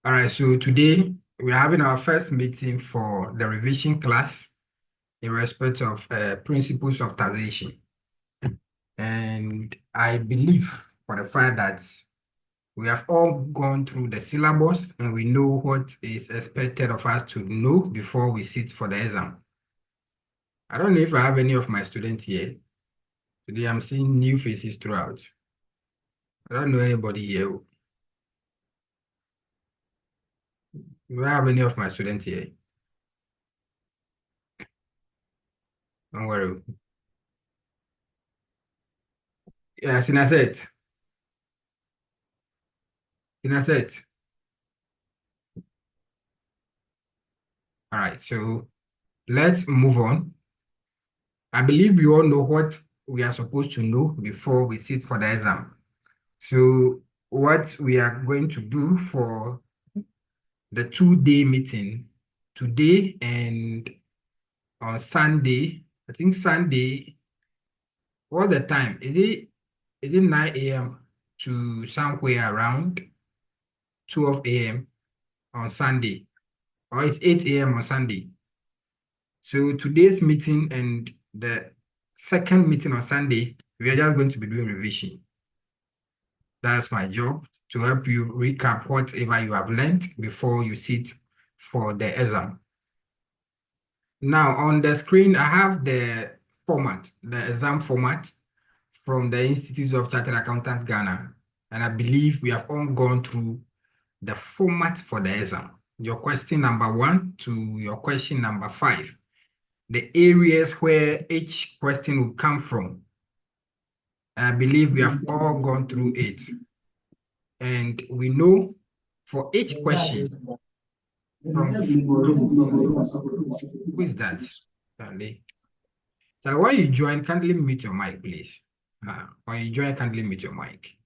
All right, so today we're having our first meeting for the revision class in respect of principles of taxation. And I believe for the fact that we have all gone through the syllabus and we know what is expected of us to know before we sit for the exam. I don't know if I have any of my students here. Today I'm seeing new faces throughout. I don't know anybody here. Do I have any of my students here? Don't worry. Yeah, Sinaset. Sinaset. All right, so let's move on. I believe we all know what we are supposed to know before we sit for the exam. So what we are going to do for the 2-day meeting today and on Sunday, I think Sunday, all the time, is it 9 a.m. to somewhere around 12 a.m. on Sunday, or it's 8 a.m. on Sunday? So today's meeting and the second meeting on Sunday, we are just going to be doing revision. That's my job, to help you recap whatever you have learned before you sit for the exam. Now on the screen, I have the format, the exam format from the Institute of Chartered Accountants Ghana. And I believe we have all gone through the format for the exam. Your question number 1 to your question number 5. The areas where each question will come from. I believe we have all gone through it. And we know for each question from who is that? Stanley. So when you join, kindly mute your mic, please. When you join, kindly mute your mic.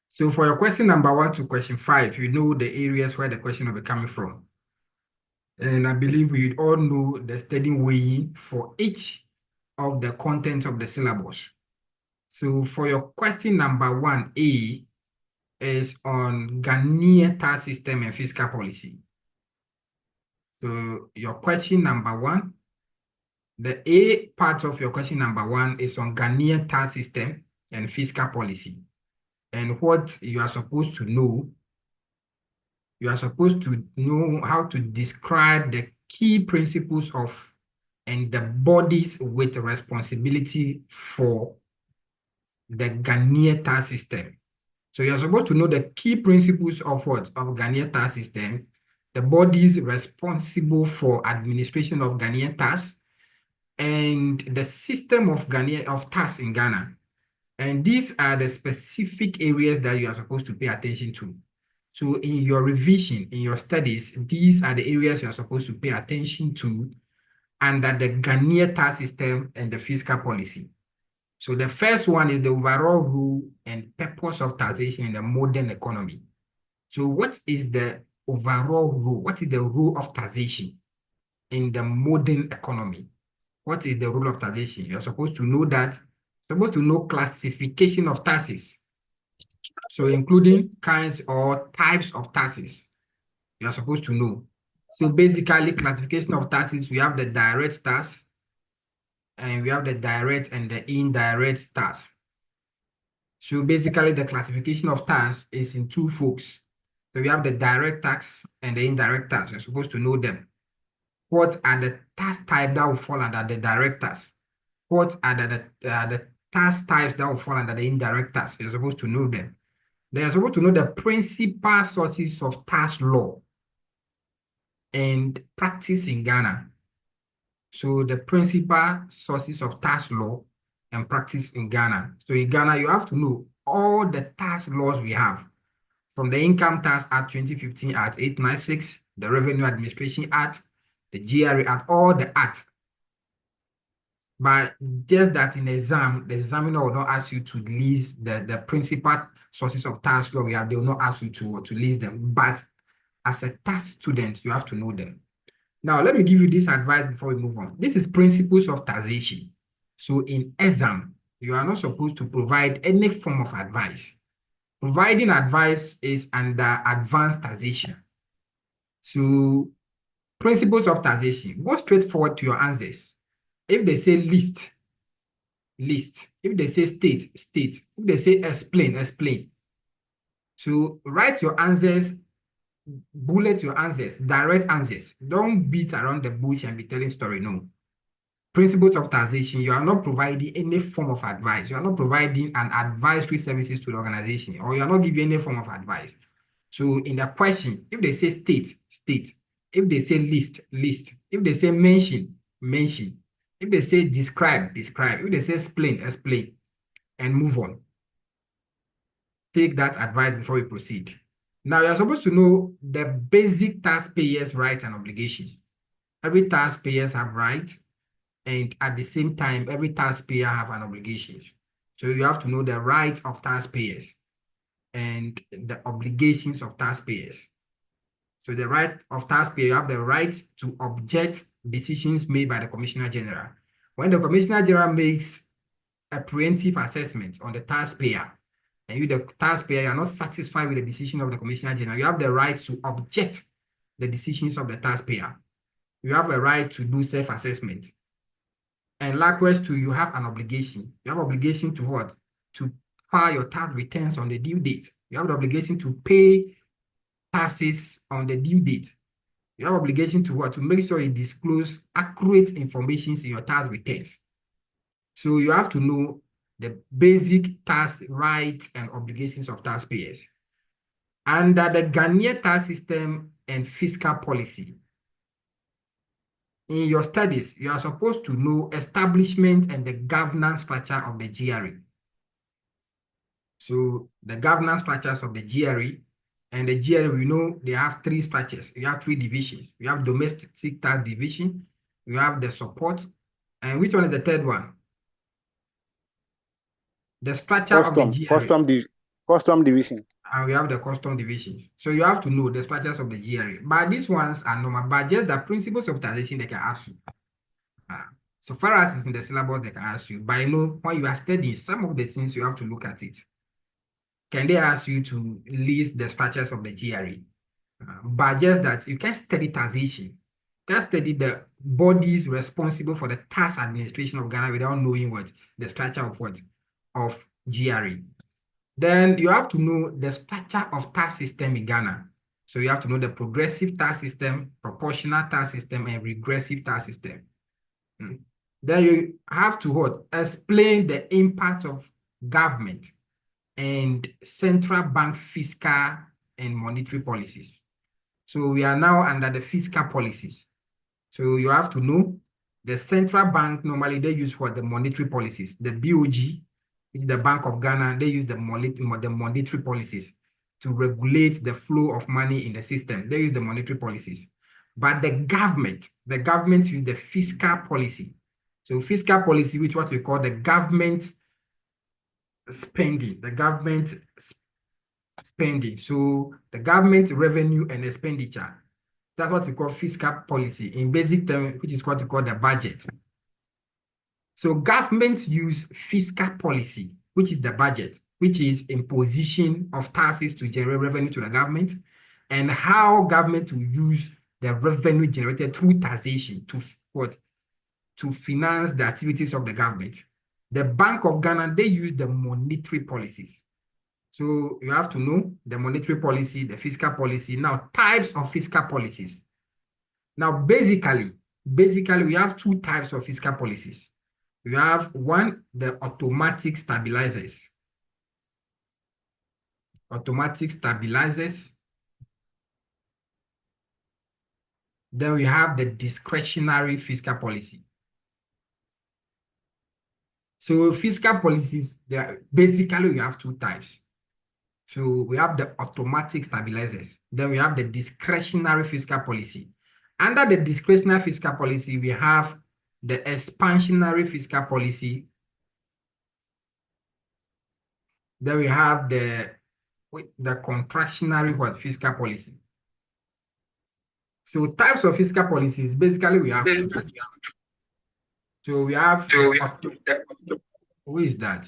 So for your question number 1 to question 5, you know the areas where the question will be coming from. And I believe we all know the study weighing for each of the contents of the syllabus. So for your question number 1A is on Ghanaian tax system and fiscal policy. So your question number 1, the A part of your question number 1 is on Ghanaian tax system and fiscal policy. And what you are supposed to know, you are supposed to know how to describe the key principles of and the bodies with responsibility for the Ghanaian tax system. So you're supposed to know the key principles of what? Of Ghanaian tax system, the bodies responsible for administration of Ghanaian tax, and the system of tax in Ghana. And these are the specific areas that you are supposed to pay attention to. So in your revision, in your studies, these are the areas you are supposed to pay attention to under the Ghanaian tax system and the fiscal policy. So the first one is the overall rule and purpose of taxation in the modern economy. So what is the overall rule? What is the rule of taxation in the modern economy? What is the rule of taxation? You're supposed to know that. You're supposed to know classification of taxes. So including kinds or types of taxes. You're supposed to know. So basically, classification of taxes, we have the direct tax, and we have the direct and the indirect tax. So basically, the classification of tax is in two folds. So we have the direct tax and the indirect tax. You're supposed to know them. What are the tax types that will fall under the direct tax? What are the tax types that will fall under the indirect tax? You're supposed to know them. They are supposed to know the principal sources of tax law and practice in Ghana. So the principal sources of tax law and practice in Ghana. So in Ghana, you have to know all the tax laws we have, from the Income Tax Act 2015 Act 896, the Revenue Administration Act, the GRA Act, all the acts. But just that in exam, the examiner will not ask you to list the principal sources of tax law we have. They will not ask you to list them. But as a tax student, you have to know them. Now, let me give you this advice before we move on. This is principles of taxation. So in exam, you are not supposed to provide any form of advice Providing advice is under advanced taxation. So principles of taxation, go straight forward to your answers. If they say list, list. If they say state, state. If they say explain, explain. So write your answers, bullet your answers, direct answers. Don't beat around the bush and be telling story. No. Principles of taxation, you are not providing any form of advice. You are not providing an advisory services to the organization, or you are not giving any form of advice. So in the question, if they say state, state. If they say list, list. If they say mention, mention. If they say describe, describe. If they say explain, explain, and move on. Take that advice before we proceed. Now, you're supposed to know the basic taxpayers' rights and obligations. Every taxpayer have rights, and at the same time, every taxpayer have an obligation. So you have to know the rights of taxpayers and the obligations of taxpayers. So the right of taxpayer, you have the right to object decisions made by the Commissioner General. When the Commissioner General makes a preemptive assessment on the taxpayer, and you, the taxpayer, are not satisfied with the decision of the Commissioner General, you have the right to object the decisions of the taxpayer. You have a right to do self-assessment. And likewise, too, you have an obligation. You have obligation to what? To file your tax returns on the due date. You have the obligation to pay taxes on the due date. You have obligation to what? To make sure you disclose accurate information in your tax returns. So you have to know the basic tax rights and obligations of taxpayers. Under the Ghanaian tax system and fiscal policy, in your studies, you are supposed to know establishment and the governance structure of the GRE. So the governance structures of the GRE, and the GRE, we know they have three structures. You have three divisions. You have domestic tax division, you have the support, and which one is the third one? The structure of the GRE. Custom division. And we have the custom divisions. So you have to know the structures of the GRE. But these ones are normal, but just the principles of taxation they can ask you. So far as it's in the syllabus, they can ask you. But you know, when you are studying, some of the things you have to look at it. Can they ask you to list the structures of the GRE? But just that you can study taxation. You can study the bodies responsible for the tax administration of Ghana without knowing what the structure of what of GRE. Then you have to know the structure of tax system in Ghana. So you have to know the progressive tax system, proportional tax system, and regressive tax system. Then you have to what? Explain the impact of government and central bank fiscal and monetary policies. So we are now under the fiscal policies. So you have to know the central bank, normally they use for the monetary policies. The BOG, which is the Bank of Ghana, they use the monetary policies to regulate the flow of money in the system. They use the monetary policies. But the government use the fiscal policy. So fiscal policy, which is what we call the government spending, So the government revenue and expenditure, that's what we call fiscal policy in basic terms, which is what we call the budget. So government use fiscal policy, which is the budget, which is imposition of taxes to generate revenue to the government, and how government will use the revenue generated through taxation to what? To finance the activities of the government. The Bank of Ghana, they use the monetary policies. So you have to know the monetary policy, the fiscal policy. Now, types of fiscal policies. Now, basically, we have two types of fiscal policies. We have one, the automatic stabilizers. Then we have the discretionary fiscal policy. So fiscal policies, basically we have two types. So we have the automatic stabilizers. Then we have the discretionary fiscal policy. Under the discretionary fiscal policy, we have the expansionary fiscal policy. Then we have the contractionary fiscal policy. So types of fiscal policies, basically we have two. So we have who is that?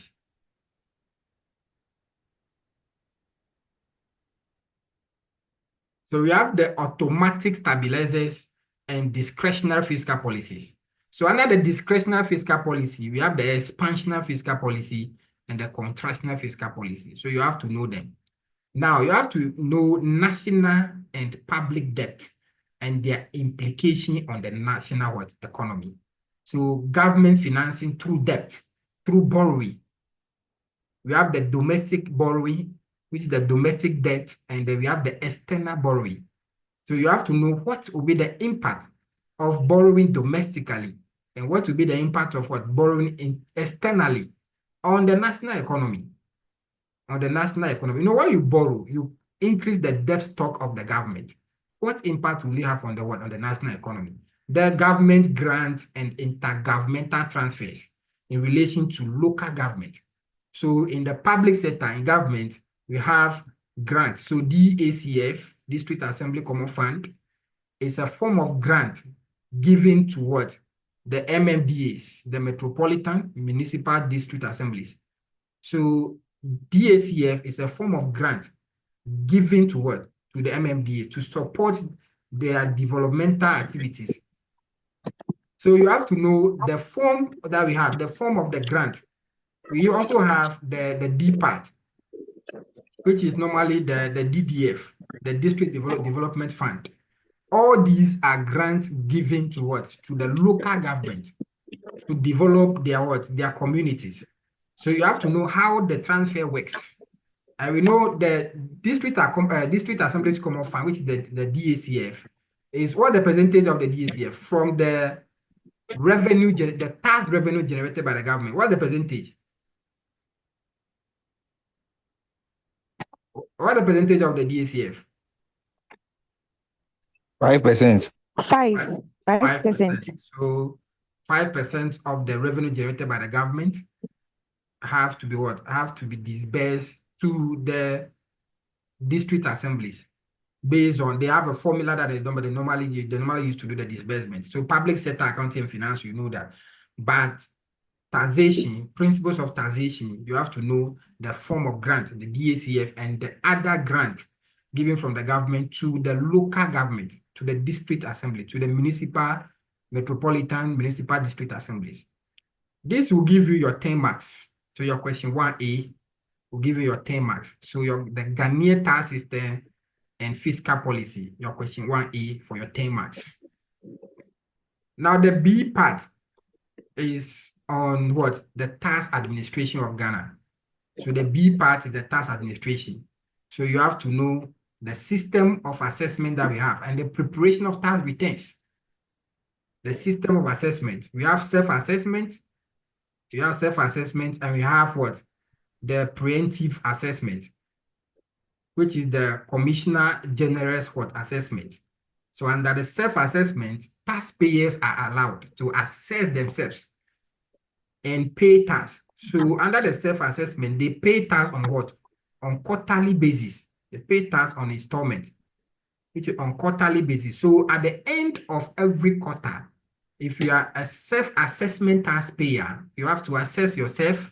So we have the automatic stabilizers and discretionary fiscal policies. So under the discretionary fiscal policy, we have the expansionary fiscal policy and the contractional fiscal policy. So you have to know them. Now you have to know national and public debt and their implication on the national economy. So government financing through debt, through borrowing. We have the domestic borrowing, which is the domestic debt, and then we have the external borrowing. So you have to know what will be the impact of borrowing domestically and what will be the impact of what borrowing externally on the national economy. On the national economy. You know, when you borrow, you increase the debt stock of the government. What impact will it have on the what on the national economy? The government grants and intergovernmental transfers in relation to local government. So in the public sector, in government, we have grants. So DACF, District Assembly Common Fund, is a form of grant given to what? The MMDAs, the Metropolitan Municipal District Assemblies. So DACF is a form of grant given to what? To the MMDA to support their developmental activities. So you have to know the form that we have, the form of the grant. We also have the D part, which is normally the DDF, the District Development Fund. All these are grants given to what? To the local government to develop their what? Their communities. So you have to know how the transfer works. And we know the District Assembly Common Fund, which is the DACF, is what the percentage of the DACF from the revenue, the tax revenue generated by the government. What's the percentage? What the percentage of the DACF? 5%. 5%. So 5% of the revenue generated by the government have to be what? Have to be disbursed to the district assemblies based on, they have a formula that they normally use to do the disbursement. So public sector accounting and finance, you know that. But taxation, principles of taxation, you have to know the form of grant, the DACF, and the other grants given from the government to the local government, to the district assembly, to the municipal, metropolitan, municipal district assemblies. This will give you your 10 marks. So your question 1A will give you your 10 marks. So the Ghanaian tax system and fiscal policy, your question 1A for your 10 marks. Now the B part is on what? The tax administration of Ghana. So the B part is the tax administration. So you have to know the system of assessment that we have and the preparation of tax returns. The system of assessment. We have self-assessment. We have self-assessment and we have what? The preemptive assessment, which is the Commissioner General's what assessment. So under the self-assessment, taxpayers are allowed to assess themselves and pay tax. So under the self-assessment, they pay tax on what? On quarterly basis. They pay tax on installment, which is on quarterly basis. So at the end of every quarter, if you are a self-assessment taxpayer, you have to assess yourself,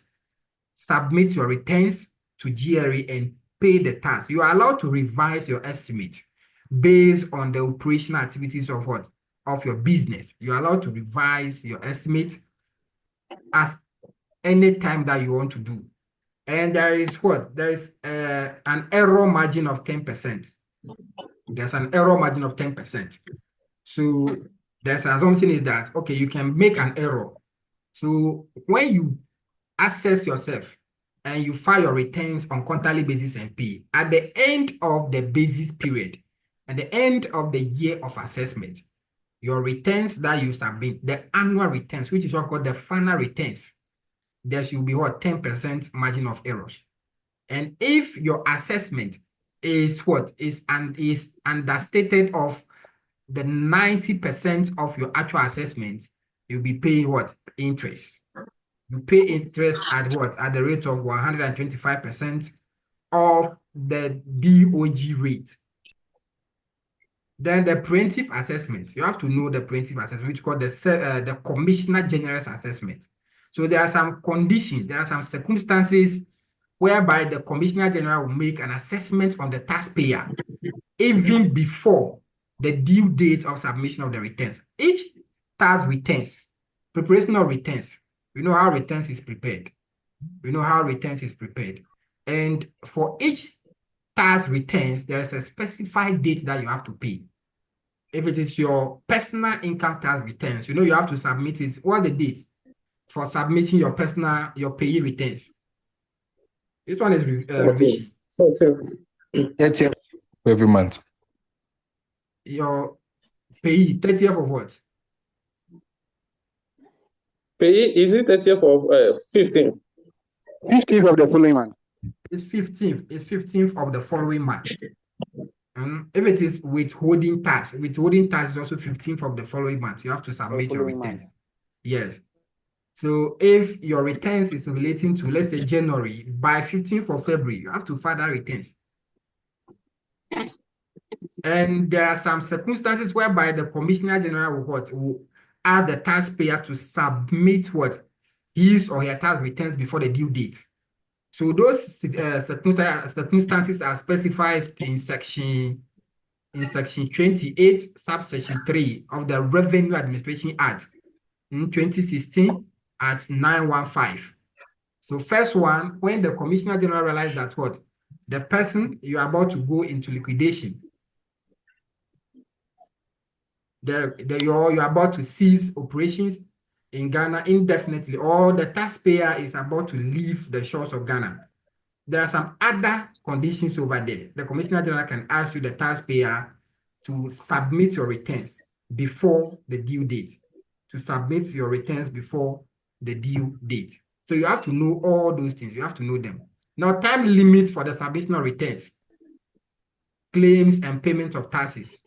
submit your returns to GRE and pay the tax. You are allowed to revise your estimate based on the operational activities of what? Of your business. You are allowed to revise your estimate at any time that you want to do. And there is what? There is an error margin of 10%. There's an error margin of 10%. So there's assumption is that, okay, you can make an error. So when you assess yourself and you file your returns on quarterly basis and pay, at the end of the basis period, at the end of the year of assessment, your returns that you submit, the annual returns, which is what called the final returns, there should be what? 10% margin of errors. And if your assessment is what? Is understated of the 90% of your actual assessment, you'll be paying what? Interest. You pay interest at what? At the rate of 125% of the DOG rate. Then the preemptive assessment, you have to know the preemptive assessment, which is called the Commissioner General's assessment. So there are some conditions, there are some circumstances whereby the Commissioner General will make an assessment on the taxpayer even before the due date of submission of the returns. Each tax returns, preparation of returns, we know how returns is prepared. We know how returns is prepared. And for each tax returns, there is a specified date that you have to pay. If it is your personal income tax returns, you have to submit it. What's the date for submitting your payee returns? This one is revision. 30th every month. Your payee, 30th of what? Payee, is it 30th of 15th? 15th of the following month. It's 15th. It's 15th of the following month. If it is withholding tax is also 15th of the following month. You have to submit your returns. Yes. So if your returns is relating to, let's say, January, by 15th of February, you have to file that returns. And there are some circumstances whereby the Commissioner General will ask the taxpayer to submit his or her tax returns before the due date. So those circumstances are specified in section 28, subsection 3 of the Revenue Administration Act in 2016 at 915. So first one, when the Commissioner General realized that the person you are about to go into liquidation, you're about to cease operations in Ghana indefinitely, or the taxpayer is about to leave the shores of Ghana. There are some other conditions over there. The Commissioner General can ask you, the taxpayer, to submit your returns before the due date. To submit your returns before the due date. So you have to know all those things. You have to know them. Now, time limit for the submission of returns, claims and payment of taxes,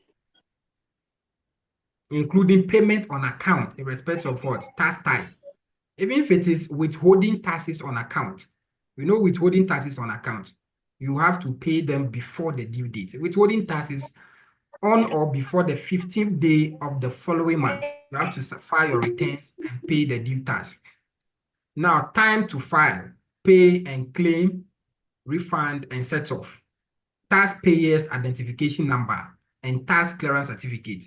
including payment on account in respect of tax type. Even if it is withholding taxes on account, withholding taxes on account, you have to pay them before the due date. Withholding taxes on or before the 15th day of the following month, you have to file your returns and pay the due tax. Now, time to file, pay and claim, refund and set off, taxpayer's identification number and tax clearance certificate,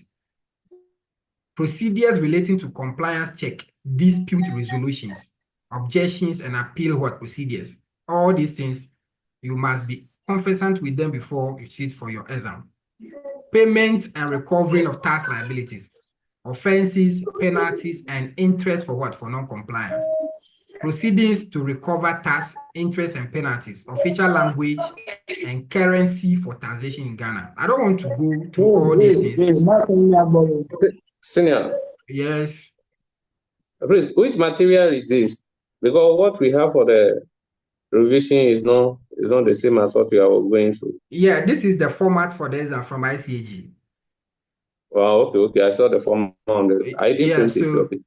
procedures relating to compliance check, dispute resolutions, objections and appeal procedures. All these things, you must be conversant with them before you sit for your exam. Payment and recovering of tax liabilities, offenses, penalties, and interest for non-compliance. Proceedings to recover tax, interest, and penalties, official language, and currency for taxation in Ghana. I don't want to go to all these things. Senior. Yes. Please, which material is this? Because what we have for the revision is not the same as what we are going through. Yeah, this is the format for the exam from ICAG. Wow, okay. I saw the format on the. I didn't print it. Okay.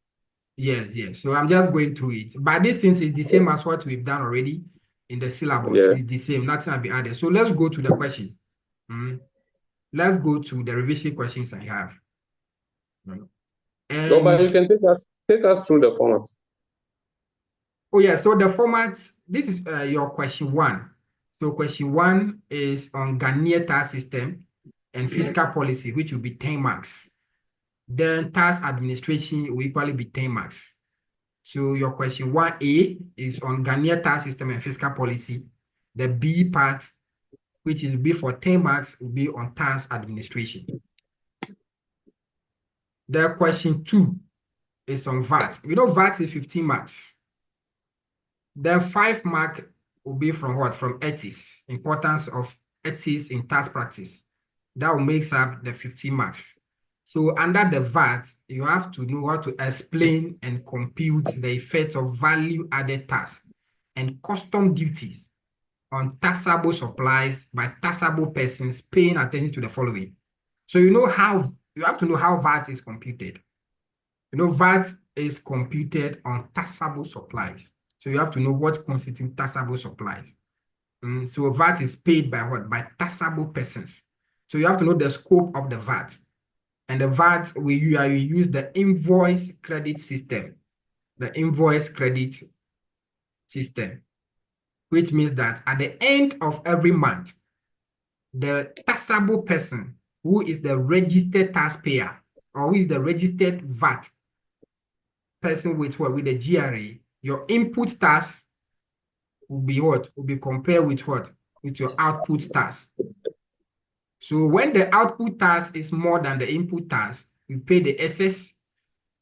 Yes. So I'm just going through it. But this thing is the same as what we've done already in the syllabus. Yeah. It's the same. Nothing will be added. So let's go to the questions. Let's go to the revision questions I have. No, but you can take us through the format. Oh yeah, so the format, this is your question 1. So question 1 is on Ghanaian tax system and fiscal policy, which will be 10 marks. Then tax administration will equally be 10 marks. So your question 1A is on Ghanaian tax system and fiscal policy. The B part, which is B for 10 marks, will be on tax administration. The question 2 is on VAT. We know VAT is 15 marks. Then 5 mark will be from From ethics, importance of ethics in tax practice. That will make up the 15 marks. So under the VAT, you have to know how to explain and compute the effect of value-added tax and custom duties on taxable supplies by taxable persons, paying attention to the following. So you have to know how VAT is computed. VAT is computed on taxable supplies. So you have to know what constitutes taxable supplies. So VAT is paid by By taxable persons. So you have to know the scope of the VAT. And the VAT, we use the invoice credit system. The invoice credit system, which means that at the end of every month, the taxable person who is the registered taxpayer or who is the registered VAT person with what? With the GRA, your input tax will be what? Will be compared with what? With your output tax. So when the output tax is more than the input tax, you pay the excess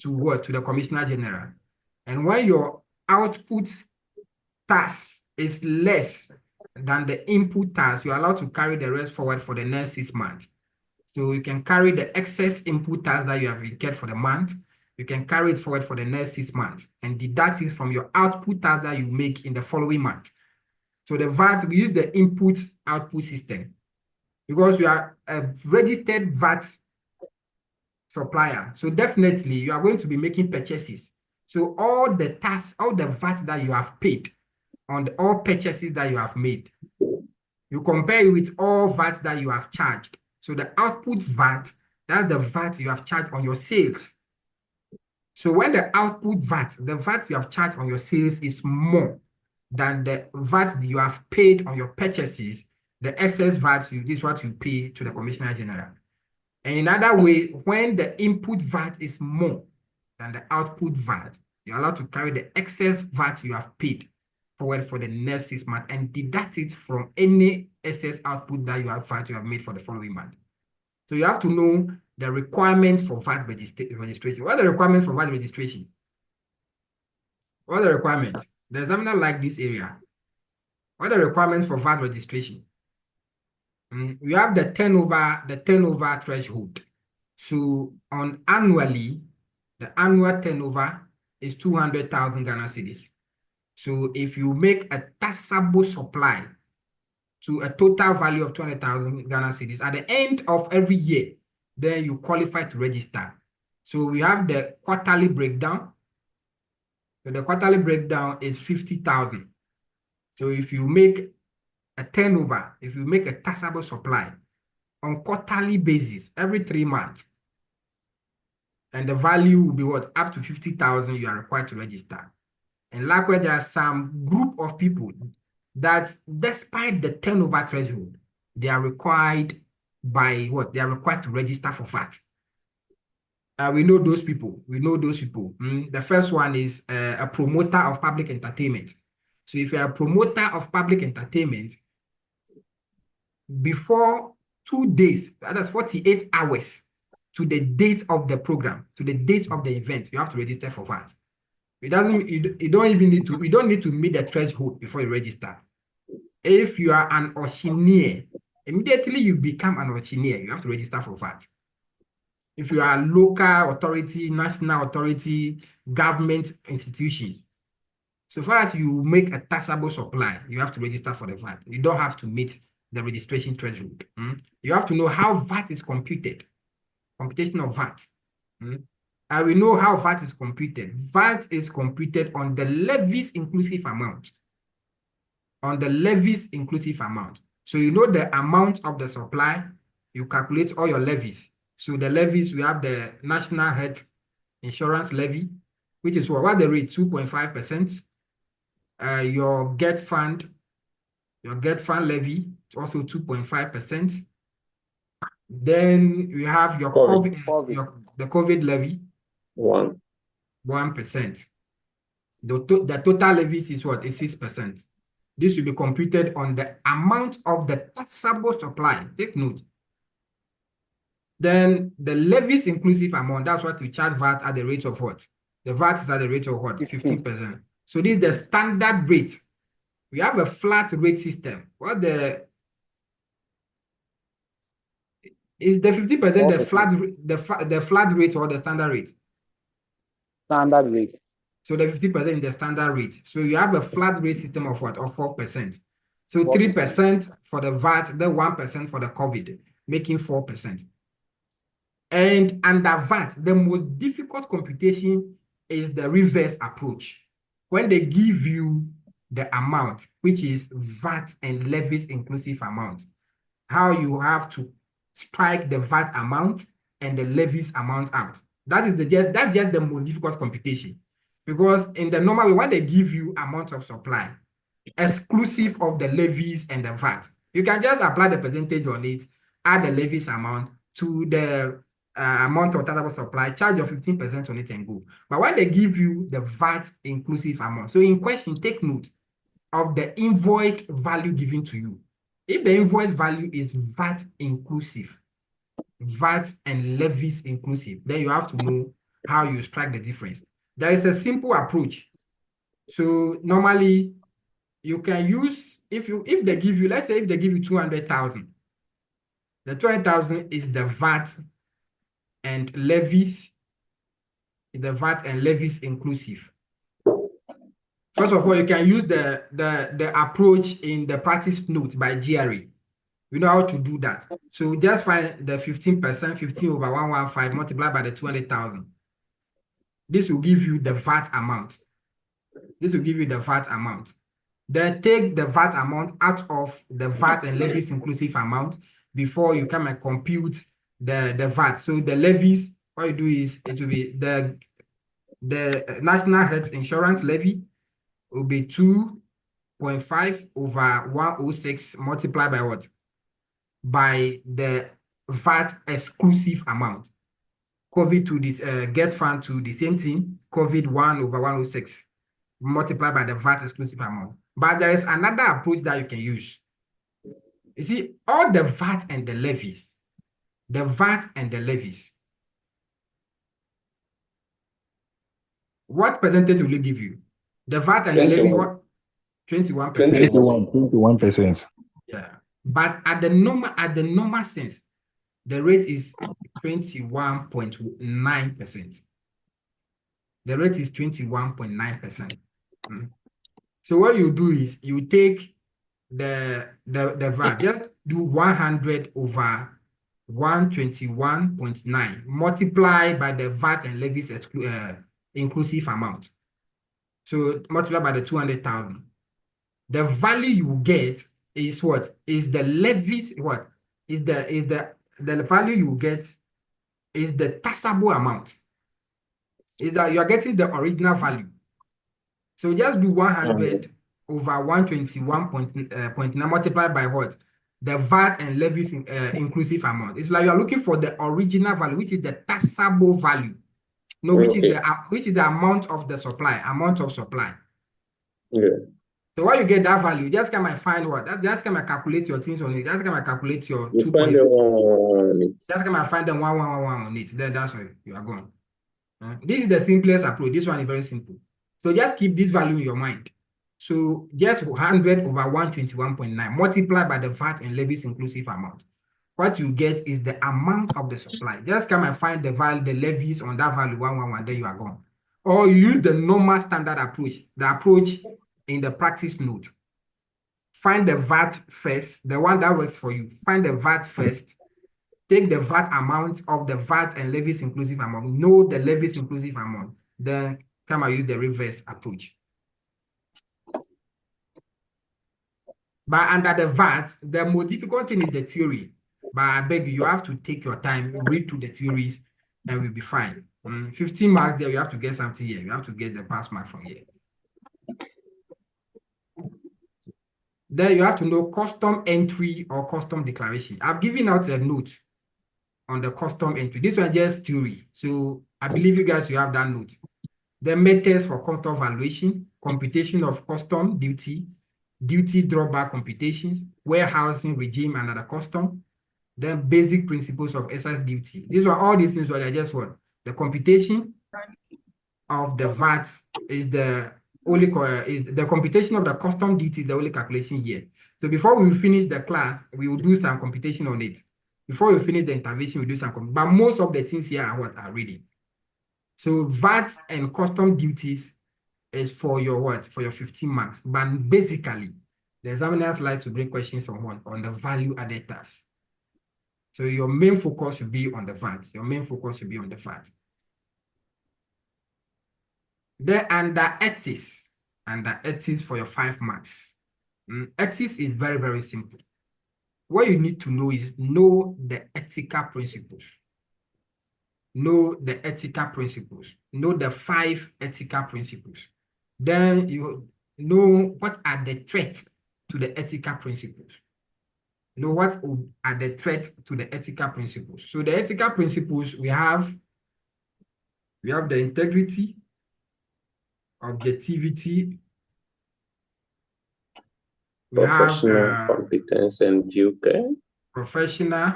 to what? To the Commissioner General. And when your output tax is less than the input tax, you're allowed to carry the rest forward for the next 6 months. So you can carry the excess input tax that you have incurred for the month. You can carry it forward for the next 6 months and deduct it from your output tax that you make in the following month. So the VAT, we use the input-output system because you are a registered VAT supplier. So definitely you are going to be making purchases. So all the tax, all the VAT that you have paid on all purchases that you have made, you compare it with all VAT that you have charged. So the output VAT, that's the VAT you have charged on your sales. So when the output VAT, the VAT you have charged on your sales is more than the VAT that you have paid on your purchases, the excess VAT, this is what you pay to the Commissioner General. And in other way, when the input VAT is more than the output VAT, you're allowed to carry the excess VAT you have paid forward for the next 6 months and deduct it from any excess output that you have made for the following month. So you have to know the requirements for VAT registration. What are the requirements for VAT registration? What are the requirements? The examiner like this area. What are the requirements for VAT registration? You have the turnover threshold. So on annually, the annual turnover is 200,000 Ghana cedis. So if you make a taxable supply to a total value of 200,000 Ghana cedis at the end of every year, then you qualify to register. So we have the quarterly breakdown. So the quarterly breakdown is 50,000. So if you make a turnover, if you make a taxable supply on quarterly basis every 3 months, and the value will be what? Up to 50,000, you are required to register. And likewise, there are some group of people that despite the turnover threshold, they are required by what? They are required to register for VAT. We know those people. The first one is a promoter of public entertainment. So if you're a promoter of public entertainment, before 2 days, that's 48 hours to the date of the program, to the date of the event, you have to register for VAT. You don't need to meet the threshold before you register. If you are an auctioneer, immediately you become an auctioneer, you have to register for VAT. If you are local authority, national authority, government institutions, so far as you make a taxable supply, you have to register for the VAT. You don't have to meet the registration threshold. You have to know how VAT is computed, computation of VAT. And we know how VAT is computed. VAT is computed on the levies inclusive amount. On the levies inclusive amount. So you know the amount of the supply, you calculate all your levies. So the levies, we have the National Health Insurance Levy, which is what the rate? 2.5%. Your get fund levy is also 2.5%. Then we have your the COVID levy, 1%. The total levies is what? Is 6%. This will be computed on the amount of the taxable supply. Take note. Then the levies inclusive amount, that's what we charge VAT at the rate of what? The VAT is at the rate of what? 15%. So this is the standard rate. We have a flat rate system. What is the 50% the flat rate or the standard rate? Standard rate. So the 50% is the standard rate. So you have a flat rate system of what? Of 4%. So 3% for the VAT, then 1% for the COVID, making 4%. And under VAT, the most difficult computation is the reverse approach. When they give you the amount, which is VAT and levies inclusive amount, how you have to strike the VAT amount and the levies amount out. That's just the most difficult computation. Because in the normal way, when they give you amount of supply, exclusive of the levies and the VAT, You can just apply the percentage on it, add the levies amount to the amount of taxable supply, charge your 15% on it and go. But when they give you the VAT inclusive amount, so in question, take note of the invoice value given to you. If the invoice value is VAT inclusive, VAT and levies inclusive, then you have to know how you strike the difference. There is a simple approach. So normally you can use, if they give you, let's say if they give you 200,000, the 200,000 is the VAT and levies, inclusive. First of all, you can use the approach in the practice note by GRE. You know how to do that. So just find the 15%, 15 over 115 multiplied by the 200,000. This will give you the VAT amount. Then take the VAT amount out of the VAT and levies inclusive amount before you come and compute the VAT. So the levies, what you do is it will be the National Health Insurance levy will be 2.5 over 106 multiplied by what? By the VAT exclusive amount. COVID to this get fund to the same thing, COVID 1 over 106 multiplied by the VAT exclusive amount. But there is another approach that you can use. You see, all the VAT and the levies, what percentage will it give you? The VAT and the levy, what? 21%. 21%. Yeah. But at the normal sense, the rate is 21.9%. The rate is 21.9%. So what you do is you take the VAT, just do 100 over 121.9 multiply by the VAT and levies inclusive amount. So multiply by the 200,000. The value you get is what? Is the levies, what? Is the value you get is the taxable amount. Is that you are getting the original value. So just do 100 over 121.9 multiplied by what? The VAT and levies inclusive amount. It's like you are looking for the original value, which is the taxable value. No, which is the amount of the supply, Yeah. So when you get that value, just come and find what? Just come and calculate your things on it. Just come and calculate your You 2. find the one on it. Just come and find the 1 on it. Then that's where you are going. This is the simplest approach. This one is very simple. So just keep this value in your mind. So just 100 over 121.9 multiplied by the VAT and levies inclusive amount. What you get is the amount of the supply. Just come and find the value, the levies on that value 111, then you are gone. Or you use the normal standard approach, the approach in the practice note. Find the VAT first, the one that works for you. Find the VAT first. Take the VAT amount of the VAT and levies inclusive amount. Know the levies inclusive amount. Then come and use the reverse approach. But under the VAT, the most difficult thing is the theory. But I beg you have to take your time, read through the theories, and we'll be fine. 15 marks there, you have to get something here. You have to get the pass mark from here. Then you have to know custom entry or custom declaration. I've given out a note on the custom entry. This one just theory. So I believe you guys will have that note. The methods for custom valuation, computation of custom duty, duty drawback computations, warehousing regime under the custom, then basic principles of excise duty. These are all these things where they just what? The computation of the VAT is the only is the computation of the custom duty is the only calculation here. So before we finish the class, we will do some computation on it. Before we finish the intervention, we do some but most of the things here are what are reading. So VAT and custom duties is for your what? For your 15 marks. But basically, the examiners like to bring questions on what? On the value added tax. So your main focus should be on the VAT. Then under ethics for your 5 marks. Ethics is very, very simple. What you need to know is know the ethical principles. Know the 5 ethical principles. Then you know what are the threats to the ethical principles. know what are the threats to the ethical principles. So the ethical principles we have the integrity, objectivity, we have Professional competence and due care. professional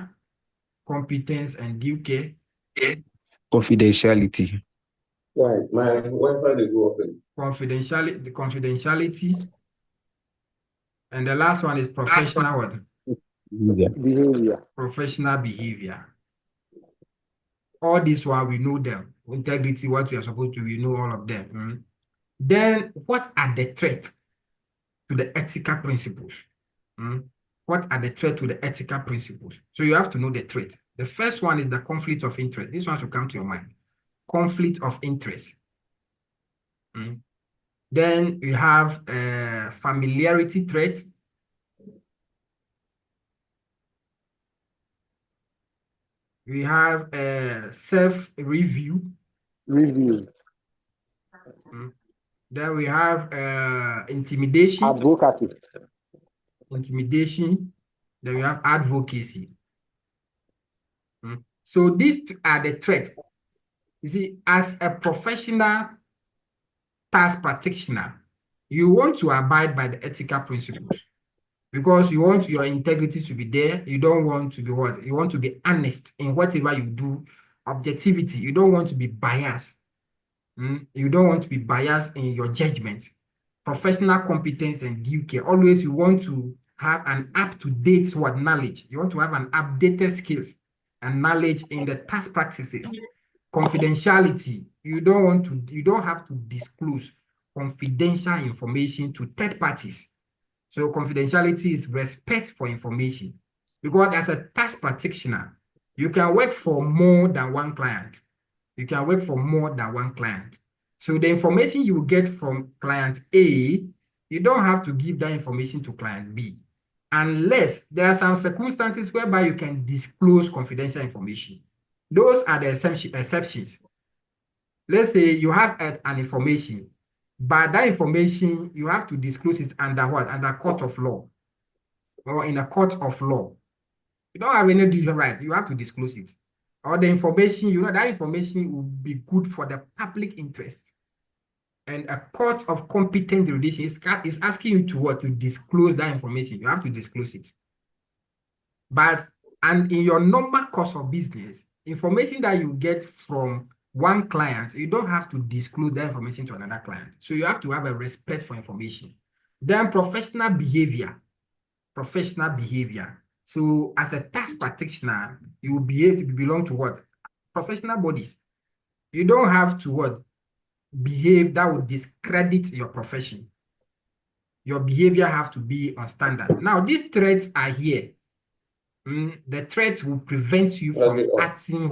competence and due care. Confidentiality. Right, my Wi-Fi they go open. Confidentiality, and the last one is professional what? Behavior. Professional behavior. All this one we know them. Integrity, what we are supposed to, we know all of them. Then what are the threats to the ethical principles? What are the threats to the ethical principles? So you have to know the threat. The first one is the conflict of interest. This one should come to your mind. Conflict of interest. Then we have familiarity threat. We have self-review. Review. Then we have intimidation. Advocacy. Intimidation. Then we have advocacy. So these are the threats. You see, as a professional tax practitioner, you want to abide by the ethical principles because you want your integrity to be there. You don't want to be what? You want to be honest in whatever you do. Objectivity. You don't want to be biased. You don't want to be biased in your judgment. Professional competence and due care. Always you want to have an up-to-date knowledge. You want to have an updated skills and knowledge in the tax practices. Confidentiality. You don't have to disclose confidential information to third parties. So confidentiality is respect for information. Because as a tax practitioner, you can work for more than one client. You can work for more than one client. So the information you will get from client A, you don't have to give that information to client B, unless there are some circumstances whereby you can disclose confidential information. Those are the exceptions. Let's say you have an information, but that information, you have to disclose it under what? Under court of law or in a court of law. You don't have any legal right. You have to disclose it. Or the information, that information will be good for the public interest. And a court of competent jurisdiction is asking you to disclose that information. You have to disclose it. And in your normal course of business, information that you get from one client, you don't have to disclose that information to another client. So you have to have a respect for information. Then professional behavior. Professional behavior. So as a tax practitioner, you will be able to belong to what? Professional bodies. You don't have to behave that would discredit your profession. Your behavior have to be on standard. Now, these threats are here. The threats will prevent you from acting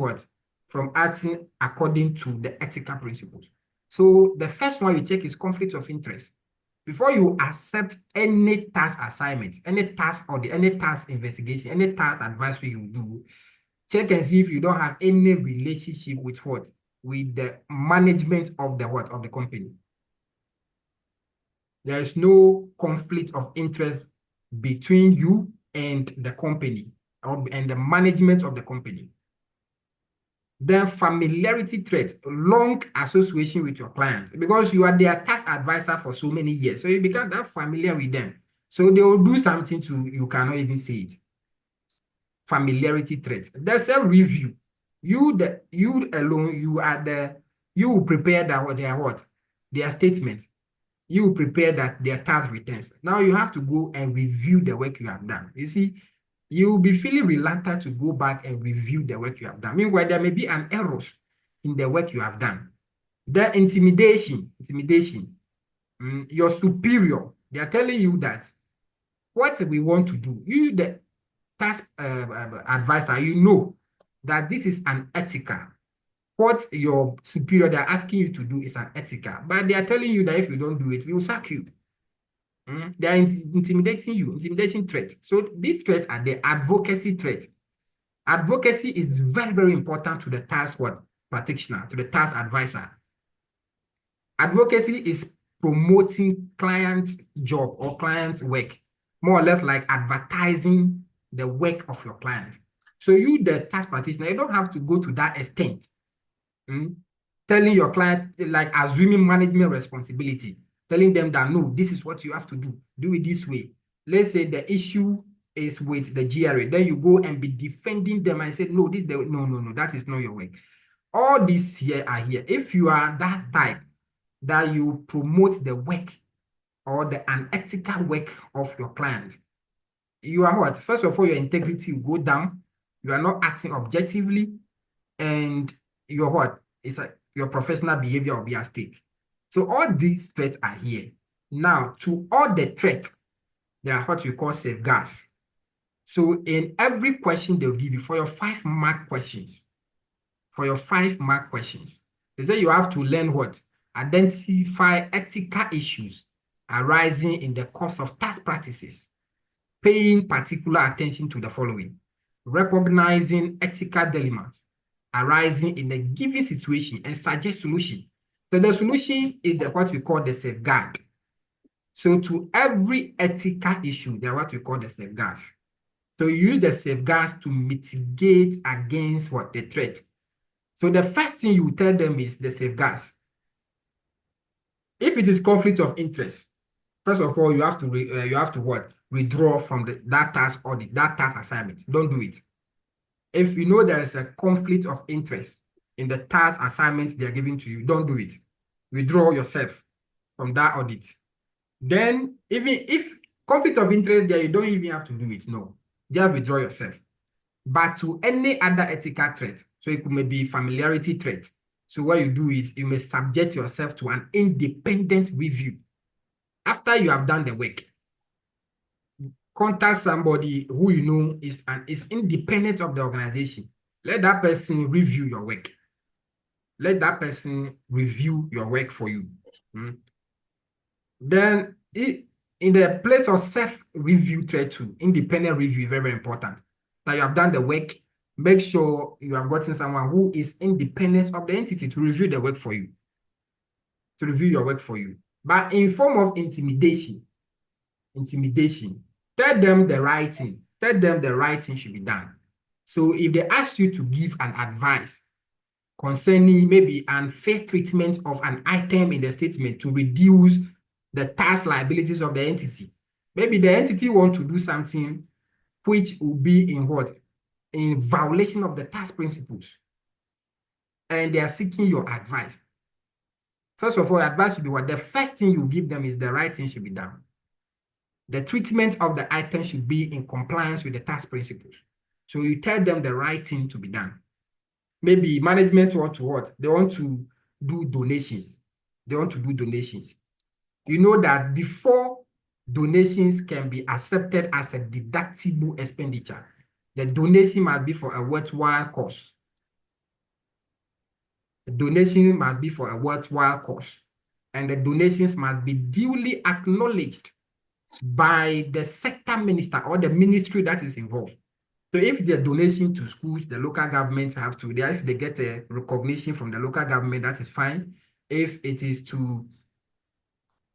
From acting according to the ethical principles. So the first one you check is conflict of interest. Before you accept any task assignment, any task or any task investigation, any task advisory you do, check and see if you don't have any relationship with with the management of the company. There is no conflict of interest between you and the company and the management of the company. Then familiarity threat, long association with your clients, because you are their tax advisor for so many years. So you become that familiar with them. So they will do something you cannot even say it. Familiarity threats. There's a review. You alone, you will prepare their statements. You will prepare their tax returns. Now you have to go and review the work you have done. You see, you will be feeling reluctant to go back and review the work you have done. Meanwhile, there may be an error in the work you have done. The intimidation, your superior, they are telling you that what we want to do, you, the tax advisor, you know that this is unethical. What your superior, they're asking you to do is unethical, but they are telling you that if you don't do it, we will sack you. They are intimidating you, intimidation threats. So these threats are the advocacy threats. Advocacy is very, very important to the tax practitioner, to the tax advisor. Advocacy is promoting client's job or client's work, more or less like advertising the work of your client. So you, the tax practitioner, you don't have to go to that extent. Telling your client, like assuming management responsibility, telling them that, no, this is what you have to do it this way. Let's say the issue is with the GRA, then you go and be defending them and say, no, no, that is not your work. All these here are here. If you are that type that you promote the work or the unethical work of your clients, you are what? First of all, your integrity will go down. You are not acting objectively, and your what? It's like your professional behavior will be at stake. So all these threats are here. Now, to all the threats, there are what we call safeguards. So in every question they'll give you for your 5-mark questions, they say you have to learn what? Identify ethical issues arising in the course of tax practices, paying particular attention to the following: recognizing ethical dilemmas arising in a given situation and suggest solution. So the solution is what we call the safeguard. So to every ethical issue, there are what we call the safeguards. So you use the safeguards to mitigate against what? The threat. So the first thing you tell them is the safeguards. If it is conflict of interest, first of all, you have to what? Withdraw from that task audit, that task assignment. Don't do it. If you know there is a conflict of interest in the task assignments they are giving to you, don't do it. Withdraw yourself from that audit. Then, even if conflict of interest there, you don't even have to do it. No, just withdraw yourself. But to any other ethical threat, so it could maybe familiarity threat. So what you do is you may subject yourself to an independent review. After you have done the work, contact somebody who you know is independent of the organization. Let that person review your work. Let that person review your work for you. Then, in the place of self-review threat too, independent review is very, very important. That you have done the work, make sure you have gotten someone who is independent of the entity to review the work for you. To review your work for you. But in form of intimidation, tell them the right thing. Tell them the right thing should be done. So if they ask you to give an advice concerning maybe unfair treatment of an item in the statement to reduce the tax liabilities of the entity, maybe the entity wants to do something which will be in what? In violation of the tax principles. And they are seeking your advice. First of all, advice should be what? The first thing you give them is the right thing should be done. The treatment of the item should be in compliance with the tax principles. So you tell them the right thing to be done. Maybe management want to what? They want to do donations. You know that before donations can be accepted as a deductible expenditure, the donation must be for a worthwhile cause. The donation must be for a worthwhile cause. And the donations must be duly acknowledged by the sector minister or the ministry that is involved. So if the donation to schools, the local governments have to, if they get a recognition from the local government, that is fine. If it is to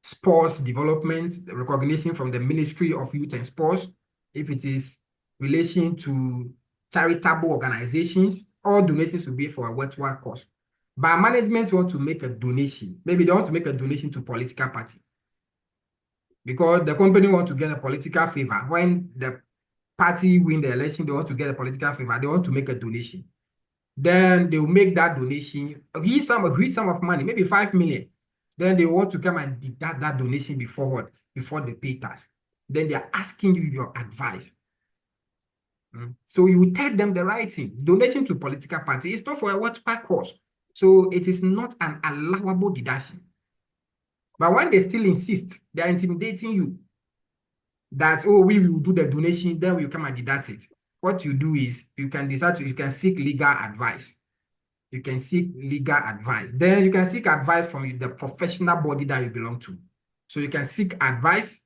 sports development, the recognition from the Ministry of Youth and Sports, if it is relation to charitable organizations, all donations will be for a worthwhile cause. But management want to make a donation. Maybe they want to make a donation to political party. Because the company want to get a political favor. When the party win the election, they want to get a political favor. They want to make a donation. Then they will make that donation, huge sum of money, maybe 5 million. Then they want to come and deduct that donation before what? Before they pay tax. Then they are asking you your advice. So you tell them the right thing. Donation to political party is not for a worthwhile cause. So it is not an allowable deduction. But when they still insist, they are intimidating you that, oh, we will do the donation, then we will come and deduct it. What you do is you can seek legal advice. You can seek legal advice. Then you can seek advice from the professional body that you belong to. So you can seek advice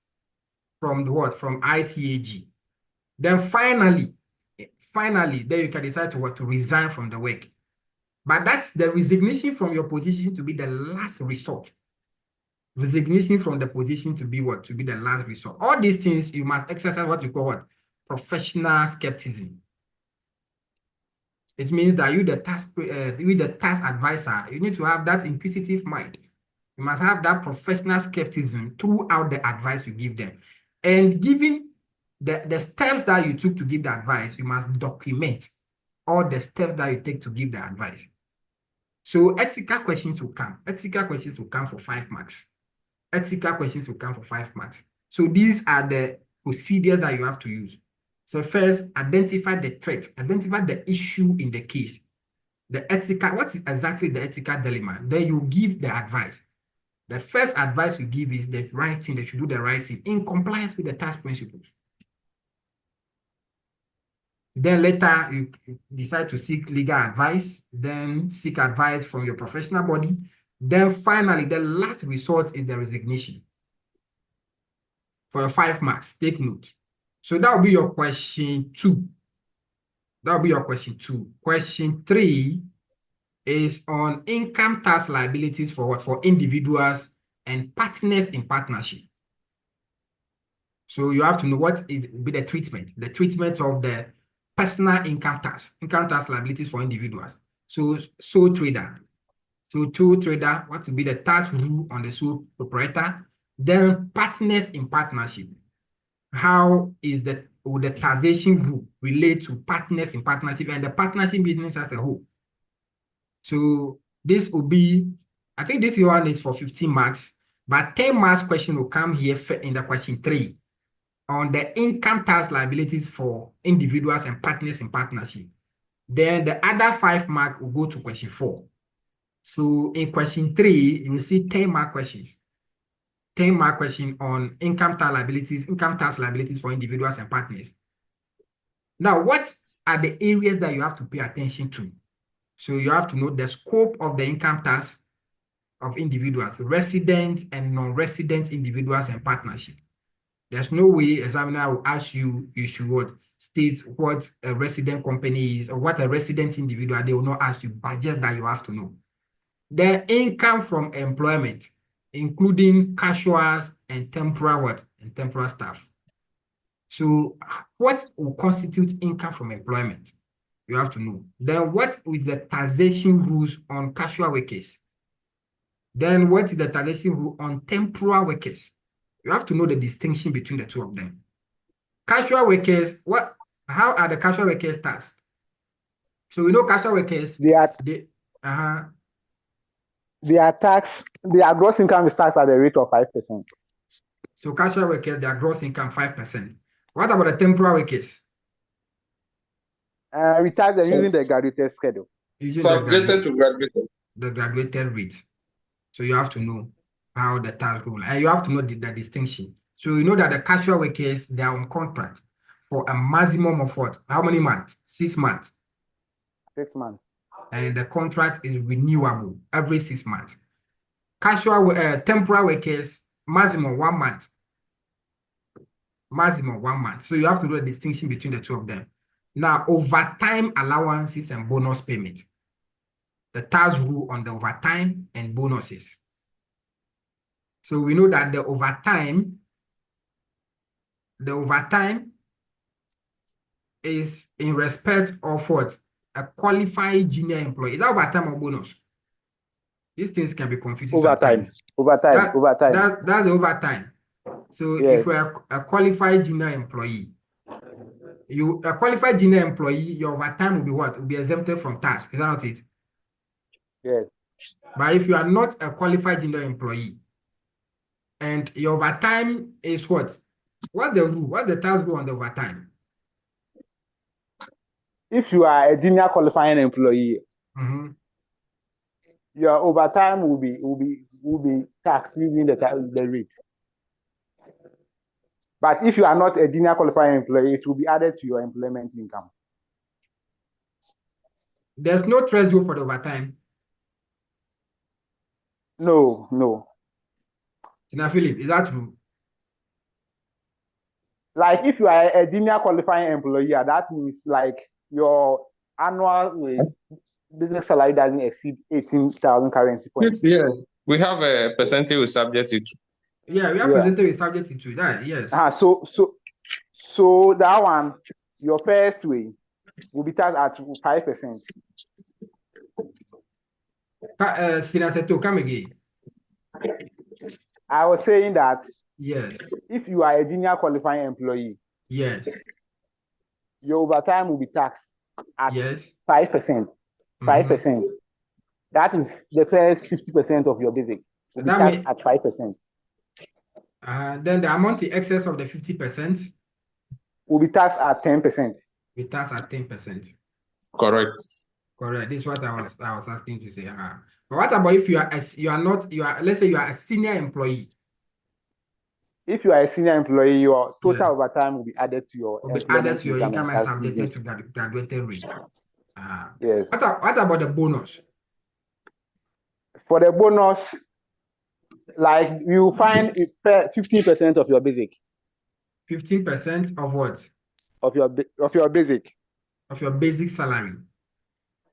from the what? From ICAG. Then finally, then you can decide to resign from the work. But that's the resignation from your position to be the last resort. Resignation from the position to be what? To be the last resort. All these things, you must exercise what you call what? professional skepticism. It means that you, the tax advisor, you need to have that inquisitive mind. You must have that professional skepticism throughout the advice you give them. And given the steps that you took to give the advice, you must document all the steps that you take to give the advice. So ethical questions will come. Ethical questions will come for 5 marks. Ethical questions will come for 5 marks. So these are the procedures that you have to use. So first, identify the threat, identify the issue in the case. The ethical, what is exactly the ethical dilemma? Then you give the advice. The first advice you give is the right thing, they should do the right thing in compliance with the tax principles. Then later you decide to seek legal advice, then seek advice from your professional body. Then finally, the last resort is the resignation. For your 5 marks, take note. So that will be your question 2. That will be your question 2. Question 3 is on income tax liabilities for what? For individuals and partners in partnership. So you have to know what is be the treatment of the personal income tax liabilities for individuals. So sole trader. So sole trader, what will be the tax rule on the sole proprietor? Then partners in partnership. How is will the taxation rule relate to partners in partnership and the partnership business as a whole? So this will be, I think this one is for 15 marks, but 10 marks question will come here in the question 3 on the income tax liabilities for individuals and partners in partnership. Then the other 5 marks will go to question 4. So in question 3, you will see 10 mark questions. 10 mark question on income tax liabilities for individuals and partners. Now, what are the areas that you have to pay attention to? So you have to know the scope of the income tax of individuals, resident and non-resident individuals and partnership. There's no way examiner will ask you, you should what state what a resident company is or what a resident individual. They will not ask you, but just that you have to know. The income from employment, including casuals and temporary staff. So what will constitute income from employment? You have to know. Then what is the taxation rules on casual workers? Then what is the taxation rule on temporary workers? You have to know the distinction between the two of them. Casual workers, how are the casual workers taxed? So we know casual workers, Their gross income is taxed at the rate of 5%. So casual workers, their gross income 5%. What about the temporary workers? We tax them using the graduated schedule. Subjected to graduated. The graduated rate. So you have to know how the tax rule, and you have to know the distinction. So you know that the casual workers, they are on contract for a maximum of what? How many months? 6 months. 6 months. And the contract is renewable every 6 months. Casual temporary workers, maximum 1 month. Maximum 1 month. So you have to know the distinction between the two of them. Now, overtime allowances and bonus payments. The tax rule on the overtime and bonuses. So we know that the overtime is in respect of what? A qualified junior employee. Is that overtime or bonus? These things can be confusing. Overtime. That's the overtime. So yes. If we're a qualified junior employee, a qualified junior employee, your overtime will be what? Will be exempted from tax. Is that not it? Yes. But if you are not a qualified junior employee and your overtime is what? What's the rule? What's the tax rule on the overtime? If you are a junior qualifying employee, your overtime will be taxed using the rate. But if you are not a junior qualifying employee, it will be added to your employment income. There's no threshold for the overtime. No. Now, Philip, is that true? Like if you are a junior qualifying employee, that means like your annual business salary doesn't exceed 18,000 currency points. Yeah, we have a percentage we subject it to. Yeah, we have percentage we subject it to that. Yes. So that one, your first way will be taxed at 5%. Sinaseto, come again. I was saying that Yes, if you are a junior qualifying employee, yes, your overtime will be taxed at yes. 5%. 5%. That is the first 50% of your basic will be That taxed mean, at 5%. then the amount in excess of the 50% Will be taxed at 10%. we tax at 10%. Correct. Correct. This is what I was asking to say. But what about if you are let's say you are a senior employee? If you are a senior employee, your total Yeah. overtime will be added to your Will be added employment to your income and tax subjected deduction. to graduated rate. Yes. What about the bonus? For the bonus, like you find 15% of your basic. 15% of what? Of your basic. Of your basic salary.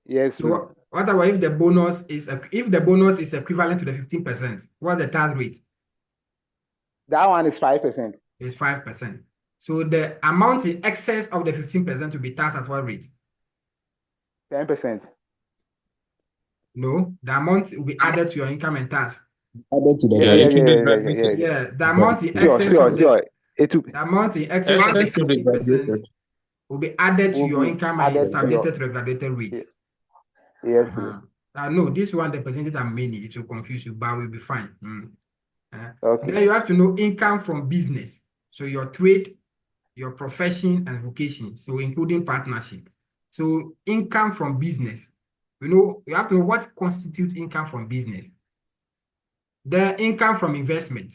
Yes. So what about if the bonus is equivalent to the 15%? What's the tax rate? That one is 5%. It's 5%. So the amount in excess of the 15% will be taxed at what rate? 10%. No, the amount will be added to your income and tax. Added to the Yeah, it should be Yeah. graduated. Yeah, the amount in Sure. excess of the The amount in excess of the Excess to be 15% graduated. will be added to will your be income and added is to your- subjected to the graduated rate. Yes. No, this one, the percentages are many. It will confuse you, but we'll be fine. Okay. Then you have to know income from business. So your trade, your profession, and vocation. So including partnership. So income from business. You have to know what constitutes income from business. The income from investment.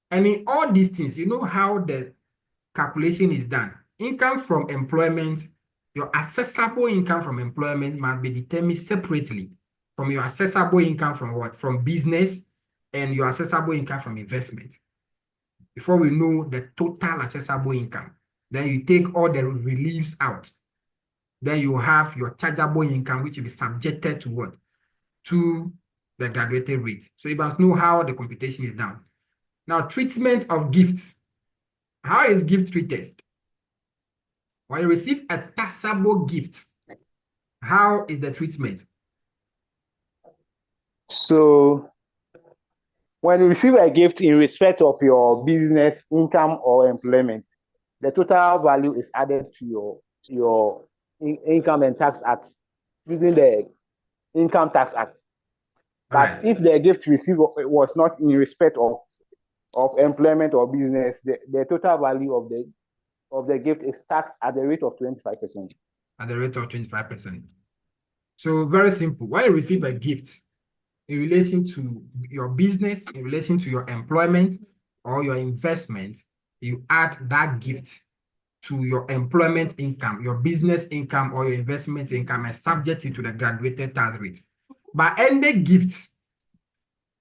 And in all these things, you know how the calculation is done. Income from employment, your accessible income from employment must be determined separately from your accessible income from what? From business and your accessible income from investment. Before we know the total accessible income, then you take all the reliefs out. Then you have your chargeable income, which will be subjected to what? To the graduated rate. So you must know how the computation is done. Now, treatment of gifts. How is gift treated? When you receive a taxable gift, how is the treatment? So when you receive a gift in respect of your business, income, or employment, the total value is added to your income and tax act using the income tax act. But if the gift received was not in respect of employment or business, the total value of the gift is taxed at the rate of 25%. At the rate of 25%. So very simple. When you receive a gift in relation to your business, in relation to your employment or your investment, you add that gift to your employment income, your business income, or your investment income, and subject it to the graduated tax rate. But any gift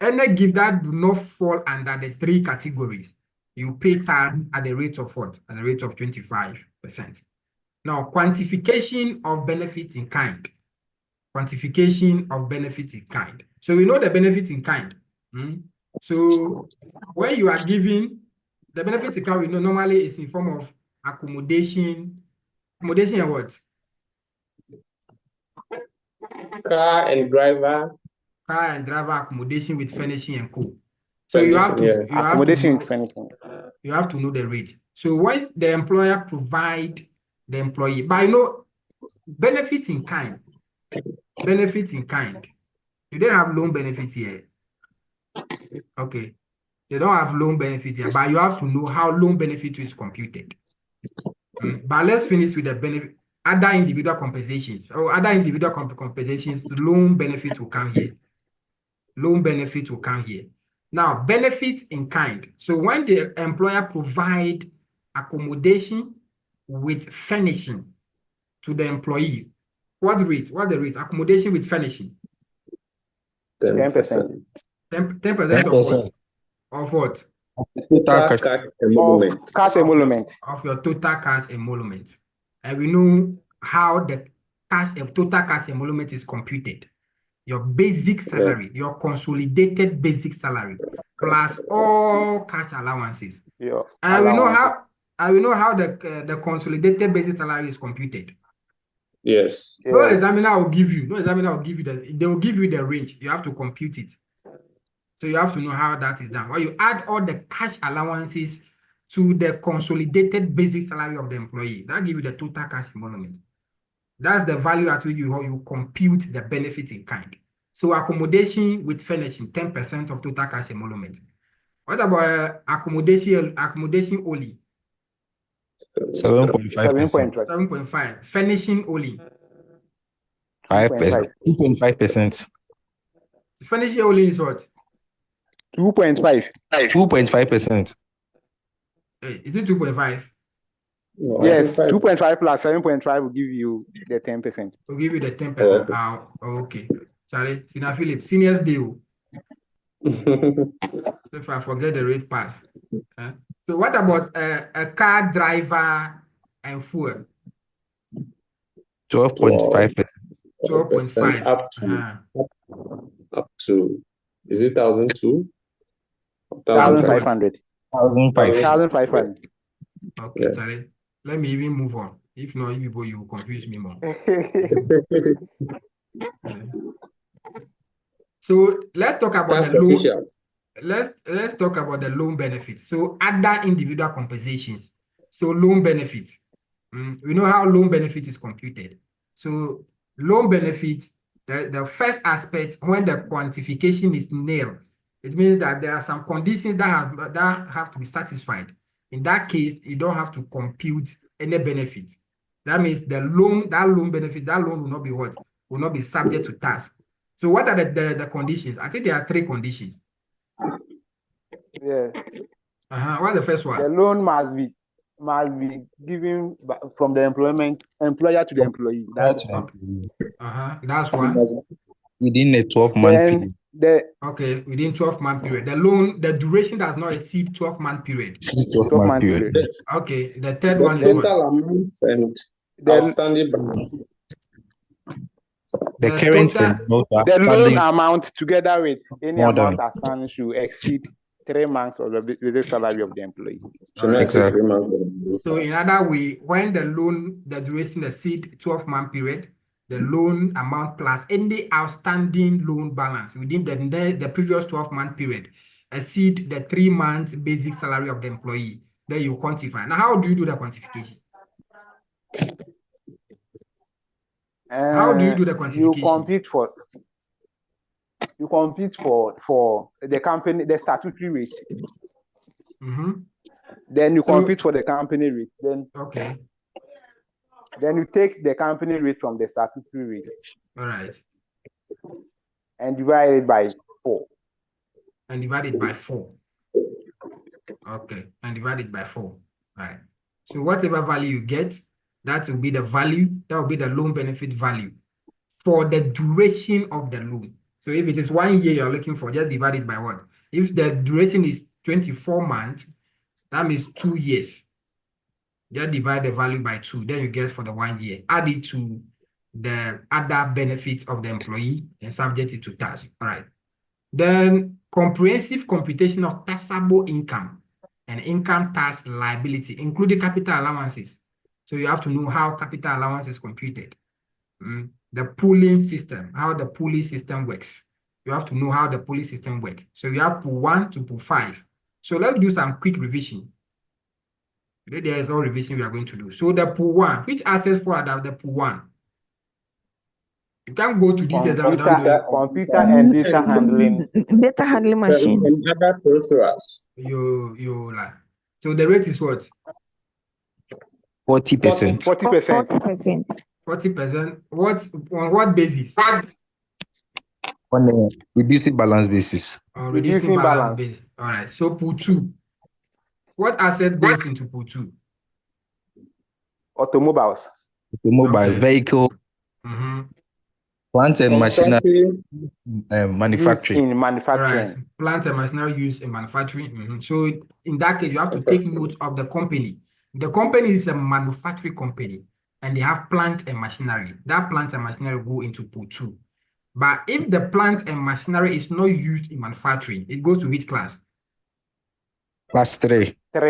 that do not fall under the three categories, you pay tax at the rate of what? At the rate of 25%. Now, quantification of benefit in kind. Quantification of benefit in kind. So we know the benefit in kind. So when you are giving the benefit in kind, we know normally is in form of accommodation. Accommodation and what? Car and driver. Car and driver accommodation with furnishing and co. So you have to know the rate. So when the employer provide the employee, but benefit in kind. Benefit in kind. You don't have loan benefit here. Okay. They don't have loan benefit here, but you have to know how loan benefit is computed. But let's finish with the benefit. Other individual compensations or other individual compensations, loan benefit will come here. Loan benefit will come here. Now, benefit in kind. So when the employer provide accommodation with furnishing to the employee, what rate? What's the rate? Accommodation with furnishing. 10%. 10% of what? Total cash emolument. Cash emolument. Of your total cash emolument. And we know how the total cash emolument is computed. Your basic salary, your consolidated basic salary, plus all cash allowances. And we know I will know how the consolidated basic salary is computed. Yes. No Yes. examiner will give you. No examiner will give you they will give you the range. You have to compute it. So you have to know how that is done. Or you add all the cash allowances to the consolidated basic salary of the employee. That gives you the total cash emolument. That's the value at which you compute the benefit in kind. So accommodation with furnishing, 10% of total cash emolument. What about accommodation only? 7.5%. 7.5. 7.5. Furnishing only. 5%. 2.5%. Furnishing only is what? 2.5. 2.5%. Is it 2.5? No, Yes, 2.5. 2.5 plus 7.5 will give you the 10%. Will give you the 10%. Oh, Okay. Sorry, Sina Philip, seniors deal. If I forget the rate pass. So what about a car driver and fuel? 12.5%. 12.5. up to, is it 1,002? 1,500. 1,005. 1,500. Okay, Yeah. Charlie. Let me even move on. If not, you will confuse me more. So let's talk about Tax the loan. officials. Let's talk about the loan benefits. So other individual compensations. So loan benefits. We know how loan benefit is computed. So loan benefits, the first aspect, when the quantification is nil, it means that there are some conditions that have to be satisfied. In that case, you don't have to compute any benefit. That means that loan will not be what? Will not be subject to tax. So what are the conditions? I think there are three conditions. Yeah. What's the first one? The loan must be given from the employer to the employee. That's That's one. Within a 12-month period. Okay, within 12-month period. The loan, the duration does not exceed 12-month period. 12-month period. Okay, the third The one is what? total amounts and outstanding balance. The current and the loan amount together with any More amount than. outstanding should exceed 3 months of the basic salary of the employee. Should not exceed 3 months. So in other way, when the duration exceeds 12-month period, the loan amount plus any outstanding loan balance within the previous 12-month period exceed the 3 months basic salary of the employee, then you quantify. Now, how do you do the quantification? How do you do the quantification? You compete for the company, the statutory rate. Then you compete for the company rate. Then you take the company rate from the statutory rate. All right. And divide it by 4. And divide it by 4. Okay. And divide it by 4. All right. So whatever value you get, that will be the value, that will be the loan benefit value for the duration of the loan. So if it is 1 year you're looking for, just divide it by what? If the duration is 24 months, that means 2 years. Just divide the value by 2, then you get for the 1 year. Add it to the other benefits of the employee and subject it to tax. All right. Then comprehensive computation of taxable income and income tax liability, including capital allowances. So you have to know how capital allowance is computed. The pooling system, how the pooling system works. You have to know how the pooling system works. So you have pool 1 to pool 5. So let's do some quick revision. Today there is no revision we are going to do. So the pool 1, which assets fall under the pool 1? You can't go to this exam without knowing. Computer and data handling. Data handling machine. And other peripherals. You like. So the rate is what? 40%. 40%. 40%. On what basis? On a reducing balance basis. On reducing balance basis. All right. So pool 2. What asset goes into pool 2? Automobiles. Automobile, vehicle, plant and machinery, manufacturing. In manufacturing. Right. Plant and machinery used in manufacturing. So in that case, you have to take note of the company. The company is a manufacturing company, and they have plant and machinery. That plant and machinery go into pool 2. But if the plant and machinery is not used in manufacturing, it goes to which class? Class 3. All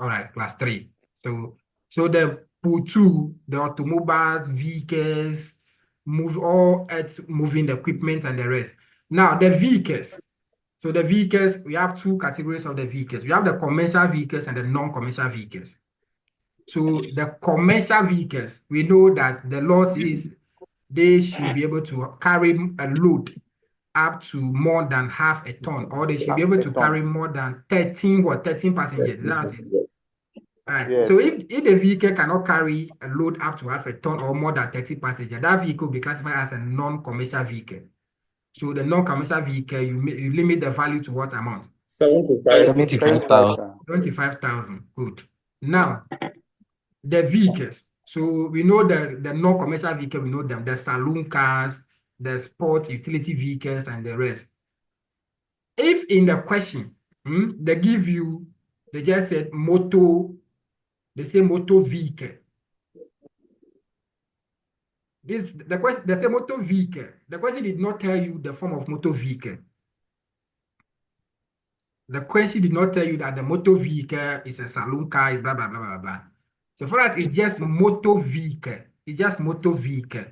right, class 3. So the pool 2, the automobiles, vehicles, all earth moving equipment and the rest. Now the vehicles. So the vehicles, we have two categories of the vehicles. We have the commercial vehicles and the non-commercial vehicles. So the commercial vehicles, we know that the law says they should be able to carry a load up to more than half a ton, or they should be able to carry more than 13 passengers. Is that not it? All right. Yes. So if the vehicle cannot carry a load up to half a ton or more than 30 passengers, that vehicle will be classified as a non-commercial vehicle. So the non-commercial vehicle, you limit the value to what amount? 75,000. 25,000. Good. Now, the vehicles. So we know the non-commercial vehicle, we know them, the saloon cars, the sport utility vehicles, and the rest. If in the question, they give you, they just said they say motor vehicle. The question, they say motor vehicle. The question did not tell you the form of motor vehicle. The question did not tell you that the motor vehicle is a saloon car, is blah, blah, blah, blah, blah. So for us, it's just motor vehicle. It's just motor vehicle.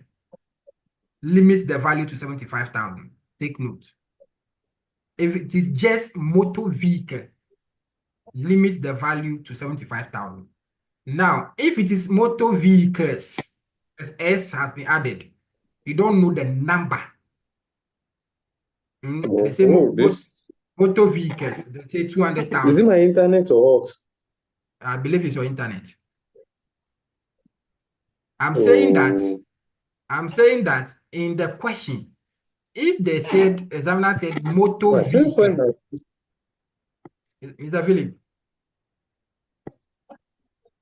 Limits the value to 75,000. Take note. If it is just motor vehicle, limits the value to 75,000. Now, if it is motor vehicles, as S has been added, you don't know the number. They say motor vehicles, they say 200,000. Is it my internet or what? I believe it's your internet. I'm saying that in the question, if they said, examiner said motor vehicle, Mr. Philip,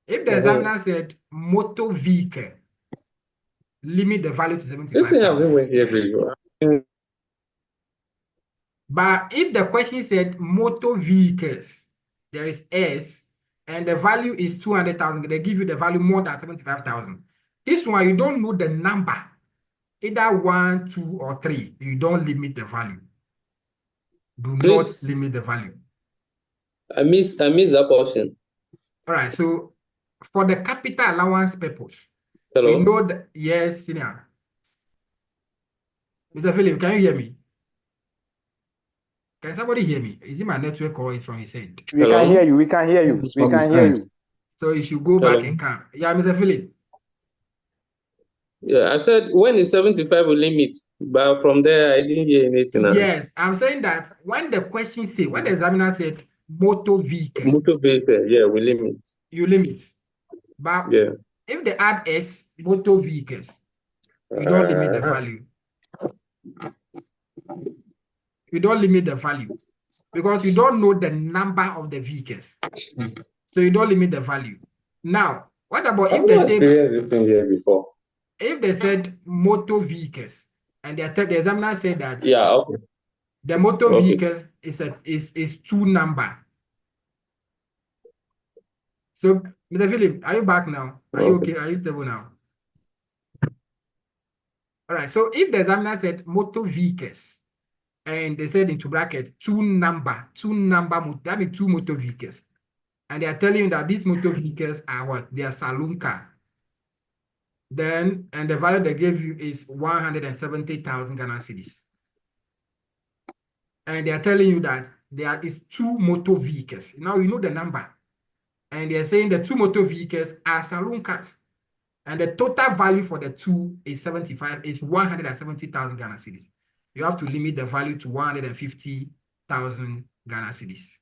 if the examiner said motor vehicle, limit the value to 75,000. But if the question said motor vehicles, there is S, and the value is 200,000, they give you the value more than 75,000. This one, you don't know the number, either 1, 2, or 3. You don't limit the value. Do not limit the value. I missed that portion. All right, so for the capital allowance purpose, Hello? we know that, yes, senior. Mr. Philip, can you hear me? Can somebody hear me? Is it my network or is from his end? We can hear you. We can hear you. We can hear you. So you should go back and come. Yeah, Mr. Philip. Yeah, I said when is 75 will limit, but from there I didn't hear anything. Yes, I'm saying that when the question say, when the examiner said motor vehicle, yeah, we limit. You limit. But yeah, if they add S, motor vehicles, you don't limit the value. You don't limit the value because you don't know the number of the vehicles. So you don't limit the value. Now, what about if they say here before? If they said motor vehicles and the examiner said that the motor vehicles is 2 number. So, Mr. Philip, are you back now? Are you okay? Are you stable now? All right. So if the examiner said motor vehicles and they said into bracket 2 number, that means 2 motor vehicles. And they are telling you that these motor vehicles are what? They are saloon car. Then, and the value they gave you is 170,000 Ghana cedis. And they are telling you that there is 2 motor vehicles. Now you know the number. And they're saying the 2 motor vehicles are saloon cars. And the total value for the 2 is 170,000 Ghana cedis. You have to limit the value to 150,000 Ghana cedis.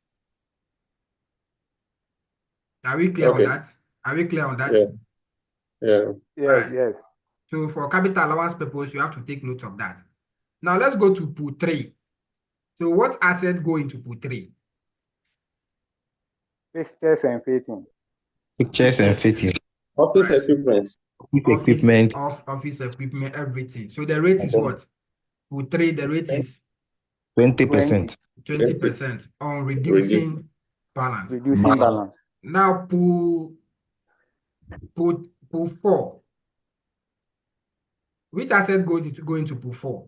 Are we clear on that? Are we clear on that? Yeah. Yes. So for capital allowance purpose, you have to take note of that. Now let's go to pool 3. So what asset go into pool 3? Pictures and fitting. Pictures and fitting. Office equipment. Office equipment, everything. So the rate is what? Pool 3, the rate is 20%. 20% on reducing balance. Reducing balance. Now pool 4. Which asset go into pool 4?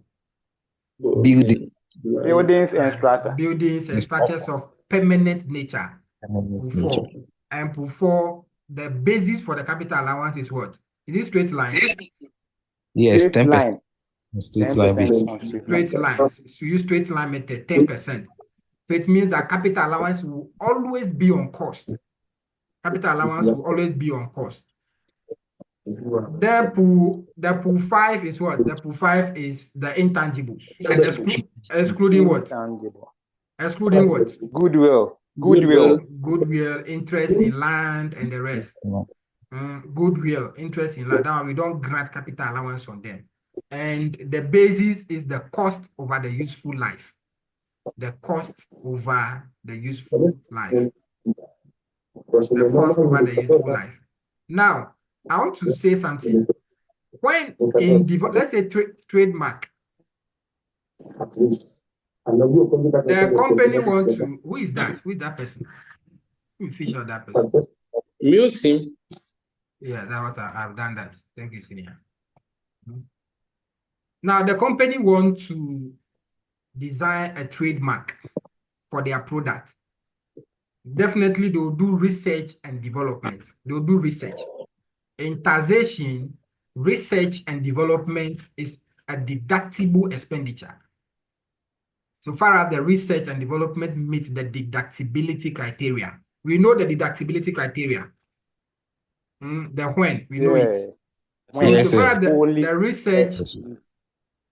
Buildings. Buildings and structures. Buildings and structures of permanent nature. Pool 4. And pool 4 the basis for the capital allowance is what? Is it straight line? Yes, Straight 10%. line. Straight 10% line basis. on straight line. Straight line. So use straight line method, 10%. So it means that capital allowance will always be on cost. Capital allowance will always be on cost. The pool 5 is what? The pool 5 is the intangibles. Excluding what? Intangible. Excluding what? Goodwill. Goodwill. Goodwill, interest in land, and the rest. No. Goodwill, interest in land. That one, we don't grant capital allowance on them. And the basis is the cost over the useful life. The cost over the useful life. The cost over the useful life. Now, I want to say something. When in let's say trademark, the company want to, who is that? Who is that person? Let me fish out that person. Mute him. Yeah, that's what I've done that. Thank you, Senior. Now, the company want to design a trademark for their product. Definitely, they'll do research and development. They'll do research. In taxation, research and development is a deductible expenditure. So far as the research and development meets the deductibility criteria. We know the deductibility criteria. The when, we know it. Yes, So far as sir.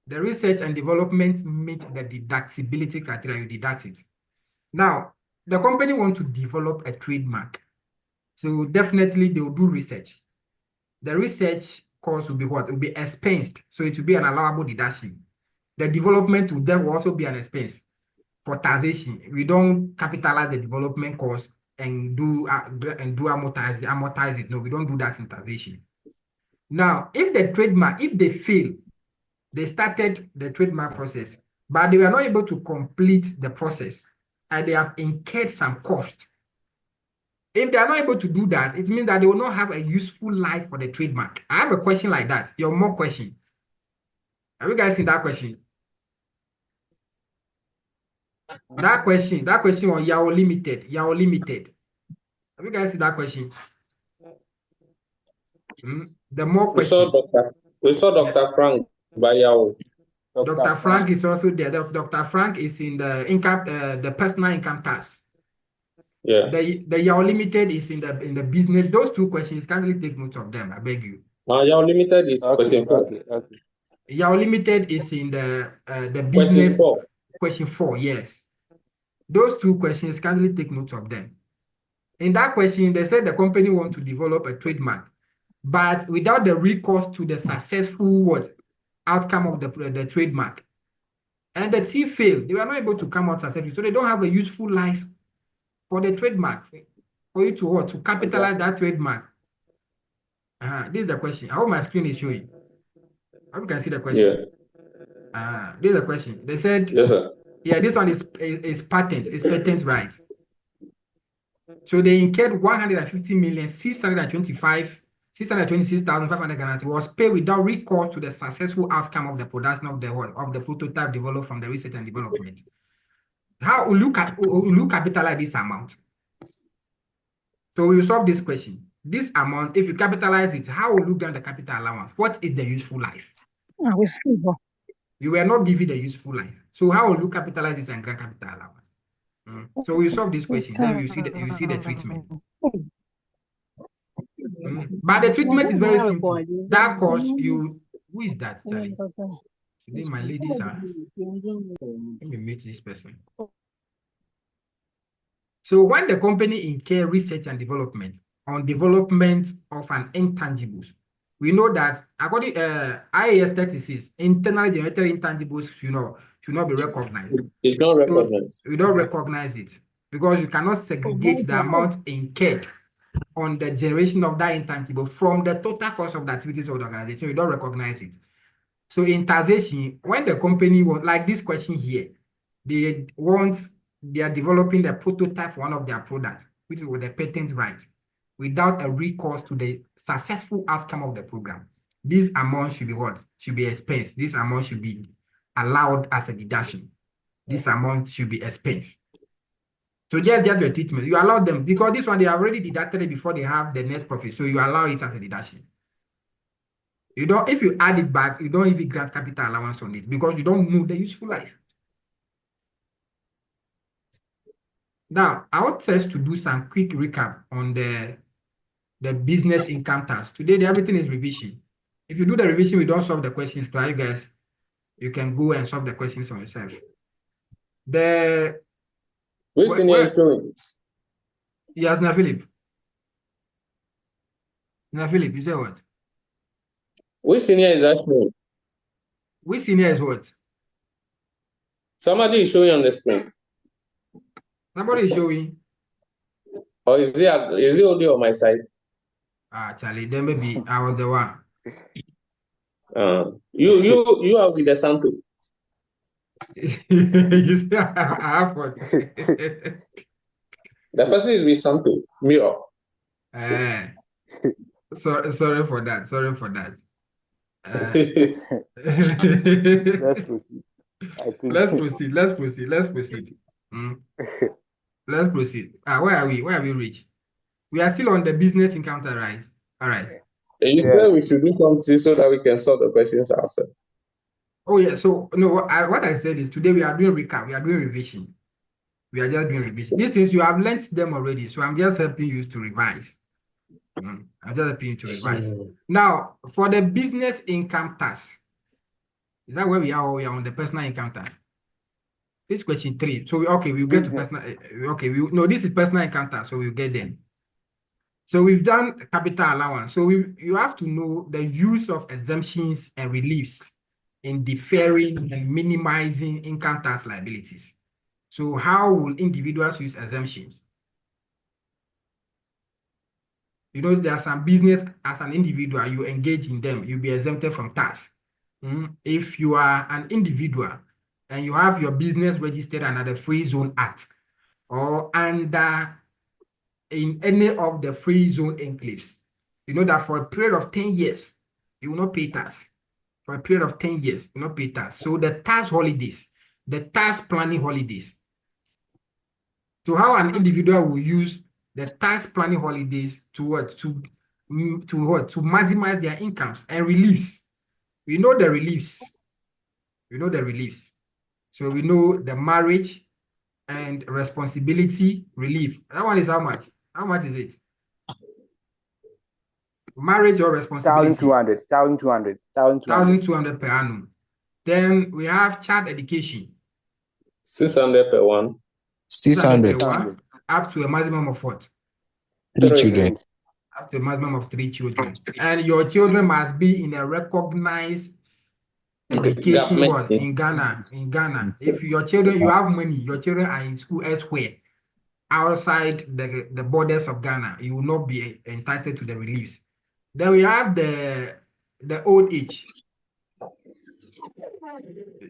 the research and development meet the deductibility criteria, you deduct it. Now, the company wants to develop a trademark. So definitely they will do research. The research cost will be what? It will be expensed. So it will be an allowable deduction. The development will then also be an expense for taxation. We don't capitalize the development cost and do amortize it. No, we don't do that in taxation. Now, if the trademark, if they fail, they started the trademark process, but they were not able to complete the process and they have incurred some cost. If they are not able to do that, it means that they will not have a useful life for the trademark. I have a question like that. Your more question. Have you guys seen that question? That question on Yao Limited. Have you guys seen that question? The more question. We saw Dr. Frank Bayao. Dr. Frank is also there. Dr. Frank is in the income, the personal income tax. Yeah. The Yao Limited is in the business. Those two questions, can't really take note of them. I beg you. Yao Limited is question 4. Yao Limited is in the business. Question 4, yes. Those two questions, can't really take note of them. In that question, they said the company wants to develop a trademark, but without the recourse to the successful outcome of the trademark. And the T failed. They were not able to come out successfully, so they don't have a useful life for the trademark. For you to capitalize that trademark. This is the question. I hope my screen is showing. I hope you can see the question. Yeah. This is the question. They said, yes, sir. Yeah, this one is patent. It's patent right. So they incurred 150,626,500 Ghana was paid without recourse to the successful outcome of the production of the prototype developed from the research and development. How will you capitalize this amount? So we will solve this question. This amount, if you capitalize it, how will you grant the capital allowance? What is the useful life? You were not given the useful life. So how will you capitalize it and grant capital allowance? So we solve this question, then you see the treatment. But the treatment is very simple. That cost you, who is that? Sorry. Today my ladies are. Let me meet this person. So when the company incur research and development on development of an intangibles, we know that according IAS 36, internally generated intangibles should not be recognized. It's not recognized. So we don't recognize it because you cannot segregate the amount incurred on the generation of that intangible from the total cost of the activities of the organization. We don't recognize it. So in taxation, when the company was like this question here, they are developing the prototype for one of their products, which is with the patent right, without a recourse to the successful outcome of the program. This amount should be what? Should be expense. This amount should be allowed as a deduction. This amount should be expense. So just your treatment. You allow them because this one they have already deducted it before they have the net profit. So you allow it as a deduction. You don't, if you add it back, you don't even grant capital allowance on it because you don't know the useful life. Now, I want us to do some quick recap on the business income tax. Today, everything is revision. If you do the revision, we don't solve the questions, but you guys, you can go and solve the questions on yourself. Which senior is showing? Yes, now Philip. Now Philip, you say what? Which senior is that showing? Which senior is what? Somebody is showing on the screen. Somebody is showing. Or is it only on my side? Charlie, then maybe I was the one. You are with the Santo. You see, I have what? The person is with Santo. Mirror. Sorry for that. Sorry for that. Let's proceed. I think Let's proceed. Let's proceed. Let's proceed. Let's proceed. Where are we? Where are we reached? We are still on the business encounter, right? All right. You said we should do something so that we can solve the questions ourselves. Oh yeah. So no, what I said is today we are doing recap. We are doing revision. We are just doing revision. These things you have learnt them already, so I'm just helping you to revise. I'm just helping you to revise. Now, for the business income tax, is that where we are? Or we are on the personal income tax? This is question 3. So we'll get to personal. No, this is personal income tax, so we'll get them. So we've done capital allowance. So you have to know the use of exemptions and reliefs in deferring and minimizing income tax liabilities. So how will individuals use exemptions? You know, there are some business as an individual, you engage in them, you'll be exempted from tax. If you are an individual and you have your business registered under the Free Zone Act or under in any of the free zone enclaves, you know that for a period of 10 years, you will not pay tax. For a period of 10 years, you will not pay tax. So the tax holidays, the tax planning holidays. So how an individual will use the tax planning holidays to what? To maximize their incomes and reliefs. We know the reliefs. We know the reliefs. So we know the marriage and responsibility relief. That one is how much? How much is it? Marriage or responsibility? 1,200 per annum. Then we have child education. 600 per one. 600 per one, up to a maximum of what? 3 children. Up to a maximum of 3 children. And your children must be in a recognized education in Ghana. In Ghana, if your children, you have money, your children are in school elsewhere, outside the borders of Ghana, you will not be entitled to the reliefs. Then we have the old age.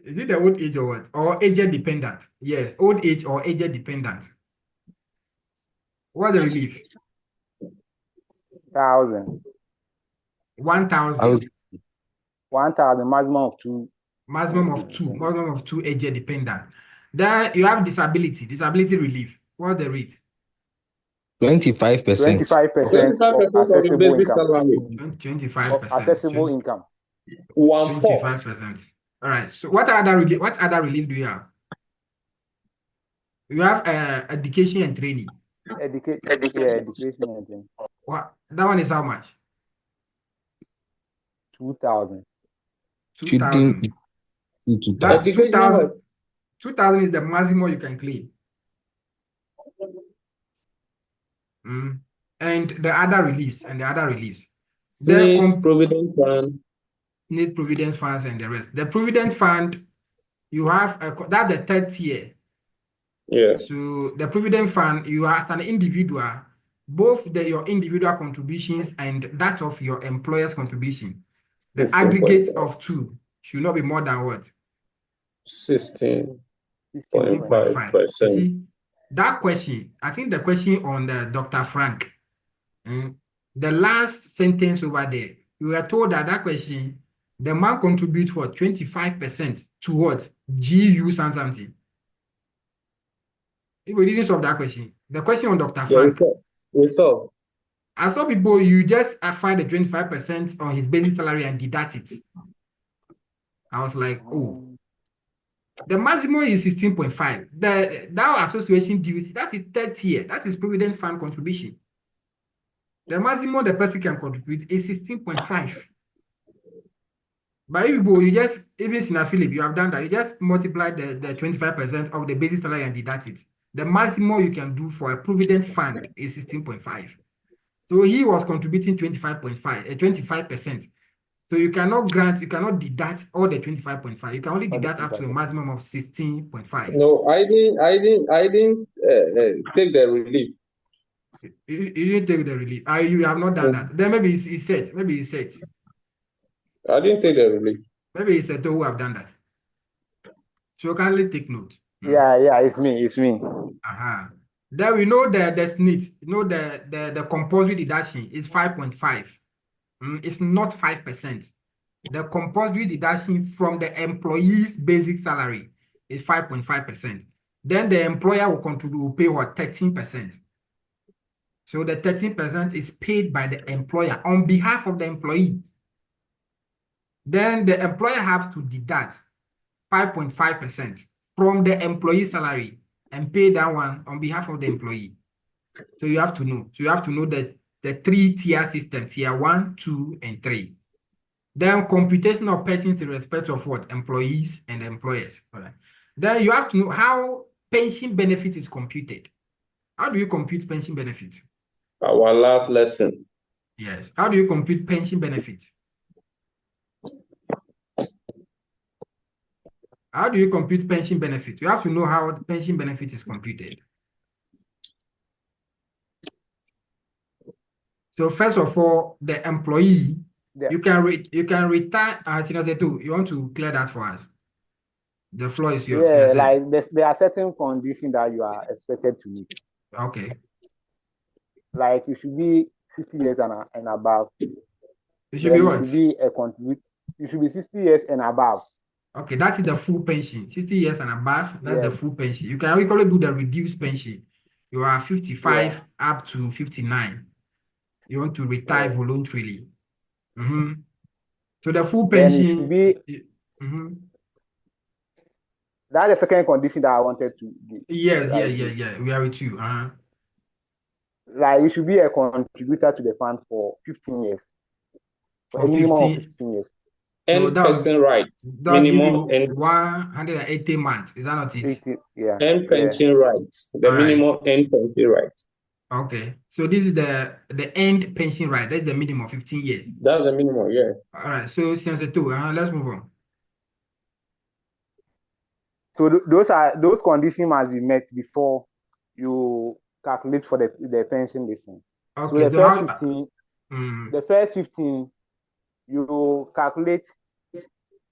Is it the old age or what? Or age dependent? Yes, old age or age dependent. What the relief? 1,000. 1,000. 1,000, maximum of 2. Maximum of 2. Maximum of 2 age dependent. Then you have disability relief. What the rate? 25%. 25% of accessible income. 25%. Accessible income. 25%. All right. So what other relief do you have? You have education and training. Education and training. What? That one is how much? 2,000. 2,000. 2,000 is the maximum you can claim. And the other reliefs Need provident fund. Need provident funds and the rest. The provident fund, you have that's the 3rd tier. Yeah. So the provident fund, you are as an individual, both your individual contributions and that of your employer's contribution. The aggregate of 2 should not be more than what? 16.5%. You see, that question, I think the question on the Dr. Frank, the last sentence over there, you were told that question, the man contributes what? 25% to what? GU something. If we didn't solve that question, the question on Dr. Yeah, Frank, we saw. I saw people, you just find the 25% on his basic salary and deduct it. I was like, oh, the maximum is 16.5. That association dues, that is 30 year. That is provident fund contribution. The maximum the person can contribute is 16.5. But if you just, even Sina Philip, you have done that. You just multiply the 25% of the basic salary and deduct it. The maximum you can do for a provident fund is 16.5. So he was contributing 25%. So you cannot deduct all the 25.5. You can only deduct up to a maximum of 16.5. No, I didn't take the relief. You didn't take the relief. You have not done that. Then maybe it's set. Maybe it's set. I didn't take the relief. Maybe it's set who have done that. So kindly take note. Yeah, it's me. Then we know the SNIT, the compulsory deduction is 5.5. It's not 5%. The compulsory deduction from the employee's basic salary is 5.5%. Then the employer will pay what? 13%. So the 13% is paid by the employer on behalf of the employee. Then the employer has to deduct 5.5% from the employee's salary and pay that one on behalf of the employee. So you have to know. So you have to know that the 3-tier system, tier 1, 2, and 3. Then computation of persons in respect of what? Employees and employers. All right. Then you have to know how pension benefit is computed. How do you compute pension benefit? Our last lesson. Yes. How do you compute pension benefit? How do you compute pension benefit? You have to know how pension benefit is computed. So first of all, the employee, you can retire as you want to clear that for us. The floor is yours. Yeah, like there are certain conditions that you are expected to meet. Okay. Like you should be 60 years and above. You should be what? You should be 60 years and above. Okay, that is the full pension. 60 years and above, that's the full pension. You can equally do the reduced pension. You are 55 up to 59. You want to retire voluntarily. So the full pension. Then it should be. That's the second condition that I wanted to give. Yes, yeah. We are with you. Like you should be a contributor to the fund for 15 years. For a minimum of 15 years. And person rights. Minimum and 180 months. Is that not it? 80, yeah. And pension rights. The minimum end pension rights. Okay. So this is the end pension right. That's the minimum 15 years. That's the minimum, yeah. All right. So since the two, let's move on. So those conditions must be met before you calculate for the pension listing. Okay. So the first 15, you calculate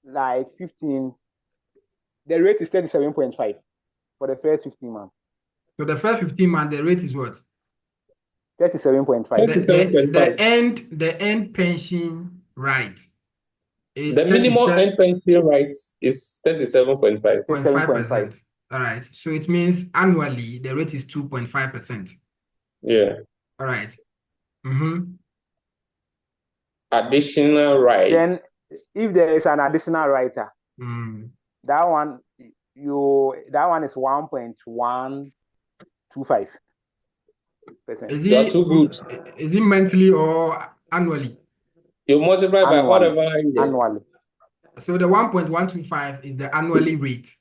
like 15. The rate is 37.5 for the first 15 months. So the first 15 months, the rate is what? 37.5. The end pension right is the minimum end pension right is 37.5. 37.5%. All right. So it means annually the rate is 2.5%. Yeah. All right. Additional rights. Then if there is an additional writer, that one is 1.125%. You are too good. Is it monthly or annually? You multiply by whatever. Annually. So the 1.125 is the annually rate.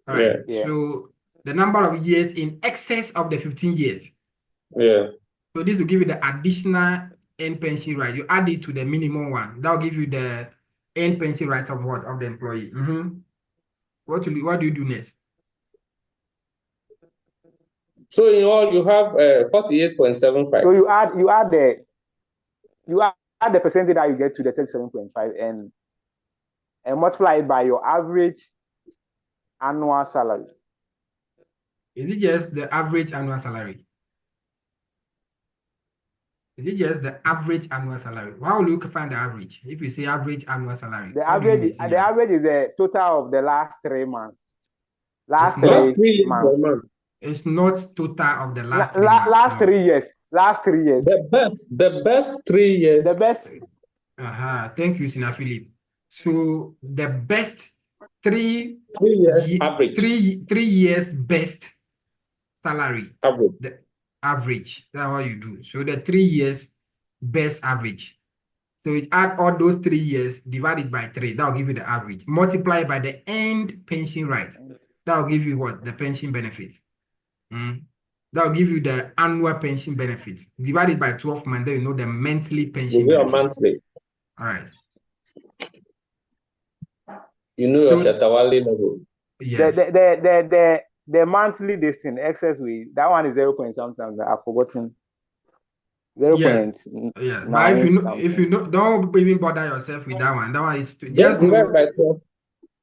All right. Yeah. So the number of years in excess of the 15 years. Yeah. So this will give you the additional end pension right. You add it to the minimum one. That will give you the end pension right of what? Of the employee. What do you do next? So in all, you have 48.75. So you add the percentage that you get to the 37.5 and multiply it by your average annual salary. Is it just the average annual salary? Is it just the average annual salary? How will you find the average? If you say average annual salary, the average is the total of the last 3 months. Last 3 months. It's not total of the last 3 Last months. No. 3 years. Last 3 years. The best 3 years. The best. Thank you, Sina Philip. So the best 3 years average. 3 years best salary. Average. The average. That's what you do. So the 3 years best average. So you add all those 3 years, divide it by 3. That will give you the average. Multiply by the end pension right. That will give you what? The pension benefit. That will give you the annual pension benefit. Divide it by 12 months, then you know the monthly pension benefit. Monthly. All right. You know your Shatawali level. Yes. The monthly distance excess way, that one is 0 point sometimes. I've forgotten. 0 point. Yeah. But if you know, don't even bother yourself with that one. That one is just divide by 12.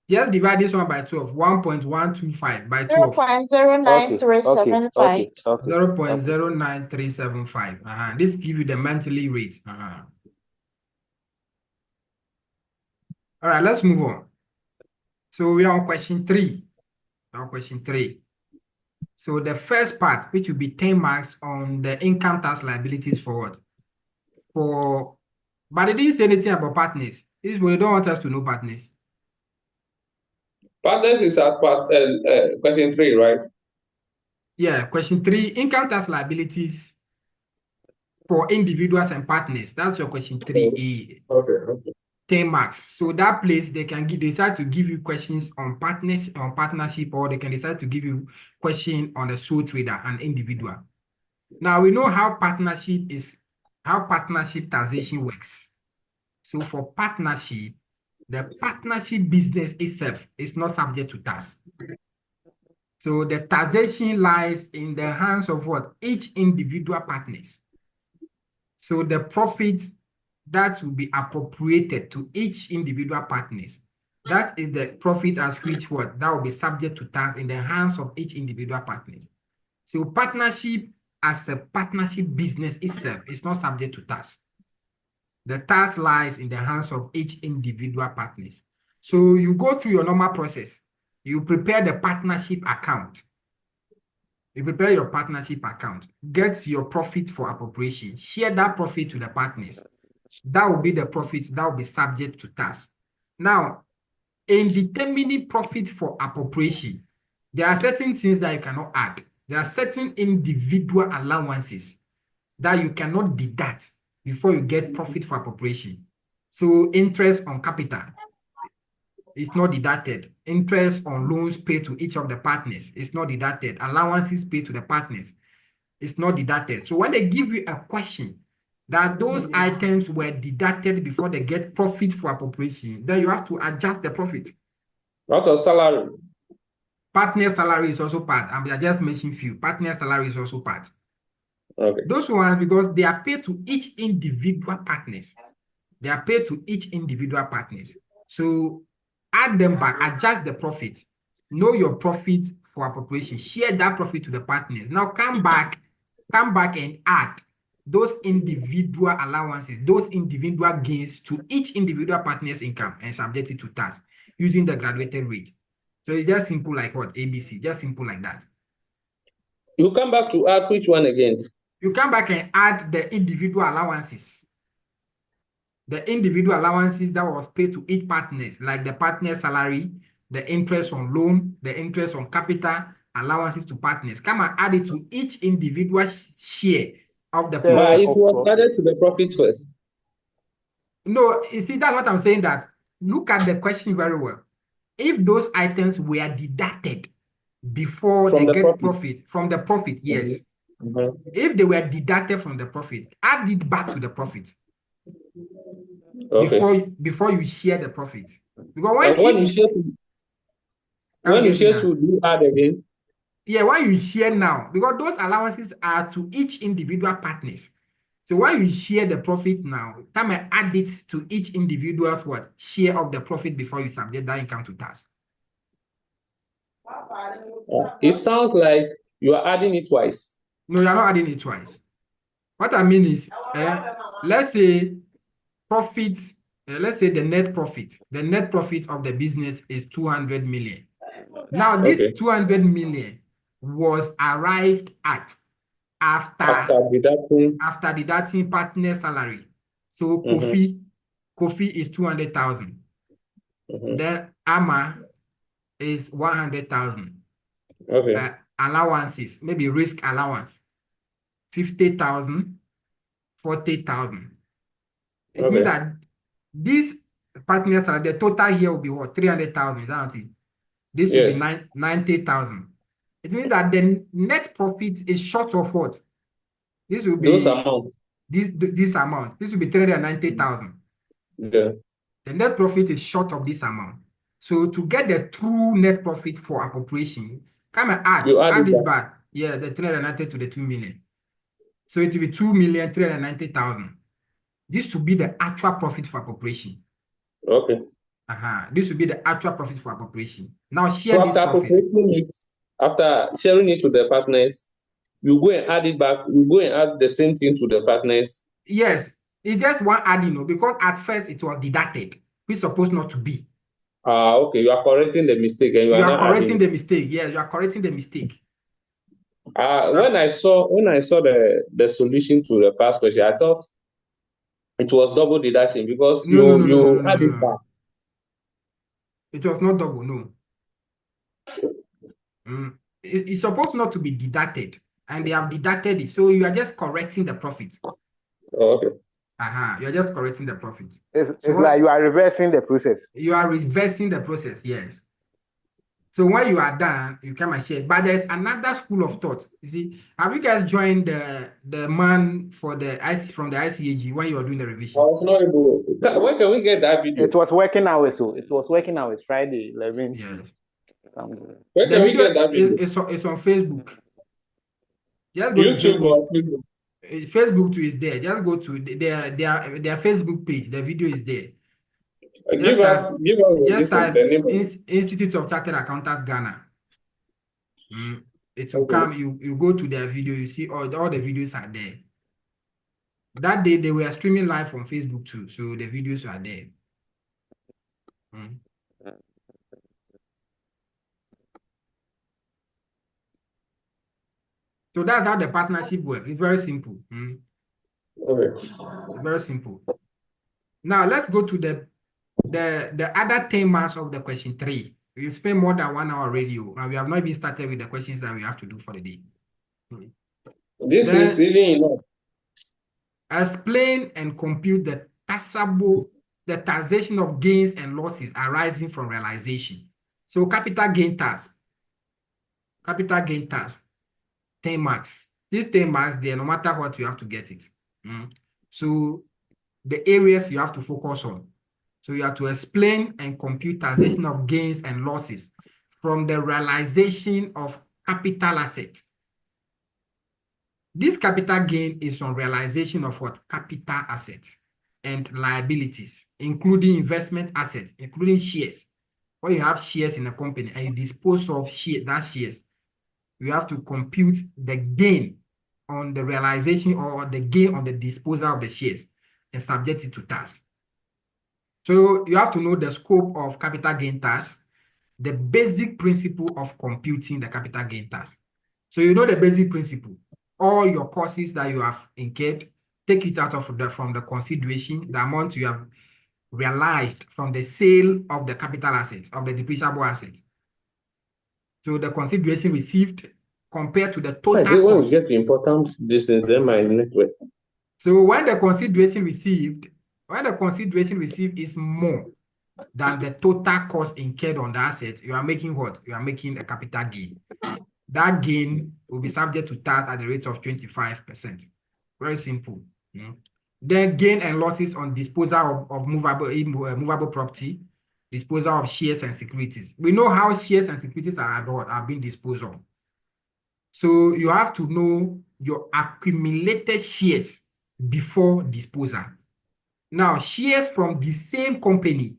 Just divide this one by 12. 1.125 by 12. 0.09375. 0.09375. This gives you the monthly rate. All right, let's move on. So we are on question 3. So the first part, which will be 10 marks on the income tax liabilities for what? But it didn't say anything about partners. This is what you don't want us to know partners. Partners is at part question 3, right? Yeah, question 3, income tax liabilities for individuals and partners. That's your question 3A. Okay. 10 marks. So that place they can decide to give you questions on partners, on partnership, or they can decide to give you question on a sole trader, an individual. Now we know how partnership taxation works. So for partnership, the partnership business itself is not subject to tax. So the taxation lies in the hands of what? Each individual partners. So the profits that will be appropriated to each individual partners, that is the profit as which what? That will be subject to tax in the hands of each individual partners. So partnership as a partnership business itself is not subject to tax. The tax lies in the hands of each individual partners. So you go through your normal process. You prepare the partnership account. You prepare your partnership account, get your profit for appropriation, share that profit to the partners. That will be the profit that will be subject to tax. Now, in determining profit for appropriation, there are certain things that you cannot add. There are certain individual allowances that you cannot deduct before you get profit for appropriation. So interest on capital is not deducted. Interest on loans paid to each of the partners is not deducted. Allowances paid to the partners is not deducted. So when they give you a question that those items were deducted before they get profit for appropriation, then you have to adjust the profit. What of salary? Partner salary is also part. I just mentioned few. Partner salary is also part. Okay. Those ones, because they are paid to each individual partners. They are paid to each individual partners. So add them back, adjust the profit, know your profit for appropriation, share that profit to the partners. Now come back and add those individual allowances, those individual gains to each individual partner's income and subject it to tax using the graduated rate. So it's just simple like what? ABC, just simple like that. You come back to add which one again? You come back and add the individual allowances. The individual allowances that was paid to each partners, like the partner salary, the interest on loan, the interest on capital, allowances to partners. Come and add it to each individual share of the profit. But it was added to the profit first. No, you see, that's what I'm saying, that look at the question very well. If those items were deducted before they get profit from the profit, yes. If they were deducted from the profit, add it back to the profit. Okay. Before you share the profit. Because when you share to you add again. Yeah, when you share now, because those allowances are to each individual partners. So when you share the profit now, come and add it to each individual's what? Share of the profit before you subject that income to tax. It sounds like you are adding it twice. No, you're not adding it twice. What I mean is, let's say profits, let's say the net profit of the business is 200 million. Now, this 200 million, was arrived at After deducting. after deducting partner salary. So Kofi is 200,000. Then Ama is 100,000. Okay. Allowances, maybe risk allowance, 50,000, 40,000. It means that this partner salary, the total here will be what? 300,000, is that not it? This will be Yes. 90,000. It means that the net profit is short of what? This will be Those amounts. this amount. This will be 390,000. Yeah. The net profit is short of this amount. So to get the true net profit for appropriation, come and add it back. Yeah, the 390 to the 2 million. So it will be 2,390,000. This will be the actual profit for appropriation. Okay. This will be the actual profit for appropriation. Now share So this after profit. appropriating it, after sharing it to the partners, you go and add it back. You go and add the same thing to the partners. Yes, it's just one adding, because at first it was deducted, which is supposed not to be. Okay. You are correcting the mistake, and you are not correcting adding. the mistake. Yes, you are correcting the mistake. When I saw the solution to the past question, I thought it was double deduction because you add it back. It was not double, no. It's supposed not to be deducted, and they have deducted it. So you are just correcting the profit. Oh, okay. You are just correcting the profit. It's like you are reversing the process. You are reversing the process, yes. So when you are done, you come and share. But there's another school of thought. You see, have you guys joined the man for the from the ICAG when you were doing the revision? I was not able. When can we get that video? It was working hours, so it was working hours Friday 11. Yes. Where can we get that video? It's on Facebook. Just go YouTube to or Facebook? Facebook too is there. Just go to their Facebook page. The video is there. Give us the name of Institute of Chartered Accountants Ghana. It will come. You go to their video. You see all the videos are there. That day they were streaming live from Facebook too, so the videos are there. So that's how the partnership works. It's very simple. Okay. It's very simple. Now let's go to the other 10 marks of the question 3. We spent more than 1 hour already, and we have not even started with the questions that we have to do for the day. This is really enough. Explain and compute the taxation of gains and losses arising from realization. So capital gain tax, 10 marks. These 10 marks, there, no matter what, you have to get it. So the areas you have to focus on. So you have to explain and compute taxation of gains and losses from the realization of capital assets. This capital gain is on realization of what? Capital assets and liabilities, including investment assets, including shares. When you have shares in a company and you dispose of that shares, you have to compute the gain on the realization or the gain on the disposal of the shares and subject it to tax. So you have to know the scope of capital gain tax, the basic principle of computing the capital gain tax. So you know the basic principle. All your costs that you have incurred, take it out from the consideration, the amount you have realized from the sale of the capital assets, of the depreciable assets. So the consideration received compared to the total cost. When we get to important, this is then my network. So when the consideration received is more than the total cost incurred on the asset, you are making what? You are making a capital gain. That gain will be subject to tax at the rate of 25%. Very simple. Then gain and losses on disposal of movable property, disposal of shares and securities. We know how shares and securities are being disposed of. So you have to know your accumulated shares before disposal. Now, shares from the same company.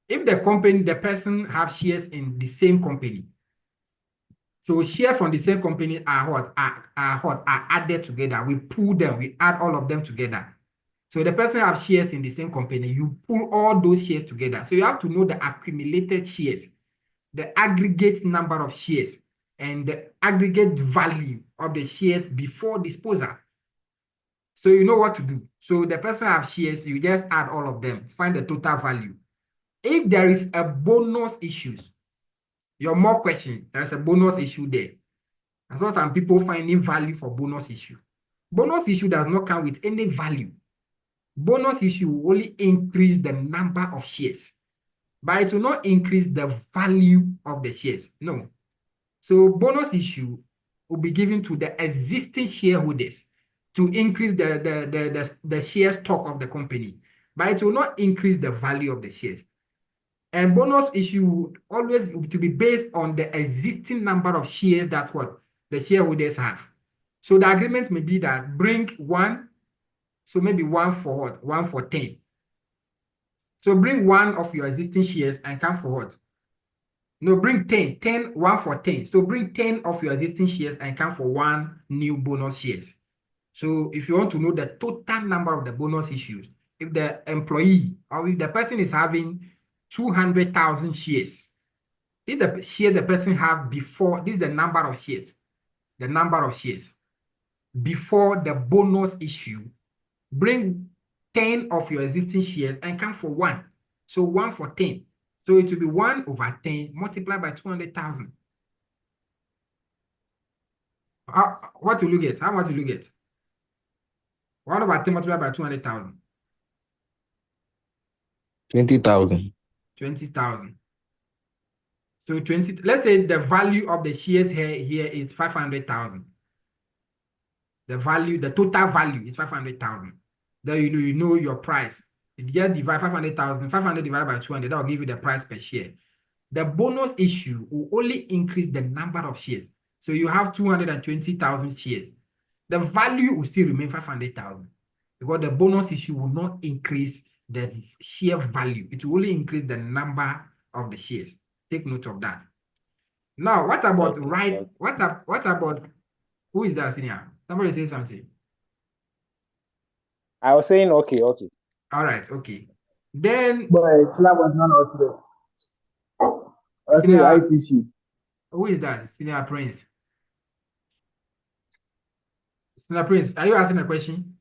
If the person have shares in the same company, so shares from the same company are added together. We pull them, we add all of them together. So the person have shares in the same company, you pull all those shares together. So you have to know the accumulated shares, the aggregate number of shares and the aggregate value of the shares before disposal. So you know what to do. So the person have shares, you just add all of them, find the total value. If there is a bonus issues, your more question, there's a bonus issue there. I saw some people finding value for bonus issue. Bonus issue does not come with any value. Bonus issue will only increase the number of shares, but it will not increase the value of the shares. No. So bonus issue will be given to the existing shareholders to increase the share stock of the company, but it will not increase the value of the shares. And bonus issue would always to be based on the existing number of shares that what the shareholders have. So the agreement may be that bring one, so maybe one for what? One for 10. So bring one of your existing shares and come for what? No, bring 10, 1 for 10. So bring 10 of your existing shares and come for one new bonus shares. So if you want to know the total number of the bonus issues, if the employee or if the person is having 200,000 shares, if the share the person have before, this is the number of shares before the bonus issue, bring 10 of your existing shares and come for one. So 1 for 10. So it will be 1 over 10 multiplied by 200,000. What will you get? How much will you get? 1 over 10 multiplied by 200,000. 20,000. 20,000. So 20, let's say the value of the shares here is 500,000. The total value is 500,000. Then you know your price. If you just divide 500,000, 500 divided by 200, that will give you the price per share. The bonus issue will only increase the number of shares. So you have 220,000 shares. The value will still remain 500,000 because the bonus issue will not increase the share value. It will only increase the number of the shares. Take note of that. Now, what about what about who is that senior? Somebody say something. I was saying okay. All right, okay. Then But Islam was not also there. Senior, Right issue. who is that? Senior Prince. Senior Prince, are you asking a question?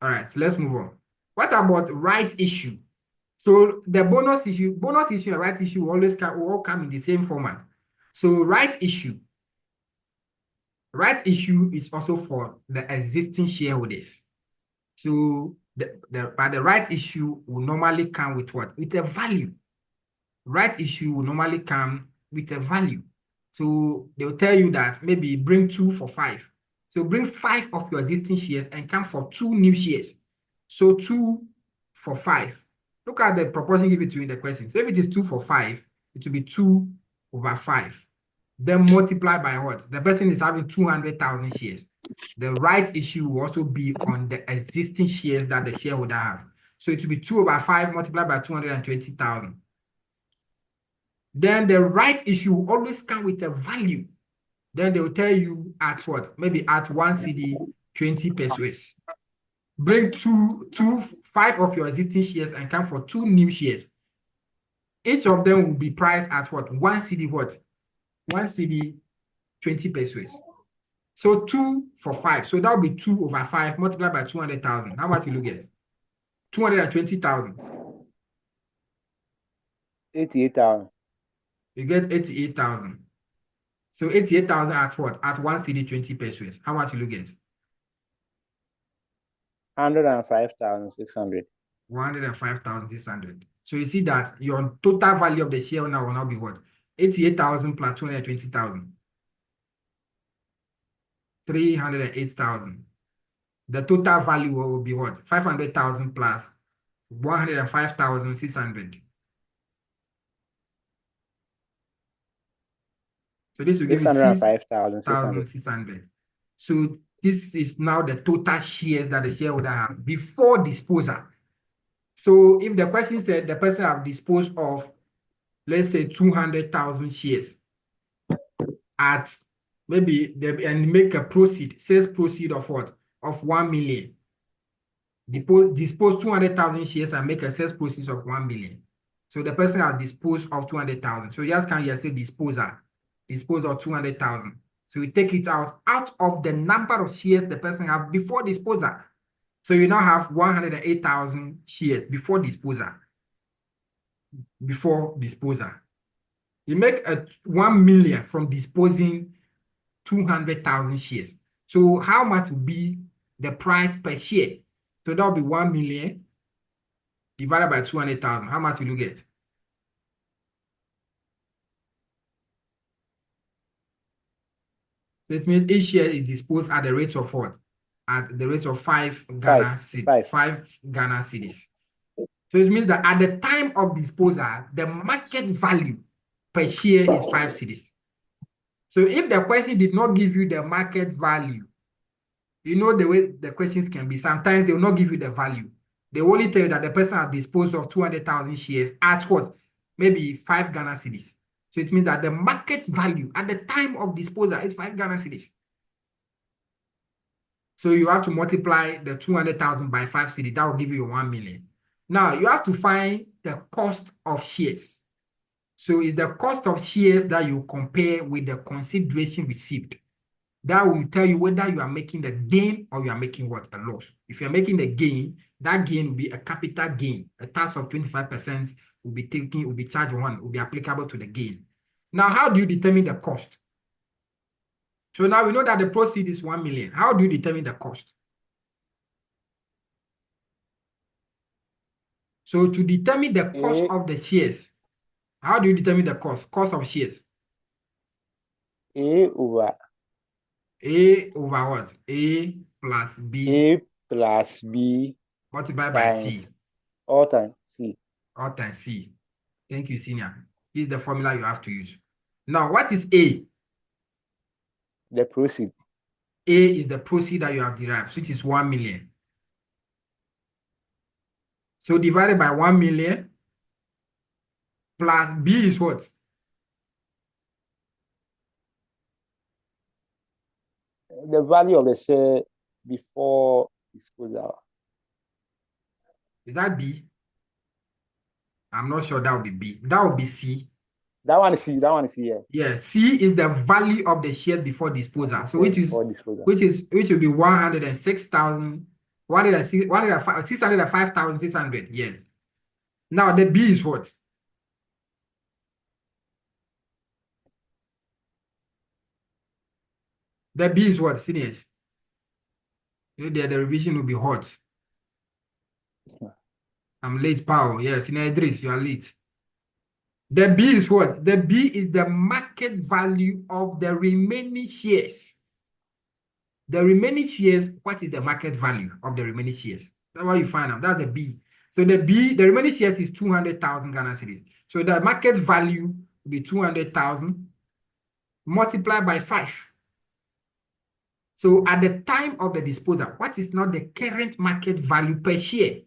All right, so let's move on. What about right issue? So the bonus issue and right issue will all come in the same format. So right issue is also for the existing shareholders. So but the right issue will normally come with what? With a value. Right issue will normally come with a value. So they'll tell you that maybe bring 2 for 5. So bring 5 of your existing shares and come for 2 new shares. So 2 for 5. Look at the proportion given to you in the question. So if it is 2 for 5, it will be 2 over 5. Then multiply by what? The person is having 200,000 shares. The right issue will also be on the existing shares that the shareholder have. So it will be 2 over 5 multiplied by 220,000. Then the right issue will always come with a value. Then they will tell you at what? Maybe at 1 CD, 20 pesos. Bring 5 of your existing shares and come for 2 new shares. Each of them will be priced at what? 1 CD what? 1 CD, 20 pesos. So 2 for 5. So that will be 2 over 5 multiplied by 200,000. How much will you get? 220,000. 88,000. You get 88,000. So 88,000 at what? At 1 CD, 20 pesos. How much will you get? 105,600. 105,600. So you see that your total value of the share now will now be what? 88,000 plus 220,000. 308,000. The total value will be what? 500,000 plus 105,600. So this will give you 605,600. So this is now the total shares that the shareholder have before disposal. So if the question said the person have disposed of, let's say 200,000 shares at maybe and make a sales proceed of what? Of 1 million. Dispose 200,000 shares and make a sales proceeds of 1 million. So the person has disposed of 200,000. So you just can say disposal. Dispose of 200,000. So you take it out of the number of shares the person have before disposal. So you now have 108,000 shares before disposal. Before disposal. You make 1 million from disposing 200,000 shares. So how much will be the price per share? So that will be 1 million divided by 200,000. How much will you get? This means each share is disposed at the rate of what? At the rate of 5 Ghana cedis. 5 Ghana cedis. So it means that at the time of disposal, the market value per share is 5 cedis. So if the question did not give you the market value, you know the way the questions can be. Sometimes they will not give you the value. They only tell you that the person has disposed of 200,000 shares at what? Maybe 5 Ghana cedis. So it means that the market value at the time of disposal is 5 Ghana cedis. So you have to multiply the 200,000 by 5 cedis. That will give you 1 million. Now you have to find the cost of shares. So it's the cost of shares that you compare with the consideration received. That will tell you whether you are making the gain or you are making what? A loss. If you're making the gain, that gain will be a capital gain. A tax of 25% will be charged on, will be applicable to the gain. Now, how do you determine the cost? So now we know that the proceed is 1 million. How do you determine the cost? So to determine the cost of the shares, how do you determine the cost? Cost of shares. A over what? A plus B. A plus B multiplied by C. All times C. All times C. Thank you, senior. This is the formula you have to use. Now, what is A? The proceed. A is the proceed that you have derived, which is 1 million. So divided by 1 million plus B is what? The value of the share before disposal. Is that B? I'm not sure that would be B. That would be C. That one is C. That one is C. Yeah. Yeah. C is the value of the shares before disposal. So which will be 106,000, 605,600. Yes. Now the B is what? The B is what, seniors? The revision will be hot. I'm late, Paul. Yes, in Idris, you are late. The B is what? The B is the market value of the remaining shares. The remaining shares, what is the market value of the remaining shares? That's what you find out. That's the B. So the remaining shares is 200,000 Ghana cedis. So the market value will be 200,000 multiplied by 5. So at the time of the disposal, what is not the current market value per share?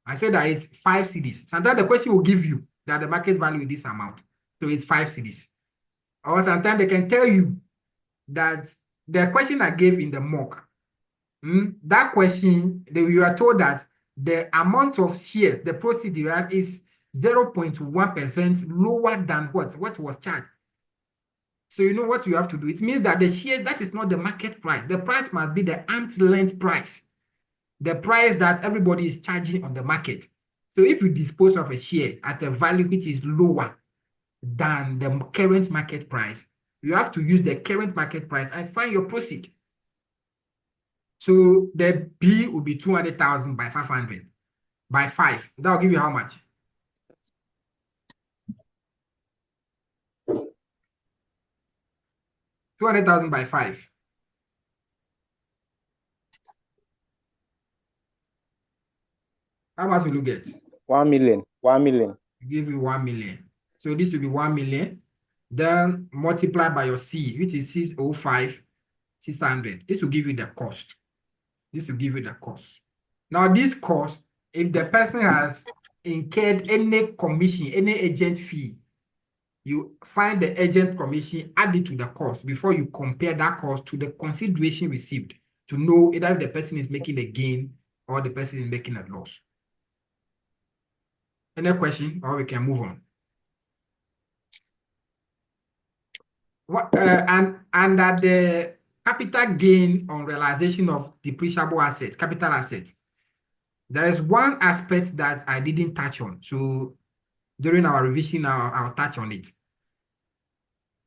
I said that it's 5 cedis. Sometimes the question will give you that the market value is this amount. So it's 5 cedis. Or sometimes they can tell you that the question I gave in the mock, that question, you are told that the amount of shares, the proceed derived is 0.1% lower than what was charged. So you know what you have to do. It means that the share, that is not the market price. The price must be the arm's length price. The price that everybody is charging on the market. So if you dispose of a share at a value which is lower than the current market price, you have to use the current market price and find your proceed. So the B will be 200,000 by 500 by 5. That will give you how much? $200,000 by 5. How much will you get? 1 million. 1 million. Give you 1 million. So this will be 1 million. Then multiply by your C, which is 605,600. This will give you the cost. This will give you the cost. Now, this cost, if the person has incurred any commission, any agent fee, you find the agent commission, add it to the cost before you compare that cost to the consideration received to know either if the person is making a gain or the person is making a loss. Any question, or we can move on? What and under the capital gain on realization of depreciable assets, capital assets, there is one aspect that I didn't touch on. So during our revision, I'll touch on it.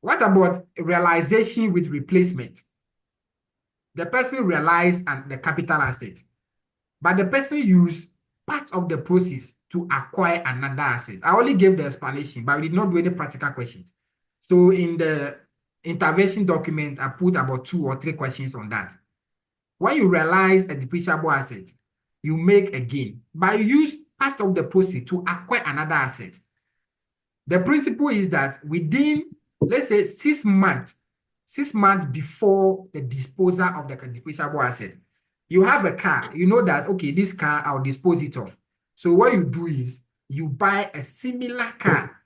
What about realization with replacement? The person realized the capital asset, but the person used part of the proceeds to acquire another asset. I only gave the explanation, but we did not do any practical questions. So in the intervention document, I put about 2 or 3 questions on that. When you realize a depreciable asset, you make a gain, but you use part of the proceeds to acquire another asset. The principle is that within, let's say, 6 months, 6 months before the disposal of the depreciable asset, you have a car, you know that, okay, this car, I'll dispose it of. So what you do is you buy a similar car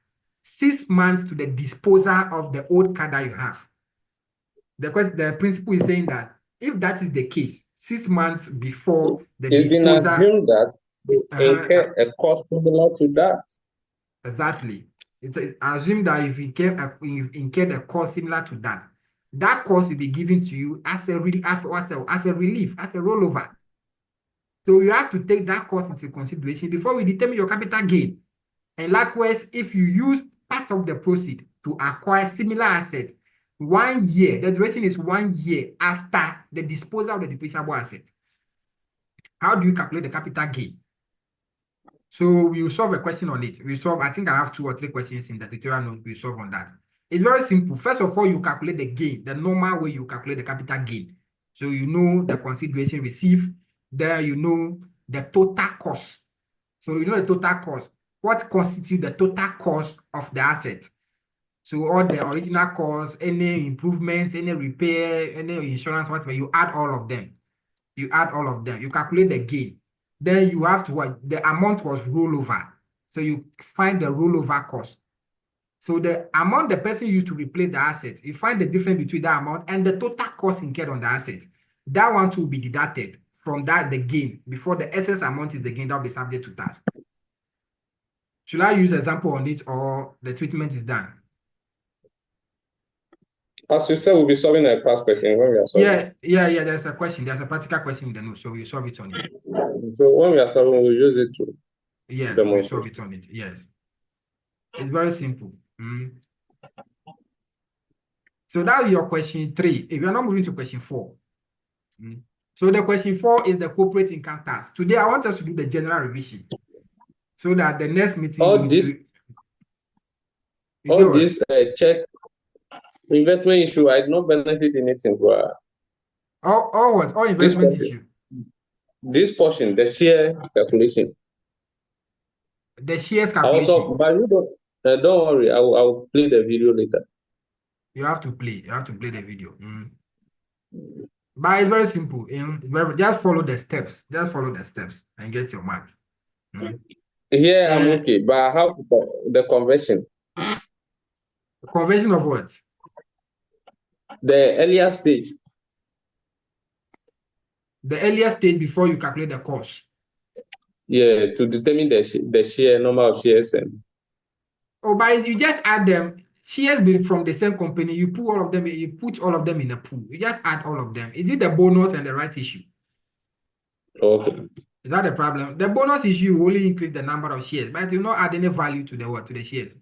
6 months to the disposal of the old car that you have. The principle is saying that if that is the case, 6 months before the It's been disposal, assumed that they incur a cost similar to that. exactly. It's assume that if you incurred a cost similar to that, that cost will be given to you as a relief, as a rollover. So you have to take that cost into consideration before we determine your capital gain. And likewise, if you use part of the proceed to acquire similar assets, 1 year, the duration is 1 year after the disposal of the depreciable asset. How do you calculate the capital gain? So we'll solve a question on it. I think I have 2 or 3 questions in the tutorial note. We'll solve on that. It's very simple. First of all, you calculate the gain, the normal way you calculate the capital gain. So you know the consideration received. There you know the total cost. So you know the total cost. What constitutes the total cost of the asset? So all the original costs, any improvements, any repair, any insurance, whatever, you add all of them. You calculate the gain. Then you have to what? The amount was rollover. So you find the rollover cost. So the amount the person used to replace the asset, you find the difference between that amount and the total cost incurred on the asset. That one will be deducted from that, the gain. Before the excess amount is the gain, that will be subject to tax. Should I use example on it or the treatment is done? As you said, we'll be solving a past question when we are solving. Yeah. There's a question. There's a practical question in the note, so we'll solve it on it. So when we are solving, we'll use it to Yes, demonstrate. we'll solve it on it. Yes. It's very simple. So that's your question 3. If you're not moving to question 4. So the question 4 is the corporate income tax. Today, I want us to do the general revision so that the next meeting all this check investment issue, I did not benefit in anything. All what? All investment issue. This portion, the share calculation. The shares calculation. But you don't worry, I will play the video later. You have to play the video. But it's very simple. Just follow the steps. And get your mark. Here I'm okay, but how the conversion? Conversion of what? The earlier stage. The earlier stage before you calculate the cost. Yeah, to determine the share number of shares and. Oh, but you just add them. Shares been from the same company. You put all of them. You put all of them in a pool. You just add all of them. Is it the bonus and the right issue? Okay. Is that the problem? The bonus issue will only increase the number of shares, but you not add any value to the shares.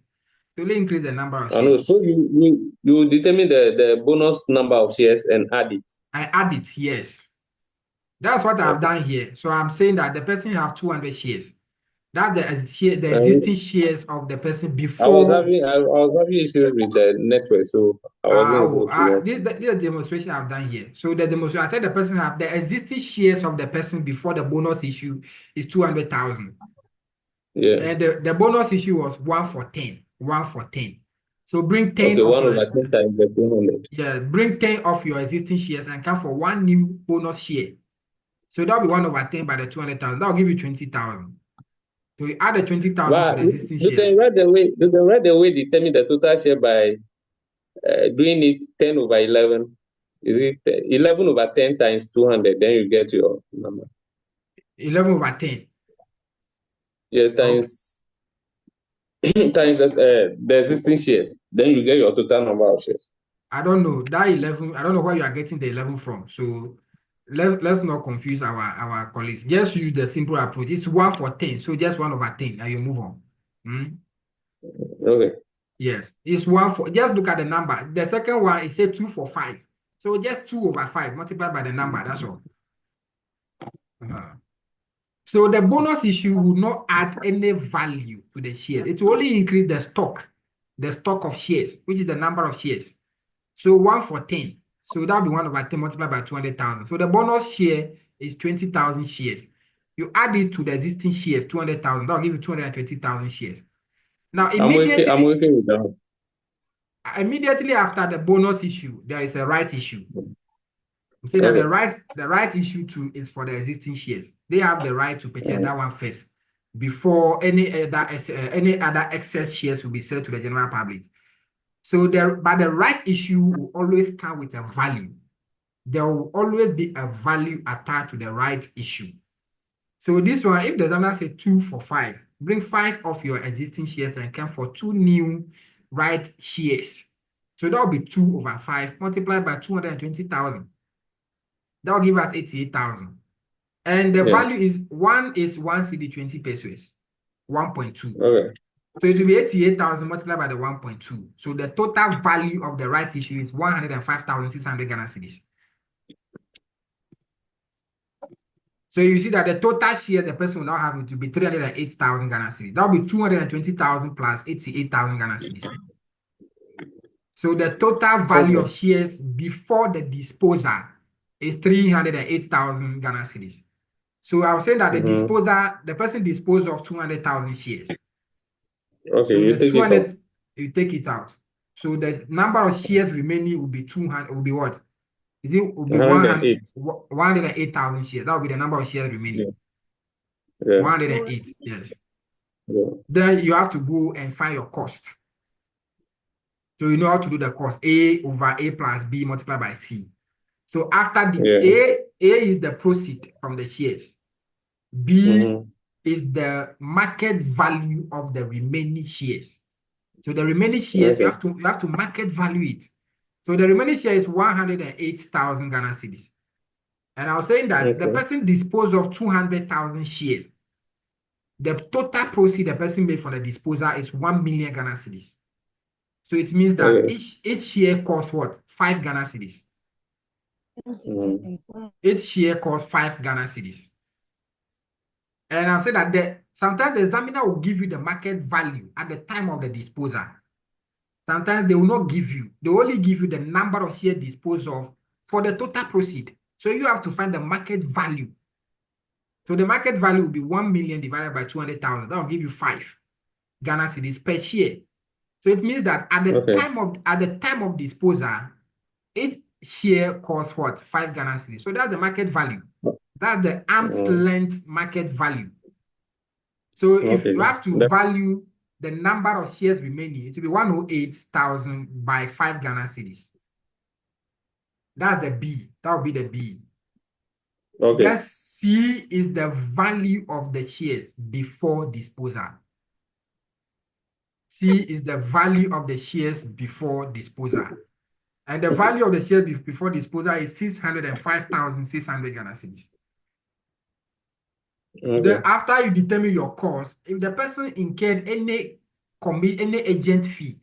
It will increase the number of shares. I know. So you determine the bonus number of shares and add it. I add it, yes. That's what I've done here. So I'm saying that the person have 200 shares. That's the existing shares of the person before. I was having issues with the network, so I wasn't able to. This is the demonstration I've done here. So the demonstration, I said the person have the existing shares of the person before the bonus issue is 200,000. Yeah. And the bonus issue was 1 for 10. 1 for 10. So bring 10 okay, 1 over 10 times the 200. Yeah, bring 10 of your existing shares and come for 1 new bonus share. So that'll be 1 over 10 by the 200,000. That'll give you 20,000. So you add the 20,000 to the existing share. You can right away determine the total share by doing it 10 over 11. Is it 11 over 10 times 200? Then you get your number. 11 over 10. Yeah, times times the existing shares. Then you get your total number of shares. I don't know that 11. I don't know where you are getting the 11 from. So let's not confuse our colleagues. Just use the simple approach. It's 1 for 10. So just 1/10 and you move on. Hmm? Okay. Yes, it's 1 for, just look at the number. The second one is say 2 for 5. So just 2/5 multiplied by the number. That's all. So the bonus issue will not add any value to the shares. It will only increase the stock of shares, which is the number of shares. So 1 for 10. So that'll be 1/10 multiplied by 200,000. So the bonus share is 20,000 shares. You add it to the existing shares, 200,000. That'll give you 220,000 shares. Now, I'm working with that. immediately after the bonus issue, there is a right issue. We say that the right issue too is for the existing shares. They have the right to purchase that one first before any other excess shares will be sold to the general public. So but the right issue will always come with a value. There will always be a value attached to the right issue. So this one, if the examiner say 2 for 5, bring 5 of your existing shares and come for 2 new right shares. So that will be 2/5 multiplied by 220,000. That will give us 88,000. And the value is 1 CD 20 pesos, 1.2. Okay. So it will be 88,000 multiplied by the 1.2. So the total value of the right issue is 105,600 Ghana cedis. So you see that the total share the person will now have to be 308,000 Ghana cedis. That will be 220,000 plus 88,000 Ghana cedis. So the total value of shares before the disposal is 308,000 Ghana cedis. So I was saying that the person disposed of 200,000 shares. Okay, so you the take 200, it out. you take it out. So the number of shares remaining will be 200. Will be what? Is it will be 108,000 shares? That will be the number of shares remaining. Yeah. 108. Yes. Yeah. Then you have to go and find your cost. So you know how to do the cost. A over A plus B multiplied by C. So after the A is the proceed from the shares. B is the market value of the remaining shares. So the remaining shares, you have to market value it. So the remaining share is 108,000 Ghana cedis. And I was saying that the person disposed of 200,000 shares. The total proceed the person made for the disposal is 1 million Ghana cedis. So it means that each share costs what? 5 Ghana cedis. Each share costs 5 Ghana cedis. And I've said that sometimes the examiner will give you the market value at the time of the disposal. Sometimes they will not give you. They only give you the number of shares disposed of for the total proceed. So you have to find the market value. So the market value will be 1 million divided by 200,000. That will give you 5 Ghana cedis per share. So it means that at the time of disposal, each share costs what? 5 Ghana cedis. So that's the market value. That's the arm's length market value. So if you have to value the number of shares remaining, it will be 108,000 by 5 Ghana cedis. That's the B. That will be the B. Okay. Then C is the value of the shares before disposal. C is the value of the shares before disposal. And the value of the shares before disposal is 605,600 Ghana cedis. Then after you determine your cost, if the person incurred any agent fee,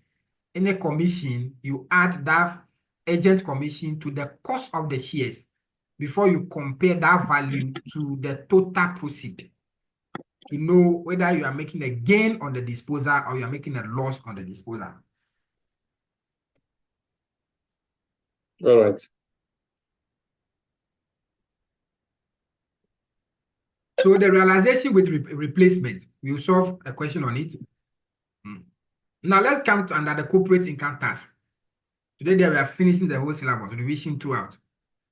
any commission, you add that agent commission to the cost of the shares before you compare that value to the total proceed to know whether you are making a gain on the disposal or you are making a loss on the disposal. All right. So the realization with replacement, we will solve a question on it. Now let's come to under the corporate income tax. Today we are finishing the whole syllabus, revision throughout.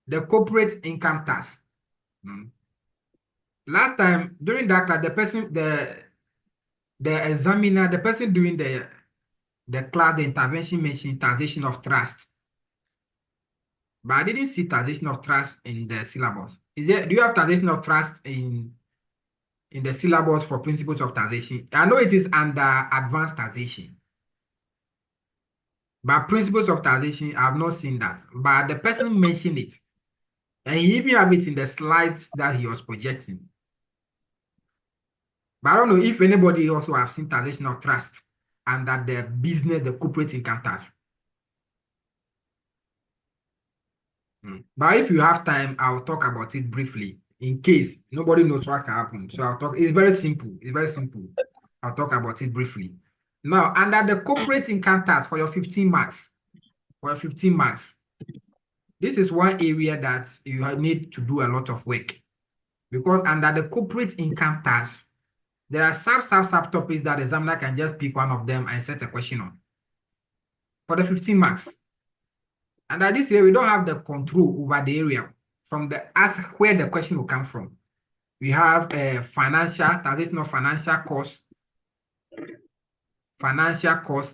The corporate income tax. Last time during that class, the examiner, the person doing the class, the intervention mentioned taxation of trust. But I didn't see taxation of trust in the syllabus. Do you have taxation of trust in in the syllabus for principles of taxation. I know it is under advanced taxation, but principles of taxation, I have not seen that. But the person mentioned it, and he even have it in the slides that he was projecting. But I don't know if anybody also have seen taxation of trust under the business, the corporate income tax. But if you have time, I'll talk about it briefly in case nobody knows what can happen. So I'll talk. It's very simple. It's very simple. I'll talk about it briefly. Now, under the corporate income tax for your 15 marks, this is one area that you need to do a lot of work, because under the corporate income tax, there are sub topics that the examiner can just pick one of them and set a question on for the 15 marks. And at this area, we don't have the control over the area from the ask where the question will come from. We have financial, taxation of financial cost,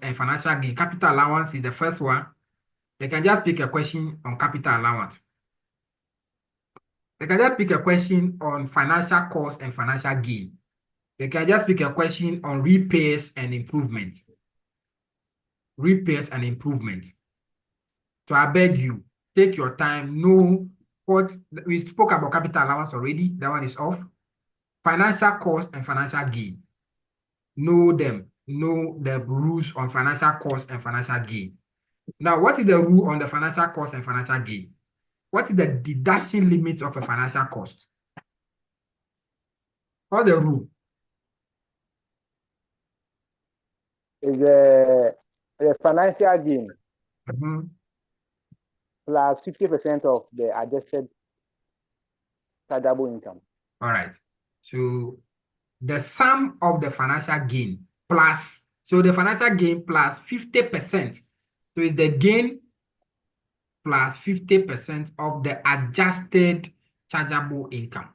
and financial gain. Capital allowance is the first one. They can just pick a question on capital allowance. They can just pick a question on financial cost and financial gain. They can just pick a question on repairs and improvement. Repairs and improvement. So I beg you, take your time, know what we spoke about capital allowance already. That one is off. Financial cost and financial gain. Know them. Know the rules on financial cost and financial gain. Now, what is the rule on the financial cost and financial gain? What is the deduction limit of a financial cost? What's the rule? Is the financial gain plus 50% of the adjusted taxable income. All right. So the sum of the financial gain plus, so the financial gain plus 50%. So it's the gain plus 50% of the adjusted chargeable income.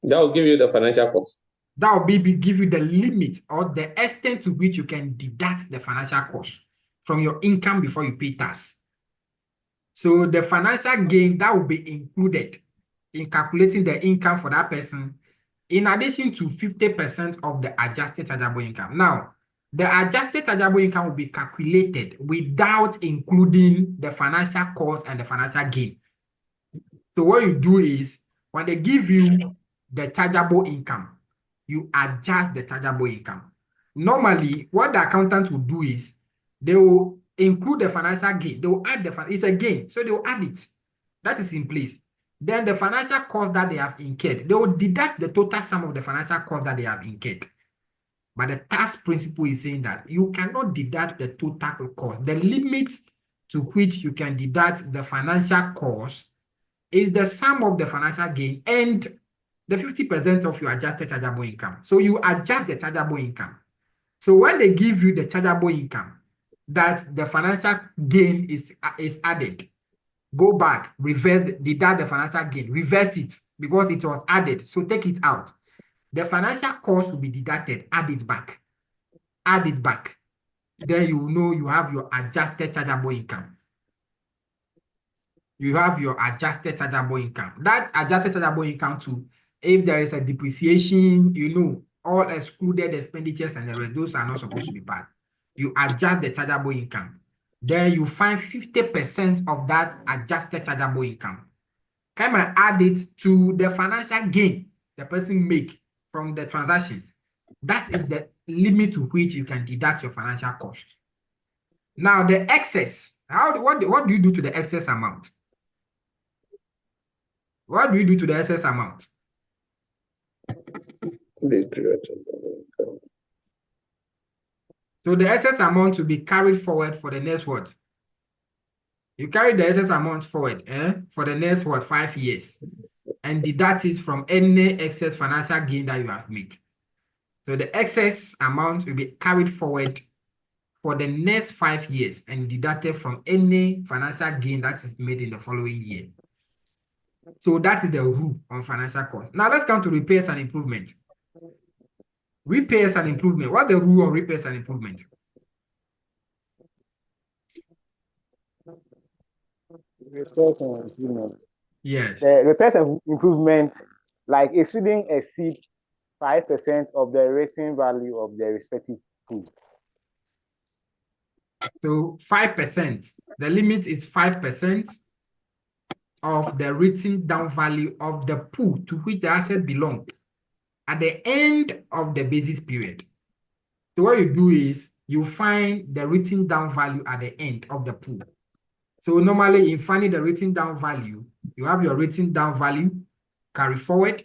That will give you the financial cost. That will give you the limit or the extent to which you can deduct the financial cost from your income before you pay tax. So the financial gain that will be included in calculating the income for that person, in addition to 50% of the adjusted chargeable income. Now, the adjusted chargeable income will be calculated without including the financial cost and the financial gain. So what you do is, when they give you the chargeable income, you adjust the chargeable income. Normally, what the accountant will do is, they will include the financial gain. They will add it's a gain, so they will add it. That is in place. Then the financial cost that they have incurred, they will deduct the total sum of the financial cost that they have incurred. But the tax principle is saying that you cannot deduct the total cost. The limit to which you can deduct the financial cost is the sum of the financial gain and the 50% of your adjusted chargeable income. So you adjust the chargeable income. So when they give you the chargeable income, that the financial gain is added, go back, reverse, deduct the financial gain, reverse it because it was added. So take it out. The financial cost will be deducted, add it back. Add it back. Then you know you have your adjusted chargeable income. You have your adjusted chargeable income. That adjusted chargeable income too, if there is a depreciation, you know, all excluded expenditures and the rest, those are not supposed to be part. You adjust the chargeable income. Then you find 50% of that adjusted chargeable income. Come and add it to the financial gain the person make from the transactions. That is the limit to which you can deduct your financial cost. Now, the excess, what do you do to the excess amount? What do you do to the excess amount? So the excess amount will be carried forward for the next what? You carry the excess amount forward for the next what, 5 years, and deduct it from any excess financial gain that you have made. So the excess amount will be carried forward for the next 5 years and deducted from any financial gain that is made in the following year. So that is the rule on financial cost. Now let's come to repairs and improvement. Repairs and improvement. What's the rule on repairs and improvement? Repairs and improvement. Yes. The repairs and improvement like it shouldn't exceed 5% of the rating value of the respective pool. So 5%, the limit is 5% of the written down value of the pool to which the asset belongs at the end of the basis period. So what you do is you find the written down value at the end of the pool. So normally in finding the written down value, you have your written down value, carry forward,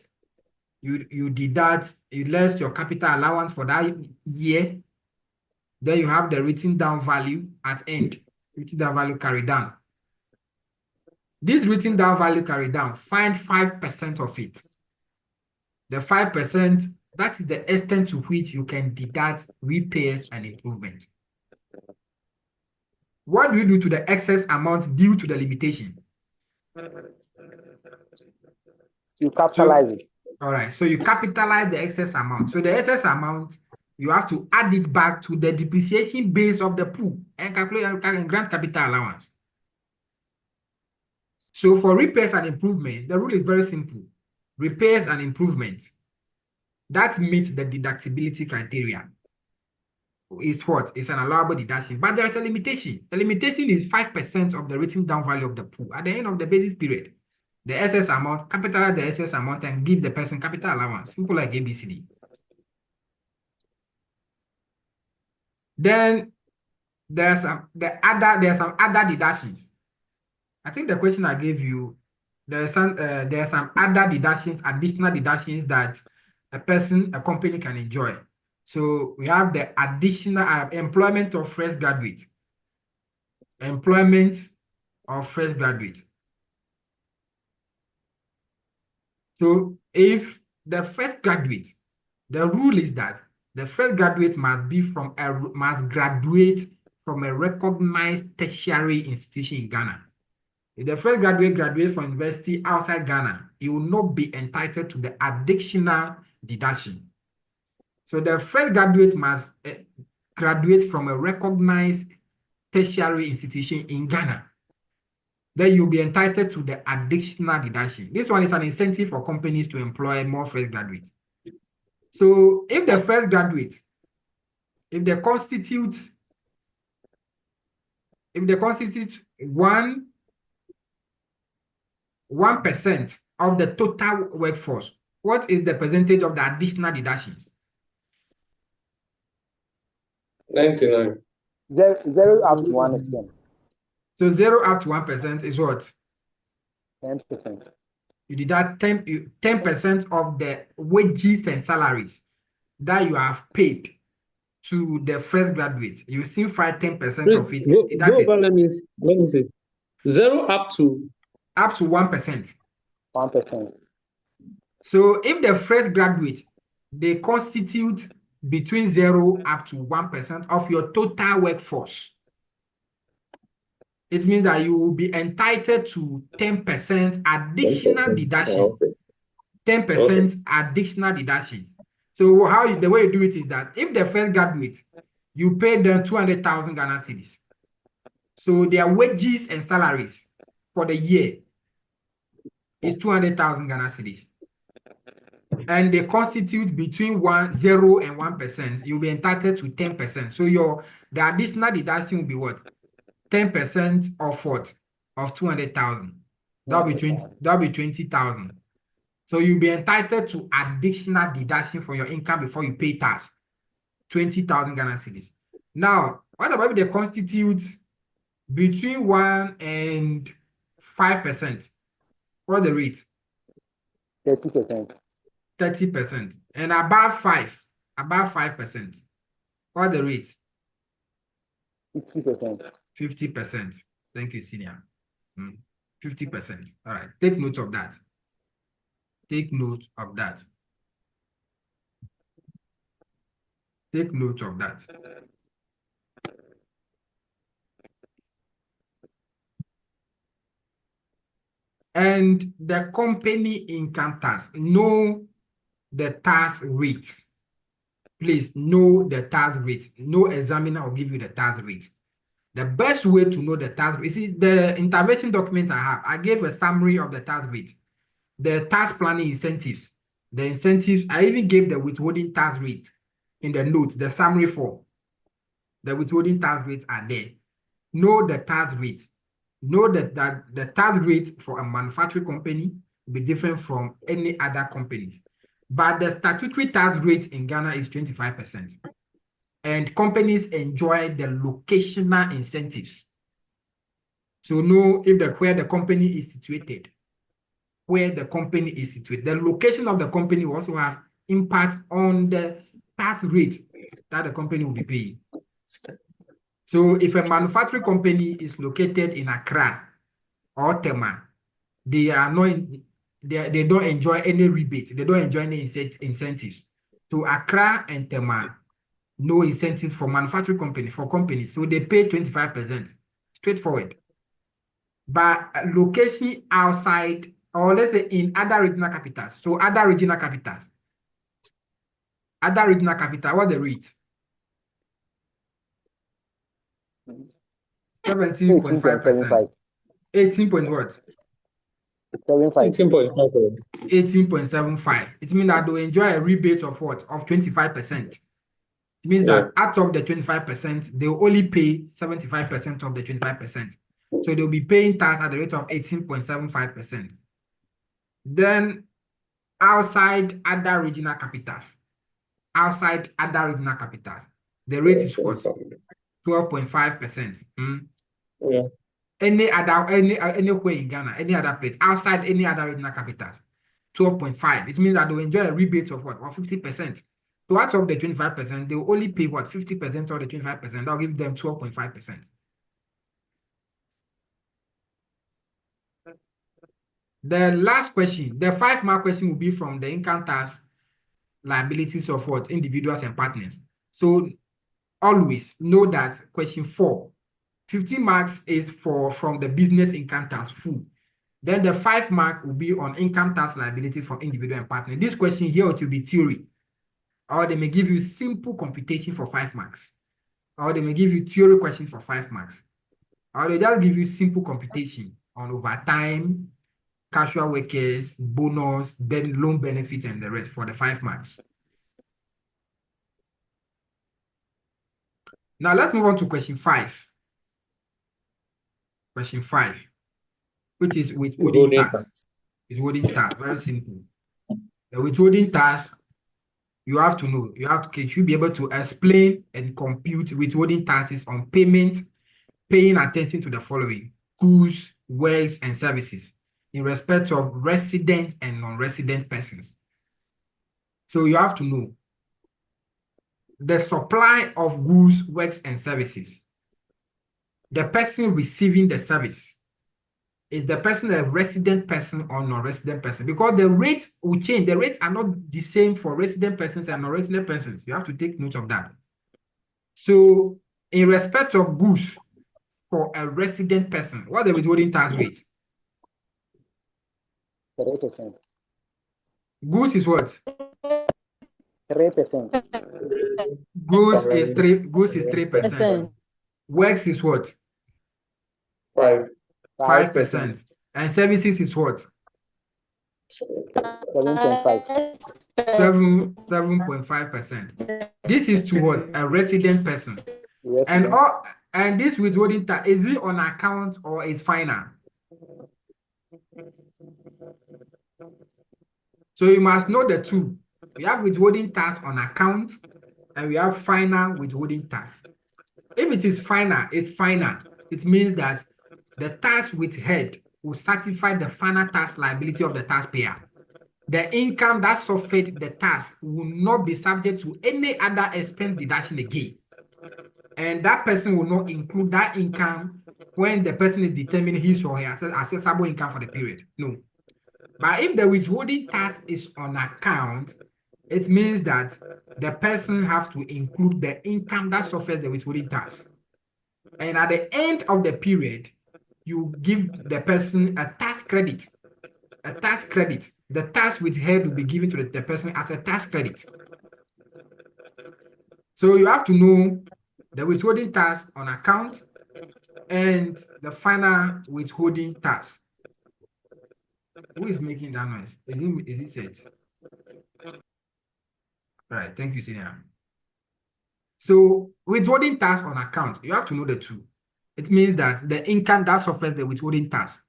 you deduct, you less your capital allowance for that year, then you have the written down value at end, written down value carried down. This written down value carried down, find 5% of it. The 5%, that is the extent to which you can deduct repairs and improvements. What do you do to the excess amount due to the limitation? You capitalize it. All right, so you capitalize the excess amount. So the excess amount, you have to add it back to the depreciation base of the pool and calculate and grant capital allowance. So for repairs and improvement, the rule is very simple. Repairs and improvements that meet the deductibility criteria is what? It's an allowable deduction, but there is a limitation. The limitation is 5% of the written down value of the pool at the end of the basis period. The excess amount, capitalize the excess amount and give the person capital allowance. Simple like ABCD. Then there's some other deductions. I think the question I gave you, there's some other deductions, additional deductions that a company can enjoy. So we have the additional employment of fresh graduates. Employment of fresh graduates. So if the first graduate, the rule is that the first graduate must graduate from a recognized tertiary institution in Ghana. If the first graduate graduates from university outside Ghana, he will not be entitled to the additional deduction. So the first graduate must graduate from a recognized tertiary institution in Ghana. Then you'll be entitled to the additional deduction. This one is an incentive for companies to employ more fresh graduates. So if the first graduate, if they constitute 1% of the total workforce, what is the percentage of the additional deductions? 99. Zero up to 1%. So 0 up to 1% is what? 10%. You deduct 10% of the wages and salaries that you have paid to the first graduate. You still find 10% of it. Let me see. 0 up to 1%. 1%. So if the first graduate, they constitute between 0 up to 1% of your total workforce. It means that you will be entitled to 10% additional deduction. 10% additional deductions. So the way you do it is that if the first graduate, you pay them 200,000 Ghana cedis. So their wages and salaries for the year is 200,000 Ghana cedis. And they constitute between 0 and 1%, you'll be entitled to 10%. So the additional deduction will be what? 10% of what? Of 200,000. That'll be 20,000. So you'll be entitled to additional deduction for your income before you pay tax. 20,000 Ghana cedis. Now, what about if they constitute between 1 and 5%? What's the rate? 30%. 30%. And above 5%. What's the rate? 50%. 50%. Thank you, senior. 50%. All right. Take note of that. Take note of that. Take note of that. And the company income tax, know the tax rate. Please know the tax rate. No examiner will give you the tax rate. The best way to know the tax rate, see the intervention document I have, I gave a summary of the tax rate, the tax planning incentives, The incentives, I even gave the withholding tax rate in the note, the summary form. The withholding tax rates are there. Know the tax rate. Know that the tax rate for a manufacturing company will be different from any other companies. But the statutory tax rate in Ghana is 25%. And companies enjoy the locational incentives. So know if where the company is situated. Where the company is situated. The location of the company will also have impact on the tax rate that the company will be paying. So if a manufacturing company is located in Accra or Tema, they are not they don't enjoy any rebate. They don't enjoy any incentives. So Accra and Tema, no incentives for manufacturing companies. So they pay 25%. Straightforward. But location outside, or let's say in other regional capitals. So other regional capitals. What the rate? 17.5%. 18 point what? 18.5. 18.75. It means that they enjoy a rebate of what? Of 25%. It means that out of the 25%, they will only pay 75% of the 25%. So they'll be paying tax at the rate of 18.75%. Then outside other regional capitals, the rate is what? 12.5%. Yeah. Anywhere in Ghana, any other place, outside any other regional capitals, 12.5. It means that they'll enjoy a rebate of what? Or 50%. So out of the 25%, they will only pay what? 50% of the 25%. That'll give them 12.5%. The last question, the 5-mark question will be from the income tax liabilities of what? Individuals and partners. So always know that question 4, 15 marks is from the business income tax full. Then the 5-mark will be on income tax liability for individual and partner. This question here will be theory. Or they may give you simple computation for 5 marks. Or they may give you theory questions for 5 marks. Or they just give you simple computation on overtime, casual workers, bonus, loan benefits, and the rest for the 5 marks. Now let's move on to question 5. Question 5, which is withholding tax. Withholding tax, very simple. The withholding tax, you have to know, you should be able to explain and compute withholding taxes on payment, paying attention to the following: goods, works, and services in respect of resident and non-resident persons. So you have to know the supply of goods, works, and services. The person receiving the service, is the person a resident person or non-resident person? Because the rates will change. The rates are not the same for resident persons and non-resident persons. You have to take note of that. So in respect of goods for a resident person, what the withholding tax rate? 3%. Goods is what? 3%. Goods is 3%. Works is what? 5%. And services is what? 7.5. 7.5%. This is to what? A resident person. Resident. And this withholding tax, is it on account or is final? So you must know the two. We have withholding tax on account and we have final withholding tax. If it is final, it's final. It means that the tax withheld will satisfy the final tax liability of the taxpayer. The income that suffered the tax will not be subject to any other expense deduction again. And that person will not include that income when the person is determining his or her accessible income for the period. No. But if the withholding tax is on account, it means that the person has to include the income that suffers the withholding tax. And at the end of the period, you give the person a tax credit. A tax credit. The tax withheld will be given to the person as a tax credit. So you have to know the withholding tax on account and the final withholding tax. Who is making that noise? Is it said? Right. Thank you, Senior. So withholding tax on account, you have to know the two. It means that the income that suffers the withholding tax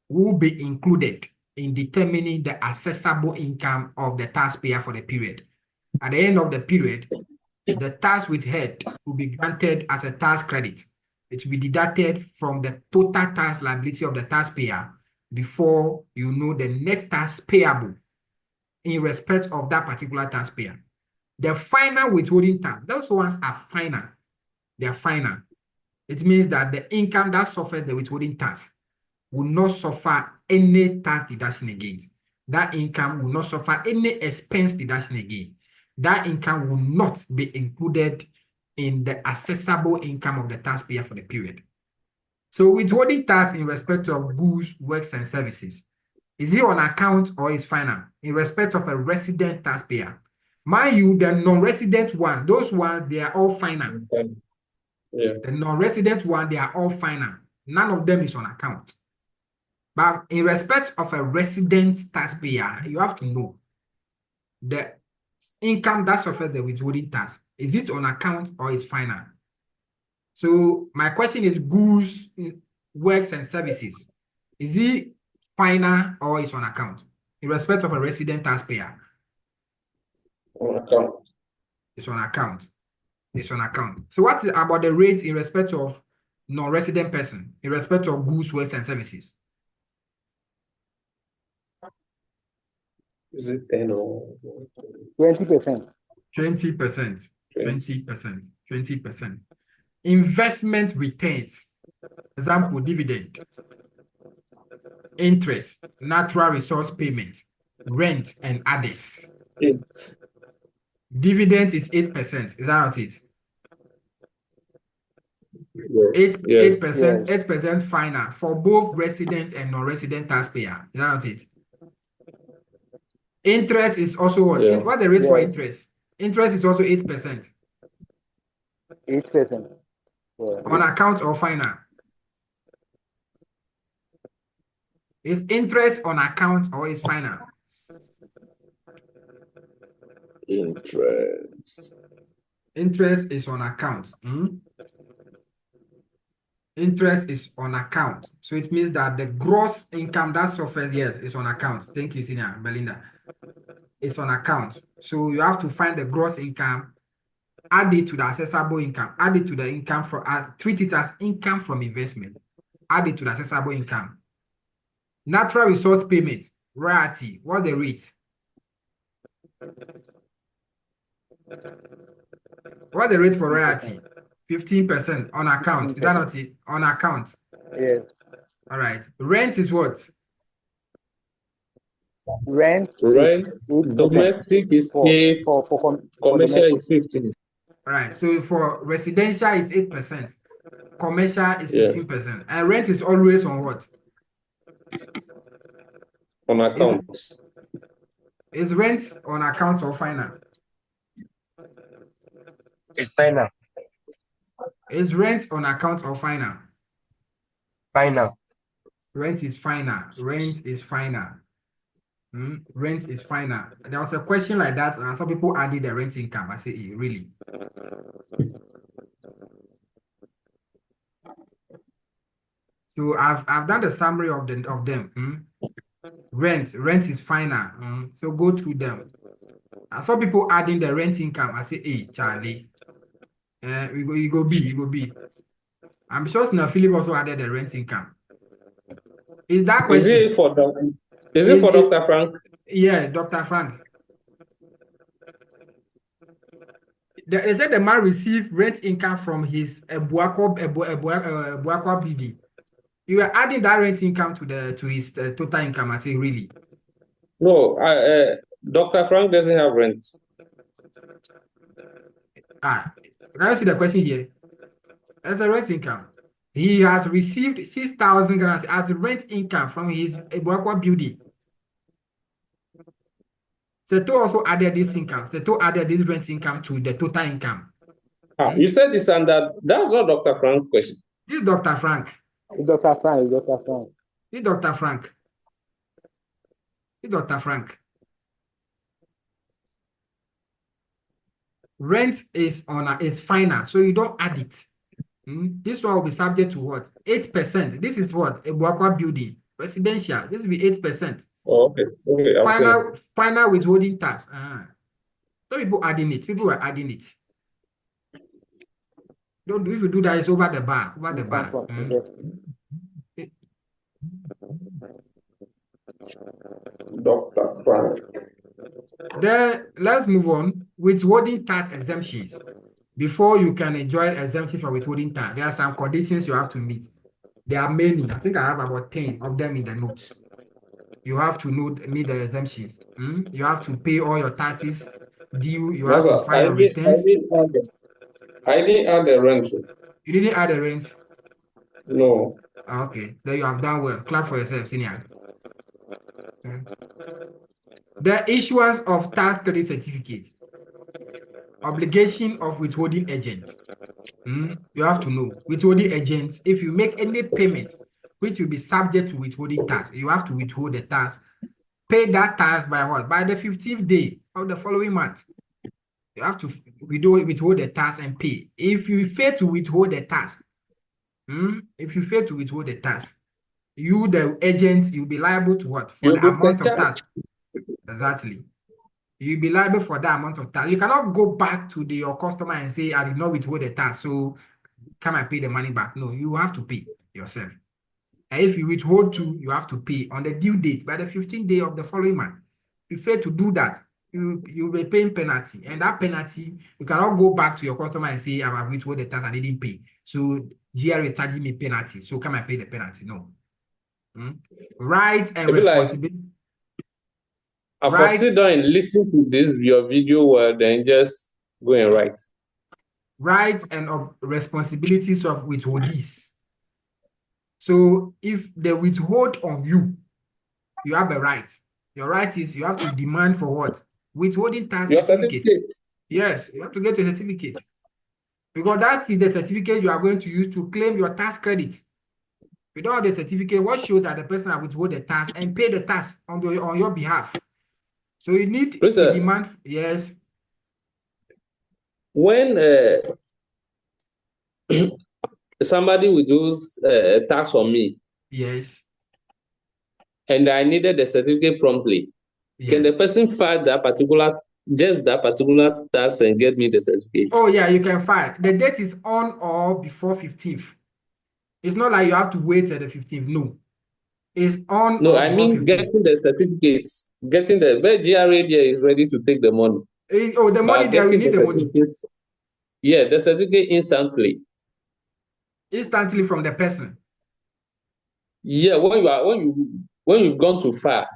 will be included in determining the assessable income of the taxpayer for the period. At the end of the period, the tax withheld will be granted as a tax credit. It will be deducted from the total tax liability of the taxpayer before you know the net tax payable in respect of that particular taxpayer. The final withholding tax, those ones are final. They are final. It means that the income that suffers the withholding tax will not suffer any tax deduction again. That income will not suffer any expense deduction again. That income will not be included in the assessable income of the taxpayer for the period. So withholding tax in respect of goods, works, and services, is it on account or is final in respect of a resident taxpayer? Mind you, the non-resident ones, those ones, they are all final. Yeah. The non-resident one, they are all final. None of them is on account. But in respect of a resident taxpayer, you have to know the income that suffers the withholding tax. Is it on account or is final? So my question is goods, works, and services. Is it final or is on account? In respect of a resident taxpayer, On account. it's on account. It's on account. So what about the rates in respect of non-resident person, in respect of goods, works, and services? Is it 10 or 20%. 20%, 20%, 20%. Investment returns, example, dividend, interest, natural resource payment, rent, and others. 8? Dividend is 8%. Is that not it? Yes. Yes. 8%, 8% final for both resident and non-resident taxpayer. Is that not it? Interest is also what? Yeah. What the rate for Yes. interest? Interest is also 8%. 8%. Yeah. On account or final? Is interest on account or is final? Interest. Interest is on account. Interest is on account. So it means that the gross income that suffers, yes, is on account. Thank you, Senior Belinda. It's on account. So you have to find the gross income, add it to the accessible income, add it to the income for, treat it as income from investment, add it to the accessible income. Natural resource payment, royalty, what's the rate? What's the rate for royalty? 15% on account. Is that not it? On account. Yes. All right. Rent is what? Rent. Rent. Is 8%. Domestic is 8. For Commercial is 15. All right. So for residential is 8%. Commercial is 15%. And rent is always on what? On account. Is rent on account or final? It's final. Is rent on account or final? Final. Rent is final. Rent is final. Rent is final. There was a question like that. Some people added the rent income. I say, really? So I've done the summary of them. Rent is final. So go through them. I saw people adding the rent income. I say, hey, Charlie, you go B. I'm sure Sina Philip also added the rent income. Is that question? Is it for Dr. Frank? Yeah, Dr. Frank. They said the man received rent income from his Buakwa BD. You are adding that rent income to his total income. I say, really? No, Dr. Frank doesn't have rent. Can you see the question here? That's the rent income. He has received 6,000 as rent income from his Buakwa building. Seto also added this income. Seto added this rent income to the total income. You said this and that. That's not Dr. Frank's question. This is Dr. Frank. Dr. Frank. Dr. Frank. This is Dr. Frank. This is Dr. Frank. Rent is final, so you don't add it. This one will be subject to what? 8%. This is what? A Buakwa building, residential. This will be 8%. Oh, okay. Okay, I've seen. Final withholding tax. Some people adding it. People were adding it. Don't do if you do that, it's over the bar. Over the bar. Dr. Frank. Then let's move on. Withholding tax exemptions. Before you can enjoy exemption for withholding tax, there are some conditions you have to meet. There are many. I think I have about 10 of them in the notes. You have to meet the exemptions. You have to pay all your taxes due. You have to file returns. I didn't add the rent. You didn't add the rent? No. Okay, then you have done well. Clap for yourself, senior. The issuance of tax credit certificate. Obligation of withholding agent. You have to know. Withholding agents, if you make any payment which will be subject to withholding tax, you have to withhold the tax. Pay that tax by what? By the 15th day of the following month. You have to withhold the tax and pay. If you fail to withhold the tax, you, the agent, you'll be liable to what? For the amount of tax. Exactly. You'll be liable for that amount of tax. You cannot go back to your customer and say, I did not withhold the tax, so come and pay the money back. No, you have to pay yourself. And if you withhold too, you have to pay on the due date by the 15th day of the following month. If you fail to do that, you'll be paying penalty. And that penalty, you cannot go back to your customer and say, I have withhold the tax, I didn't pay. So GR is charging me penalty. So come and pay the penalty. No. Rights and responsibility. I first sit down and listen to your video where then just go and write. Rights and responsibilities of withholdees. So if they withhold on you, you have a right. Your right is you have to demand for what? Withholding tax certificate. Yes, you have to get a certificate. Because that is the certificate you are going to use to claim your tax credit. If you don't have the certificate, what shows that the person has withhold the tax and pay the tax on your behalf? So you need to demand. Yes. When somebody withholds tax on me, yes, and I needed the certificate promptly, yes, can the person file that particular tax and get me the certificate? Oh yeah, you can file. The date is on or before 15th. It's not like you have to wait till the 15th. No. Is on. No, I mean 15th. Getting the certificates, getting the GRA there is ready to take the money. The money there, we need the money. Yeah, the certificate instantly. Instantly from the person. Yeah, when you've gone too far,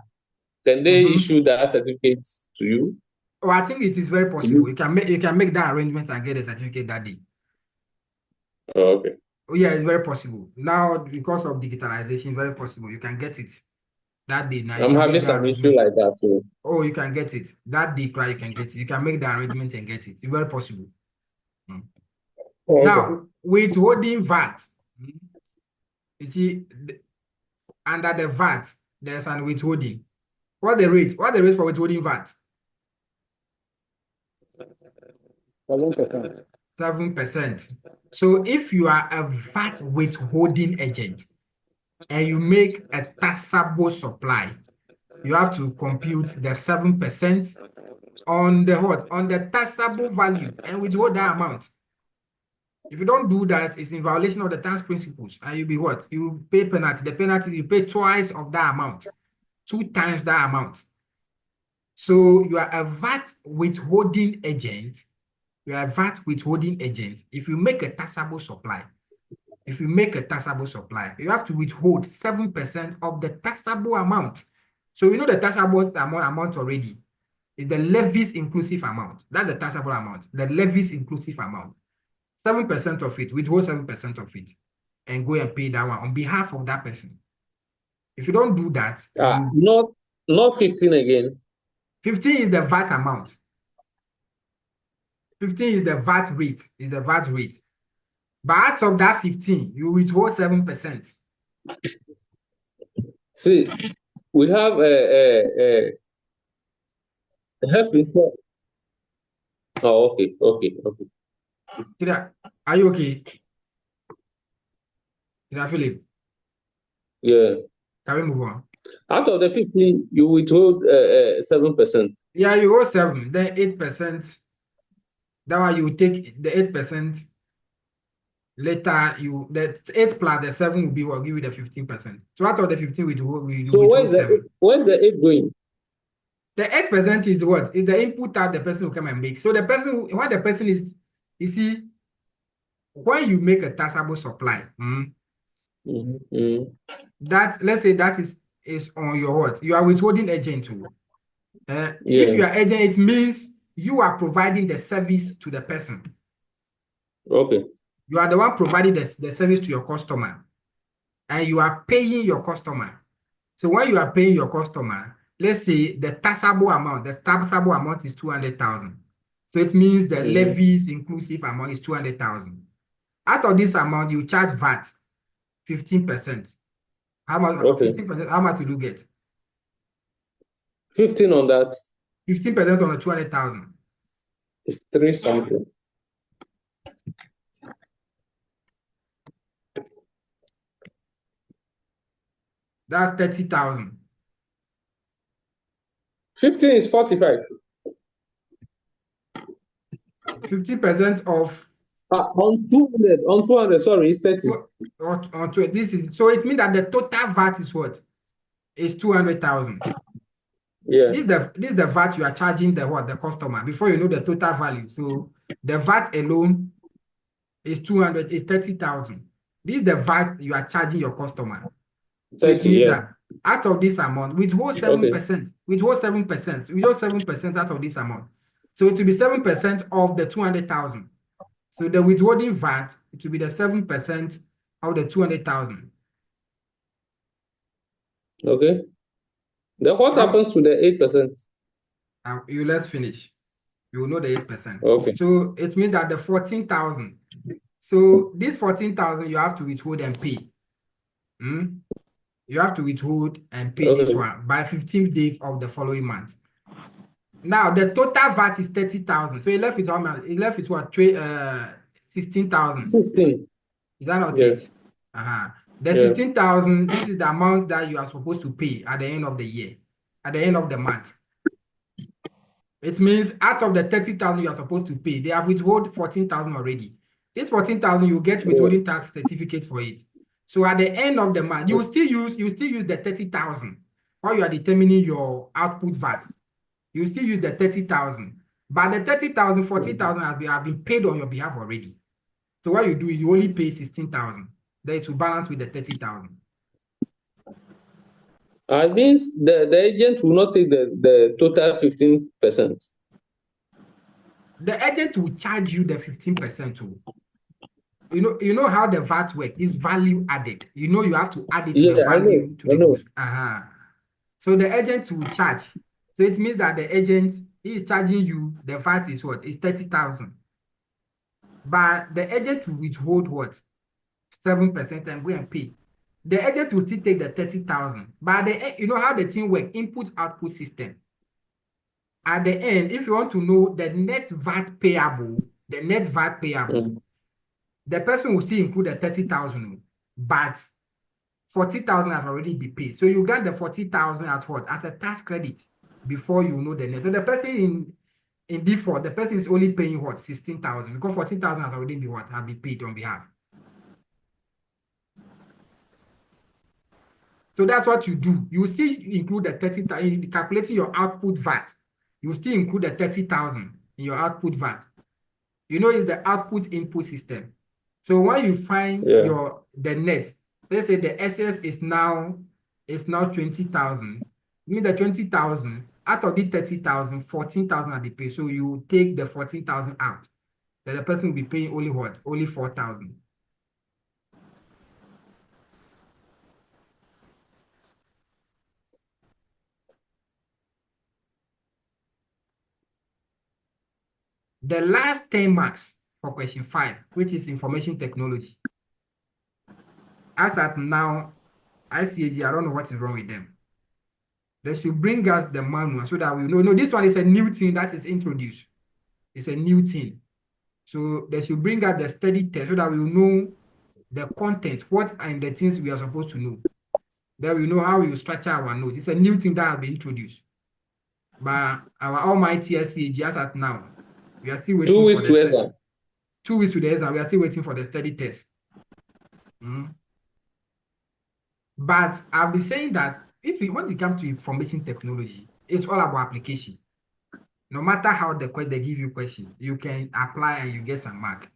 can they issue that certificate to you? Oh, I think it is very possible. You can make that arrangement and get a certificate that day. Oh, okay. Oh yeah, it's very possible. Now, because of digitalization, very possible. You can get it that day. Now I'm having some issue like that. So. Oh, you can get it. That day, you can get it. You can make the arrangement and get it. It's very possible. Oh, now, okay. Withholding VAT. You see, under the VAT, there's an withholding. What the rate? What the rate for withholding VAT? 7%. 7%. So if you are a VAT withholding agent and you make a taxable supply, you have to compute the 7% on the what? On the taxable value and withhold that amount. If you don't do that, it's in violation of the tax principles. And you'll be what? You pay penalty. The penalty, you pay twice of that amount, 2 times that amount. So you are a VAT withholding agent. You are a VAT withholding agent. If you make a taxable supply, you have to withhold 7% of the taxable amount. So you know the taxable amount already. It's the levies inclusive amount. That's the taxable amount. The levies inclusive amount. 7% of it, withhold 7% of it, and go and pay that one on behalf of that person. If you don't do that, not 15 again. 15 is the VAT amount. 15 is the VAT rate. But out of that 15, you withhold 7%. See, we have a help instead. Oh, okay. Are you okay? Philip, Yeah. can we move on? Out of the 15, you withhold 7%. Yeah, you owe 7, then 8%. That one you take the 8%. Later, the 8 plus the 7 will be what give you the 15%. So out of the 15, we So withhold 7. where's the 8 going? The 8% is the what? Is the input that the person will come and make. So the person, when the person is, you see, when you make a taxable supply, that let's say that is on your what? You are withholding agent too. If you are agent, it means you are providing the service to the person. Okay. You are the one providing the service to your customer, and you are paying your customer. So when you are paying your customer, let's say the taxable amount is 200,000. So it means the levies inclusive amount is 200,000. Out of this amount, you charge VAT 15%. How much? Okay. 15%. How much will you get? 15 on that 15% on the 200,000. is 3 something. That's 30,000. 15 is 45. 50% of On 200, sorry, it's 30. this is so it means that the total VAT is what? Is 200,000. Yeah. This is the VAT you are charging the customer before you know the total value. So the VAT alone is 30,000. This is the VAT you are charging your customer. So 30, it means yeah. that out of this amount, withhold 7%, withhold 7% out of this amount. So it will be 7% of the 200,000. So the withholding VAT, it will be the 7% of the 200,000. Okay. Then what happens to the 8%? Let's finish. You will know the 8%. Okay. So it means that the 14,000. So this 14,000 you have to withhold and pay. You have to withhold and pay this one by 15th day of the following month. Now the total VAT is 30,000. So he left with how much? He left with what? 16,000. 16. Is that not Yeah. it? The 16,000, this is the amount that you are supposed to pay at the end of the year, at the end of the month. It means out of the 30,000 you are supposed to pay, they have withhold 14,000 already. This 14,000, you get withholding tax certificate for it. So at the end of the month, you still use the 30,000 while you are determining your output VAT. You still use the 30,000, but the 30,000, 14,000 have been paid on your behalf already. So what you do is you only pay 16,000. Then it will balance with the 30,000. And means the agent will not take the total 15%. The agent will charge you the 15% too. You know how the VAT works is value added. You have to add it to the value to the goods. So the agent will charge. So it means that the agent is charging you, the VAT is what? It's 30,000. But the agent will withhold what? 7% and go and pay. The agent will still take the 30,000. But you know how the thing works, input-output system. At the end, if you want to know the net VAT payable, the person will still include the 30,000, but 40,000 has already been paid. So you get the 40,000 as what? As a tax credit before you know the net. So the person in default, the person is only paying what? 16,000 because 14,000 has already been what? Have been paid on behalf. So that's what you do. You still include the 30,000 in calculating your output VAT. You still include the 30,000 in your output VAT. It's the output input system. So when you find the net, let's say the SS is now 20,000. You mean the 20,000 out of the 30,000, 14,000 will be paid. So you take the 14,000 out. Then the person will be paying only what? Only 4,000. The last 10 marks for question 5, which is information technology. As at now, ICAG, I don't know what is wrong with them. They should bring us the manual so that we know. No, this one is a new thing that is introduced. It's a new thing. So they should bring out the study test so that we will know the content, what are the things we are supposed to know. Then we know how we will structure our notes. It's a new thing that has been introduced by our almighty SCAG as at now. We are still waiting 2 for weeks the to study. exam. 2 weeks to the exam. We are still waiting for the study test. But I'll be saying that when it comes to information technology, it's all about application. No matter how they give you question, you can apply and you get some mark.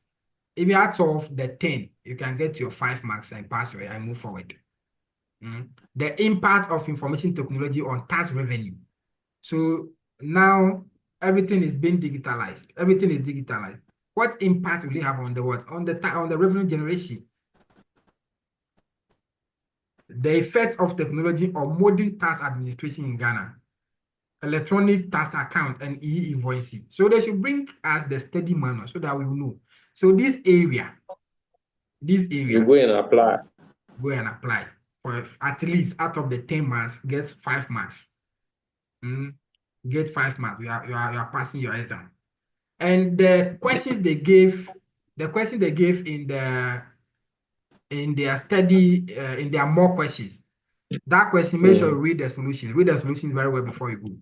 If you out of the 10, you can get your 5 marks and pass it and move forward. The impact of information technology on tax revenue. So now everything is being digitalized. Everything is digitalized. What impact will it have on the what? On the revenue generation? The effect of technology on modern tax administration in Ghana, electronic tax account and e-invoicing. So they should bring us the study manual so that we will know. So this area, You go and apply. Go and apply for at least out of the 10 marks, get 5 marks. Get 5 marks. You are passing your exam. And the questions they gave in their study, in their more questions. That question, make sure you read the solutions. Read the solutions very well before you go.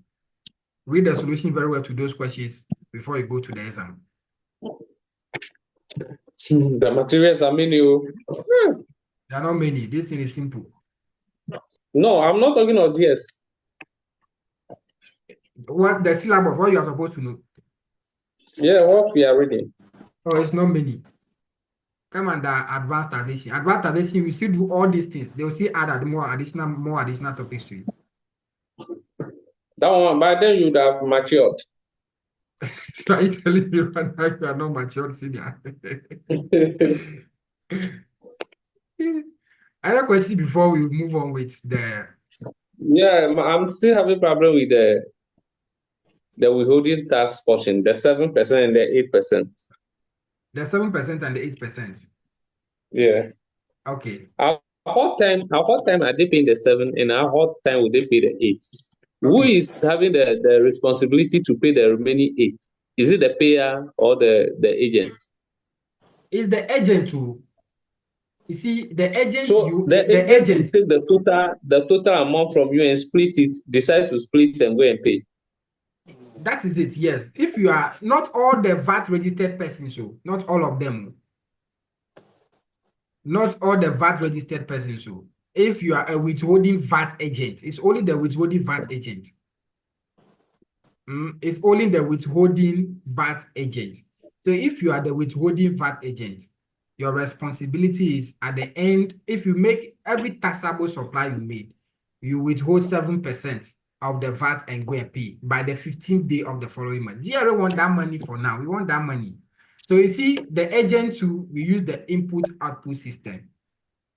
Read the solution very well to those questions before you go to the exam. The materials are many. There are not many. This thing is simple. No, I'm not talking of this. What the syllabus, what you are supposed to know. Yeah, what we are reading. Oh, it's not many. Come under advanced taxation. Advanced taxation, we still do all these things. They will still add more additional topics to it. That one, by then you'd have matured. So are you telling me right now you are not matured, senior? Another question before we move on with the... Yeah, I'm still having problem with the withholding tax portion, the 7% and the 8%. The 7% and the 8%. Yeah. Okay. How time are they paying the 7 and how time would they pay the 8? Okay. Who is having the responsibility to pay the remaining 8? Is it the payer or the agent? It's the agent who... You see, the agent, so the agent will take the total amount from you and split it, decide to split and go and pay. That is it, yes. If you are not all the VAT registered persons, so not all of them. Not all the VAT registered persons, so if you are a withholding VAT agent, it's only the withholding VAT agent. It's only the withholding VAT agent. So if you are the withholding VAT agent, your responsibility is at the end, if you make every taxable supply you made, you withhold 7% of the VAT and go and pay by the 15th day of the following month. You don't want that money for now. We want that money. So you see, the agent too, we use the input-output system.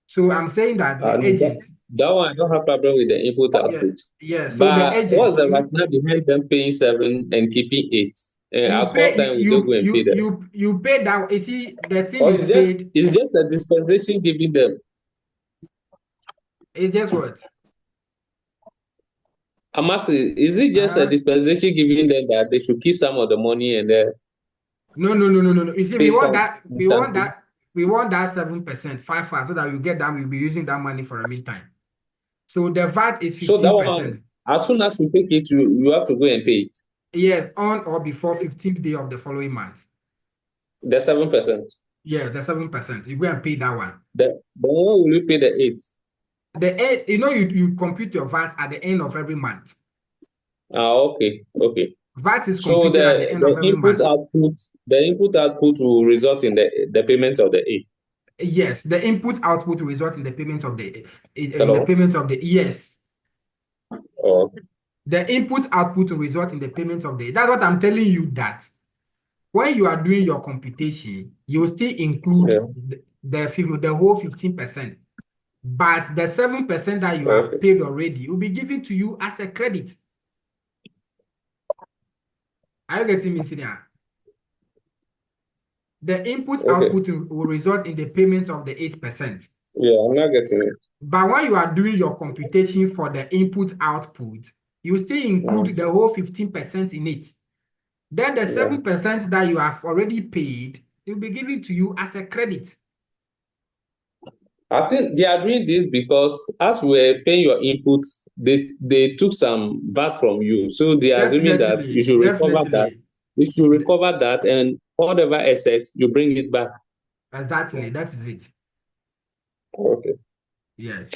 So I'm saying that the agent... That one, I don't have problem with the input-output. Yeah. So but the agent... What's the rationale behind them paying 7 and keeping 8? At what time will they go and pay them? You pay that. You see, the thing or is paid... It's just a dispensation giving them. It's just what? I'm asking, is it just a dispensation giving them that they should keep some of the money and then... No. You see, we want that 7%, 5 so that you get that, we'll be using that money for a meantime. So the VAT is 15%. So that one, as soon as you take it, you have to go and pay it. Yes, on or before 15th day of the following month. The 7%. Yes, the 7%. You go and pay that one. The one will you pay the 8? The 8, you compute your VAT at the end of every month. Okay. VAT is computed at the end of every month. The input-output will result in the payment of the 8. Yes, the input-output will result in the payment of the yes. Oh. The input-output will result in the payment of the... That's what I'm telling you, that when you are doing your computation, you will still include the whole 15%. But the 7% that you have paid already will be given to you as a credit. Are you getting me, Senior? The input-output will result in the payment of the 8%. Yeah, I'm not getting it. But when you are doing your computation for the input-output, you still include the whole 15% in it. Then the Yeah. 7% that you have already paid will be given to you as a credit. I think they are doing this because as we're paying your inputs, they took some VAT from you. So they are assuming that you should recover that. Definitely. You should recover that, and whatever assets, you bring it back. Exactly. That is it. Okay. Yes.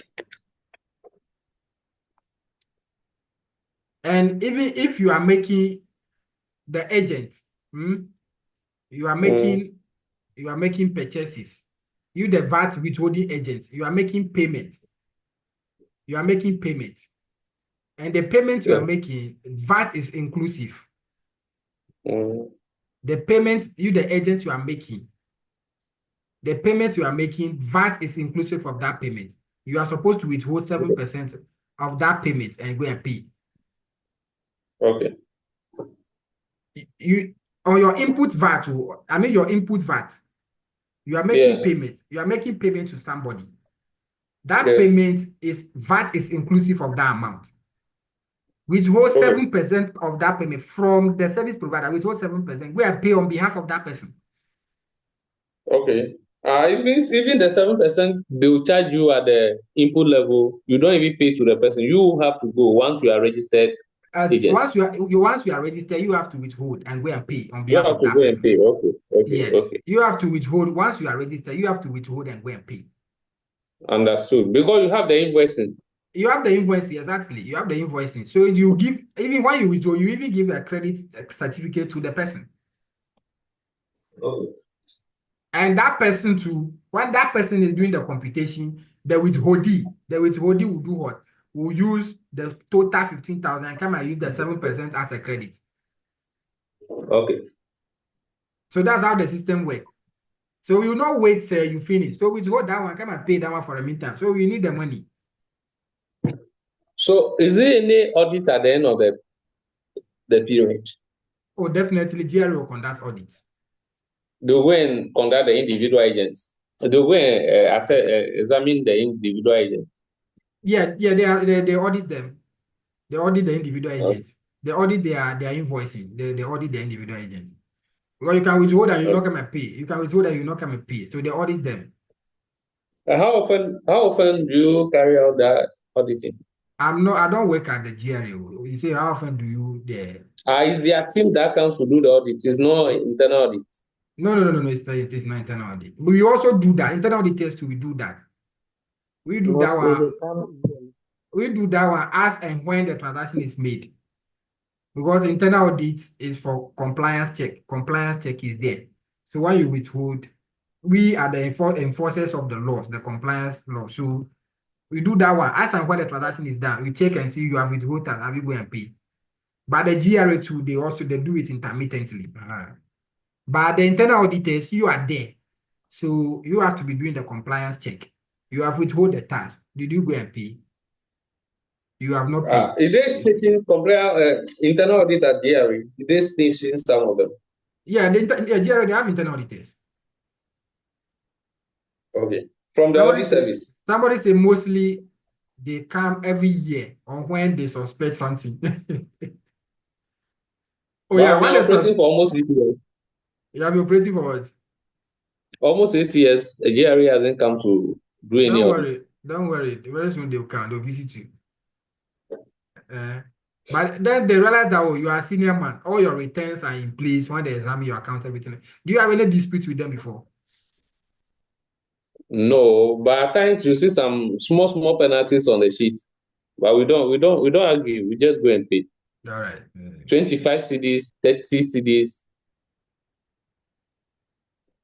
And even if you are making the agent, you are making purchases. You, the VAT withholding agent, you are making payment. You are making payment. And the payment you are making, VAT is inclusive. The payment, you, the agent, you are making, the payment you are making, VAT is inclusive of that payment. You are supposed to withhold 7% of that payment and go and pay. Okay. You on your input VAT, your input VAT, you are making payment. You are making payment to somebody. That payment is VAT is inclusive of that amount. Withhold 7% of that payment from the service provider. Withhold 7%. Go and pay on behalf of that person. Okay. Even the 7% they will charge you at the input level. You don't even pay to the person. You have to go once you are registered. Once you are registered, you have to withhold and go and pay on You behalf have of to that go person. and pay. Okay. Yes, Okay. you have to withhold. Once you are registered, you have to withhold and go and pay. Understood. Because you have the invoicing. You have the invoicing, exactly. You have the invoicing. So you give, even when you withdraw, you even give a credit certificate to the person. Okay. And that person too, when that person is doing the computation, the withholdee will do what? Will use the total 15,000 and come and use the 7% as a credit. Okay. So that's how the system works. So you not wait till you finish. So withhold that one, come and pay that one for a meantime. So you need the money. So is there any audit at the end of the period? Oh, definitely GRA will conduct audits. They go and conduct the individual agents. They go and examine the individual agents. Yeah, they audit them. They audit the individual agents. They audit their invoicing. They audit the individual agent. Well, you can withhold and you not come and pay. You can withhold and you not come and pay. So they audit them. How often do you carry out that auditing? I don't work at the GRA. You say, how often do you there? Is their team that comes to do the audit? It's not internal audit. No. It's not internal audit. But we also do that. Internal auditors too, we do that. We do that one. We do that one as and when the transaction is made. Because internal audit is for compliance check. Compliance check is there. So when you withhold, we are the enforcers of the laws, the compliance law. So we do that one as and when the transaction is done. We check and see you have withhold and have you go and pay. But the GRA too, they do it intermittently. But the internal auditors, you are there. So you have to be doing the compliance check. You have withhold the tax. Did you go and pay? You have not paid. Is they stating internal audit at GRE? Is they stating some of them? Yeah, the GRA, they have internal auditors. Okay. From the audit service? Somebody say mostly they come every year on when they suspect something. Oh, But yeah, I've been operating for almost 8 years. You have been operating for what? Almost 8 years, the GRE hasn't come to do any audit. Don't worry. Very soon they'll come. They'll visit you. But then they realize that, oh, you are a senior man. All your returns are in place when they examine your account, everything. Do you have any dispute with them before? No, but at times you see some small penalties on the sheet. But we don't argue. We just go and pay. All right. 25 CDs, 30 CDs.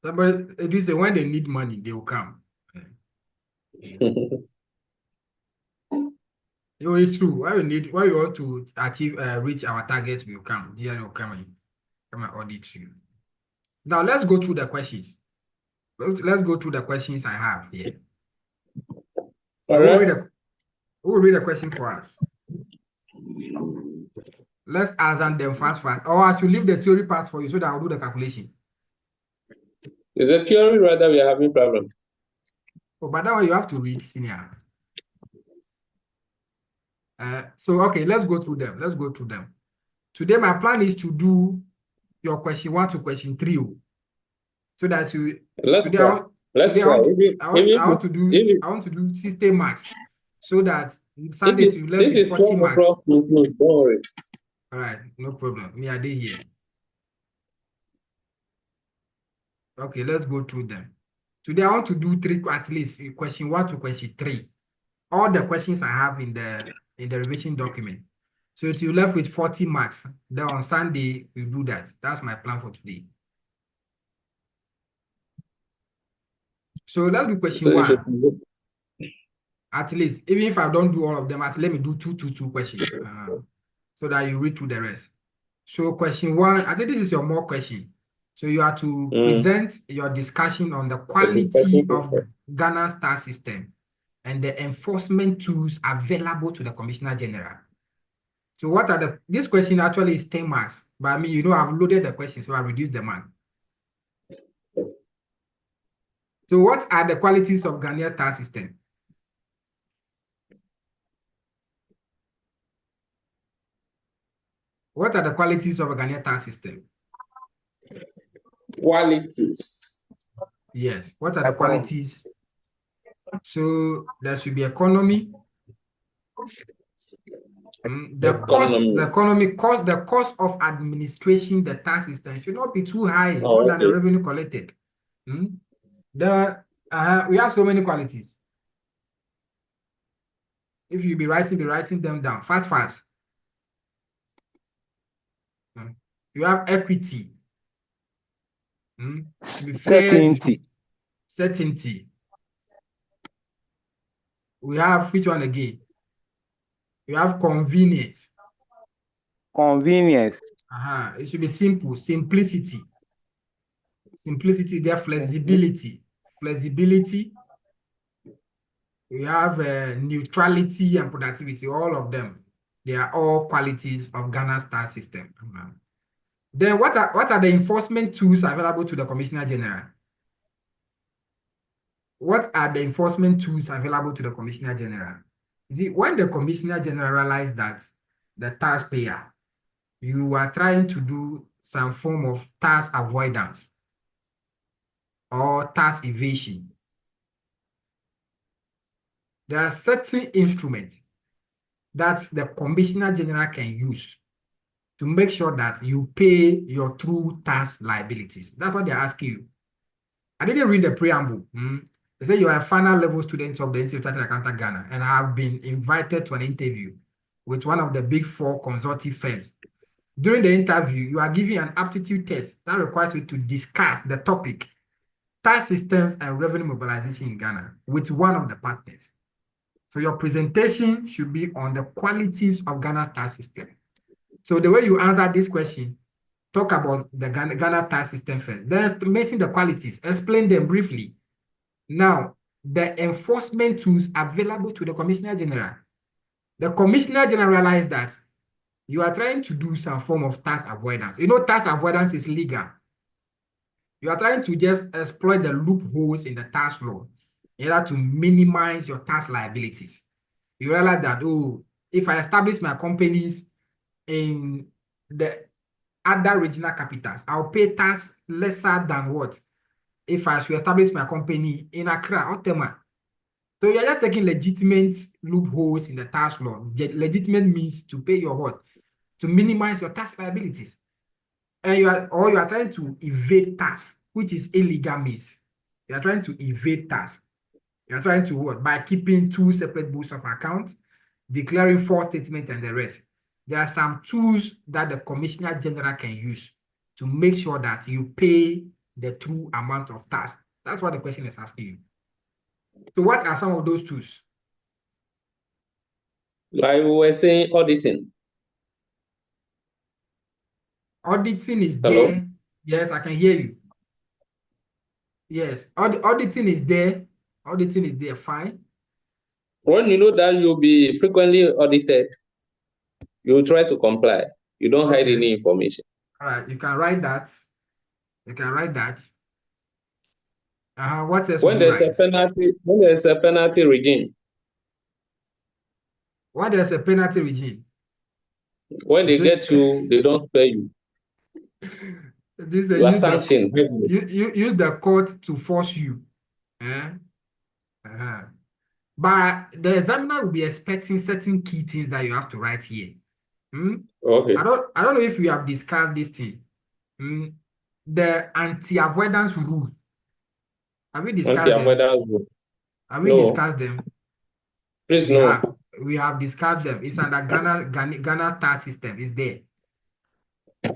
Somebody, it is when they need money, they will come. It's true. Why we want to achieve, reach our target, we will come. Dear will come and audit you. Now let's go through the questions. Let's go through the questions I have here. All right. Who will read the question for us? Let's answer them fast. Or I should leave the theory part for you so that I'll do the calculation. Is the theory rather we are having problem? Oh, but that one you have to read, senior. So okay, let's go through them. Today my plan is to do your question 1 to question 3. So that you Let's today try. Let's today try. I want to do 60 marks so that Sunday to left if with it's 40 12 marks. o'clock, don't worry. All right, no problem. Me, I did here. Okay, let's go through them. Today I want to do three, at least question 1 to question 3. All the questions I have in the revision document. So if you left with 40 marks, then on Sunday we do that. That's my plan for today. So let's do question So it should 1. be good. At least, even if I don't do all of them, let me do two questions so that you read through the rest. So question 1, I think this is your more question. So you are to present your discussion on the quality of Ghana's tax system and the enforcement tools available to the Commissioner General. So what are this question actually is 10 marks, but I mean, I've loaded the question, so I reduced the mark. So what are the qualities of Ghanaian tax system? What are the qualities of a Ghanaian tax system? Qualities. Yes. What are the qualities? So there should be economy. The cost of administration the tax system should not be too high, more than the revenue collected. We have so many qualities. If you be writing them down fast. You have equity. To be fair, certainty. We have which one again? You have convenience. It should be simple. Simplicity. There, flexibility. We have neutrality and productivity. All of them, they are all qualities of Ghana's tax system. Then what are the enforcement tools available to the Commissioner General? What are the enforcement tools available to the Commissioner General? When the Commissioner General realized that the taxpayer, you are trying to do some form of tax avoidance or tax evasion, there are certain instruments that the Commissioner General can use to make sure that you pay your true tax liabilities. That's what they're asking you. I didn't read the preamble. They say you are a final level student of the Institute of Chartered Accountant Ghana and have been invited to an interview with one of the big 4 consulting firms. During the interview, you are given an aptitude test that requires you to discuss the topic, tax systems and revenue mobilization in Ghana, with one of the partners. So your presentation should be on the qualities of Ghana's tax system. So the way you answer this question, talk about the Ghana tax system first. Then mention the qualities, explain them briefly. Now, the enforcement tools available to the Commissioner General. The Commissioner General realized that you are trying to do some form of tax avoidance. Tax avoidance is legal. You are trying to just exploit the loopholes in the tax law in order to minimize your tax liabilities. You realize that, if I establish my companies in the other regional capitals, I'll pay tax lesser than what if I should establish my company in Accra or Tema. So you're just taking legitimate loopholes in the tax law. Legitimate means to pay your what? To minimize your tax liabilities. And you are trying to evade tax, which is illegal means. You are trying to evade tax. You are trying to what? By keeping 2 separate books of accounts, declaring 4 statements and the rest. There are some tools that the Commissioner General can use to make sure that you pay the true amount of tax. That's what the question is asking you. So what are some of those tools? Like we were saying, auditing. Auditing is Hello? there. Yes, I can hear you. Yes, auditing is there. Auditing is there, fine. When you know that you'll be frequently audited, you try to comply. You don't hide any information. All right, you can write that. What else When would you there's write? when there's a penalty regime. When there's a penalty regime. When they get you, they don't pay you. This You are use the sanctioned. use the court to force you. Eh? Uh-huh. But the examiner will be expecting certain key things that you have to write here. Hmm? Okay. I don't know if we have discussed this thing. Hmm? The anti-avoidance rule. Have we discussed them? Anti-avoidance rule. Have we No. discussed them? Please, We no. have. We have discussed them. It's under Ghana tax system. It's there.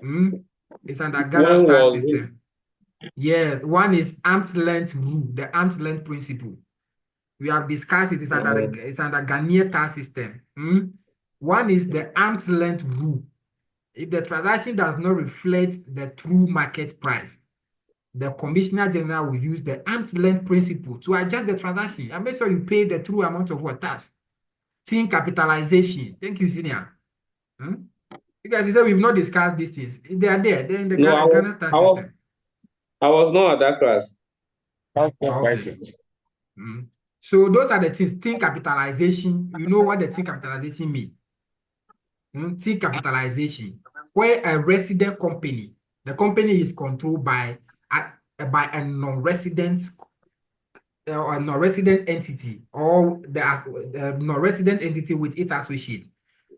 Hmm? It's under Ghana When tax was it? system. Yes, one is arm's length rule, the arm's length principle. We have discussed it. It's under Ghanaian tax system. Hmm? One is the arm's length rule. If the transaction does not reflect the true market price, the Commissioner General will use the arm's length principle to adjust the transaction and make sure you pay the true amount of what tax. Team capitalization. Thank you, Senior. Hmm? Because you said we've not discussed these things. They are there. They're in the No, Ghana tax system. I was not at that class. Okay. Mm. So those are the things. Team capitalization. You know what the team capitalization means. Team capitalization, where a resident company, the company is controlled by a non-resident or a non-resident entity, or the non-resident entity with its associates.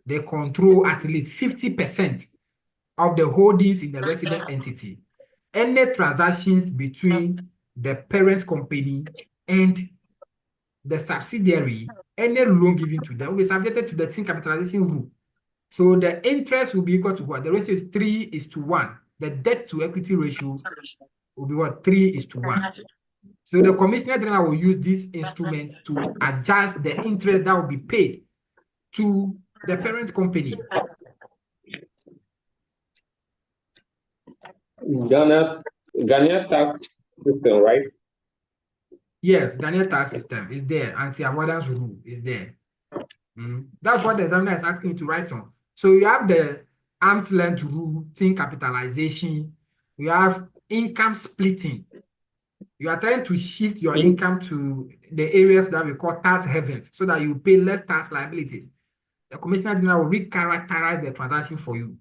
They control at least 50% of the holdings in the resident entity. Any transactions between the parent company and the subsidiary, any loan given to them will be subjected to the team capitalization rule. So the interest will be equal to what? The ratio is 3:1. The debt to equity ratio will be what? 3:1. So the Commissioner General will use this instrument to adjust the interest that will be paid to the parent company. Ghana tax system, right? Yes, Ghanaian tax system is there. Anti-avoidance rule is there. That's what the examiner is asking you to write on. So you have the arm's length rule, team capitalization. You have income splitting. You are trying to shift your income to the areas that we call tax havens so that you pay less tax liabilities. The Commissioner General will recharacterize the transaction for you.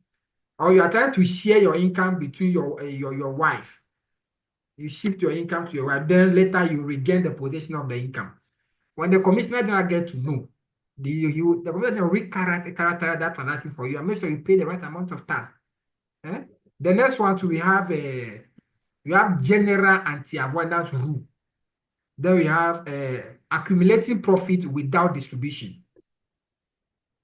Or you are trying to share your income between your wife. You shift your income to your wife, then later you regain the possession of the income. When the Commissioner General gets to know, the Commissioner General will recharacterize that transaction for you and make sure you pay the right amount of tax. Eh? The next one we have general anti-avoidance rule. Then we have accumulating profit without distribution.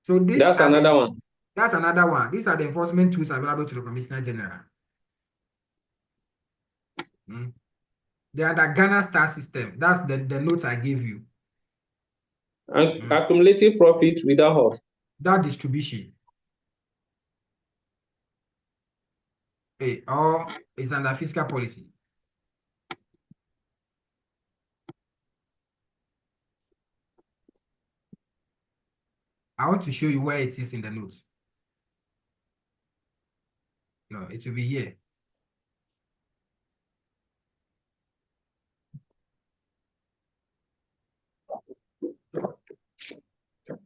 So That's another one. That's another one. These are the enforcement tools available to the Commissioner General. They are the Ghana tax system. That's the notes I gave you. And accumulating profit without what? That distribution. Or it's under fiscal policy. I want to show you where it is in the notes. No, it will be here.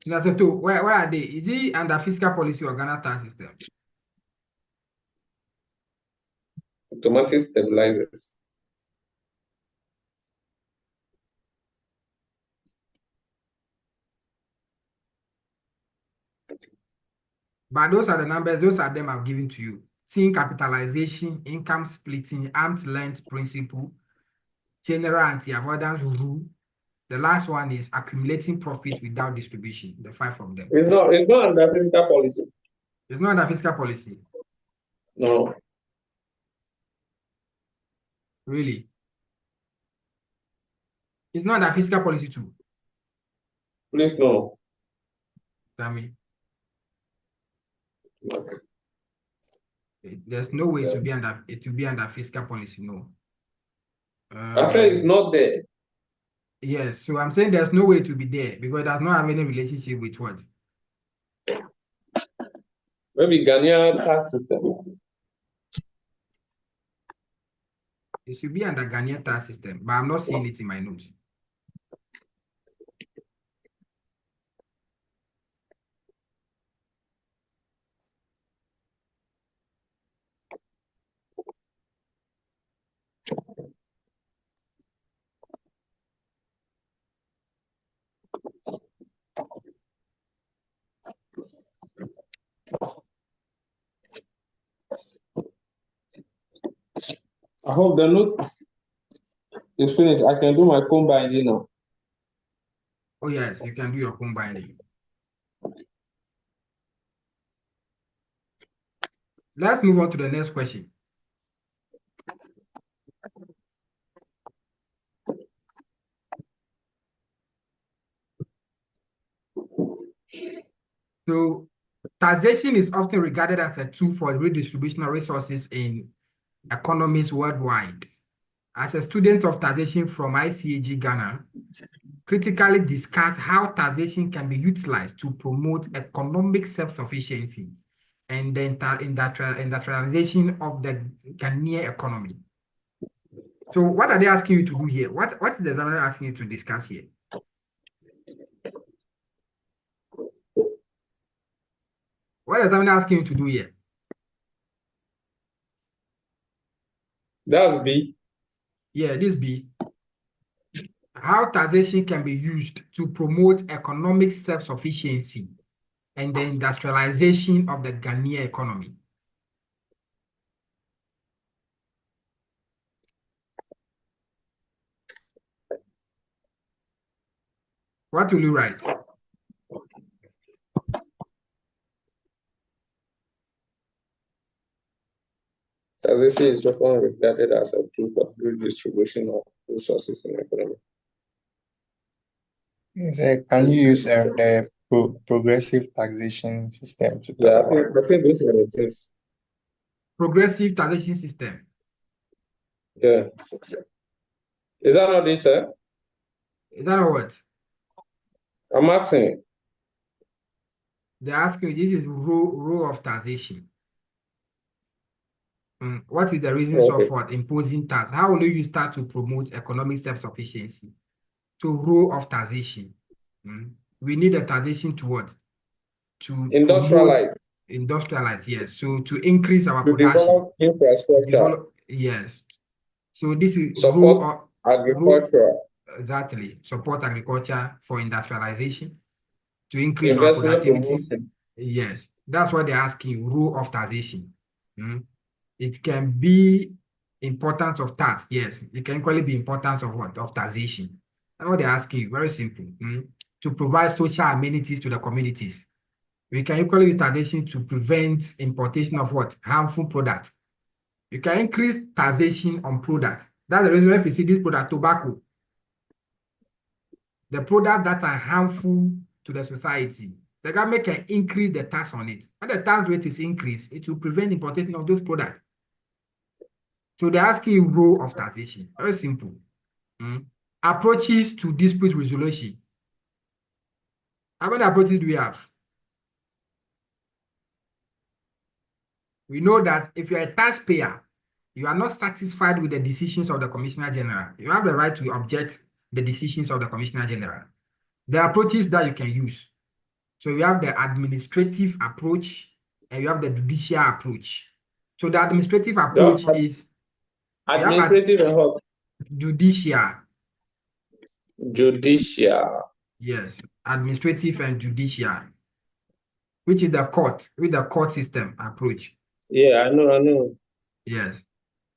Now, so where are they? Is it under fiscal policy or Ghana tax system? Automatic stabilizers. But those are the numbers, those are them I've given to you. Team capitalization, income splitting, arm's length principle, general anti-avoidance rule. The last one is accumulating profit without distribution, the 5 of them. It's not under fiscal policy. It's not under fiscal policy. No. Really? It's not under fiscal policy too. Please no. Tell me. Okay. There's no way to be under fiscal policy, no. I said it's not there. Yes, so I'm saying there's no way to be there because it does not have any relationship with what? Maybe Ghanaian tax system. It should be under Ghanaian tax system, but I'm not seeing it in my notes. I hope the note is finished. I can do my combining now. Oh, yes, you can do your combining. Let's move on to the next question. So, taxation is often regarded as a tool for redistribution of resources in economies worldwide. As a student of taxation from ICAG Ghana, critically discuss how taxation can be utilized to promote economic self-sufficiency and the industrialization of the Ghanaian economy. So what are they asking you to do here? What is the examiner asking you to discuss here? What is the examiner asking you to do here? That's B. Yeah, this B. How taxation can be used to promote economic self-sufficiency and the industrialization of the Ghanaian economy. What will you write? Taxation is often regarded as a tool for redistribution of resources in the economy. Can you use the progressive taxation system to talk Yeah, about? I think those are the things. Progressive taxation system. Yeah. Is that not this, sir? Is that a what? I'm asking. They ask you, this is rule of taxation. What is the reasons Okay. of what? Imposing tax? How will you use tax to promote economic self-sufficiency? So rule of taxation. We need a taxation to what? To Industrialize. industrialize, yes. So to increase our To production. develop infrastructure. Yes. So this is rule Support of agriculture. Exactly. Support agriculture for industrialization. To increase our Investment productivity. promotion. Yes, that's what they're asking, rule of taxation. It can be importance of tax, yes. It can equally be importance of what? Of taxation. That's what they're asking, very simple. To provide social amenities to the communities. We can equally use taxation to prevent importation of what? Harmful products. You can increase taxation on products. That's the reason if you see this product, tobacco, the products that are harmful to the society, the government can increase the tax on it. When the tax rate is increased, it will prevent importation of those products. So they're asking you role of taxation. Very simple. Approaches to dispute resolution. How many approaches do we have? We know that if you're a taxpayer, you are not satisfied with the decisions of the Commissioner General, you have the right to object the decisions of the Commissioner General. There are approaches that you can use. So you have the administrative approach and you have the judicial approach. So the administrative approach is administrative and what? Judicial. Judicial. Yes, administrative and judicial, which is the court, with the court system approach. Yeah, I know. Yes.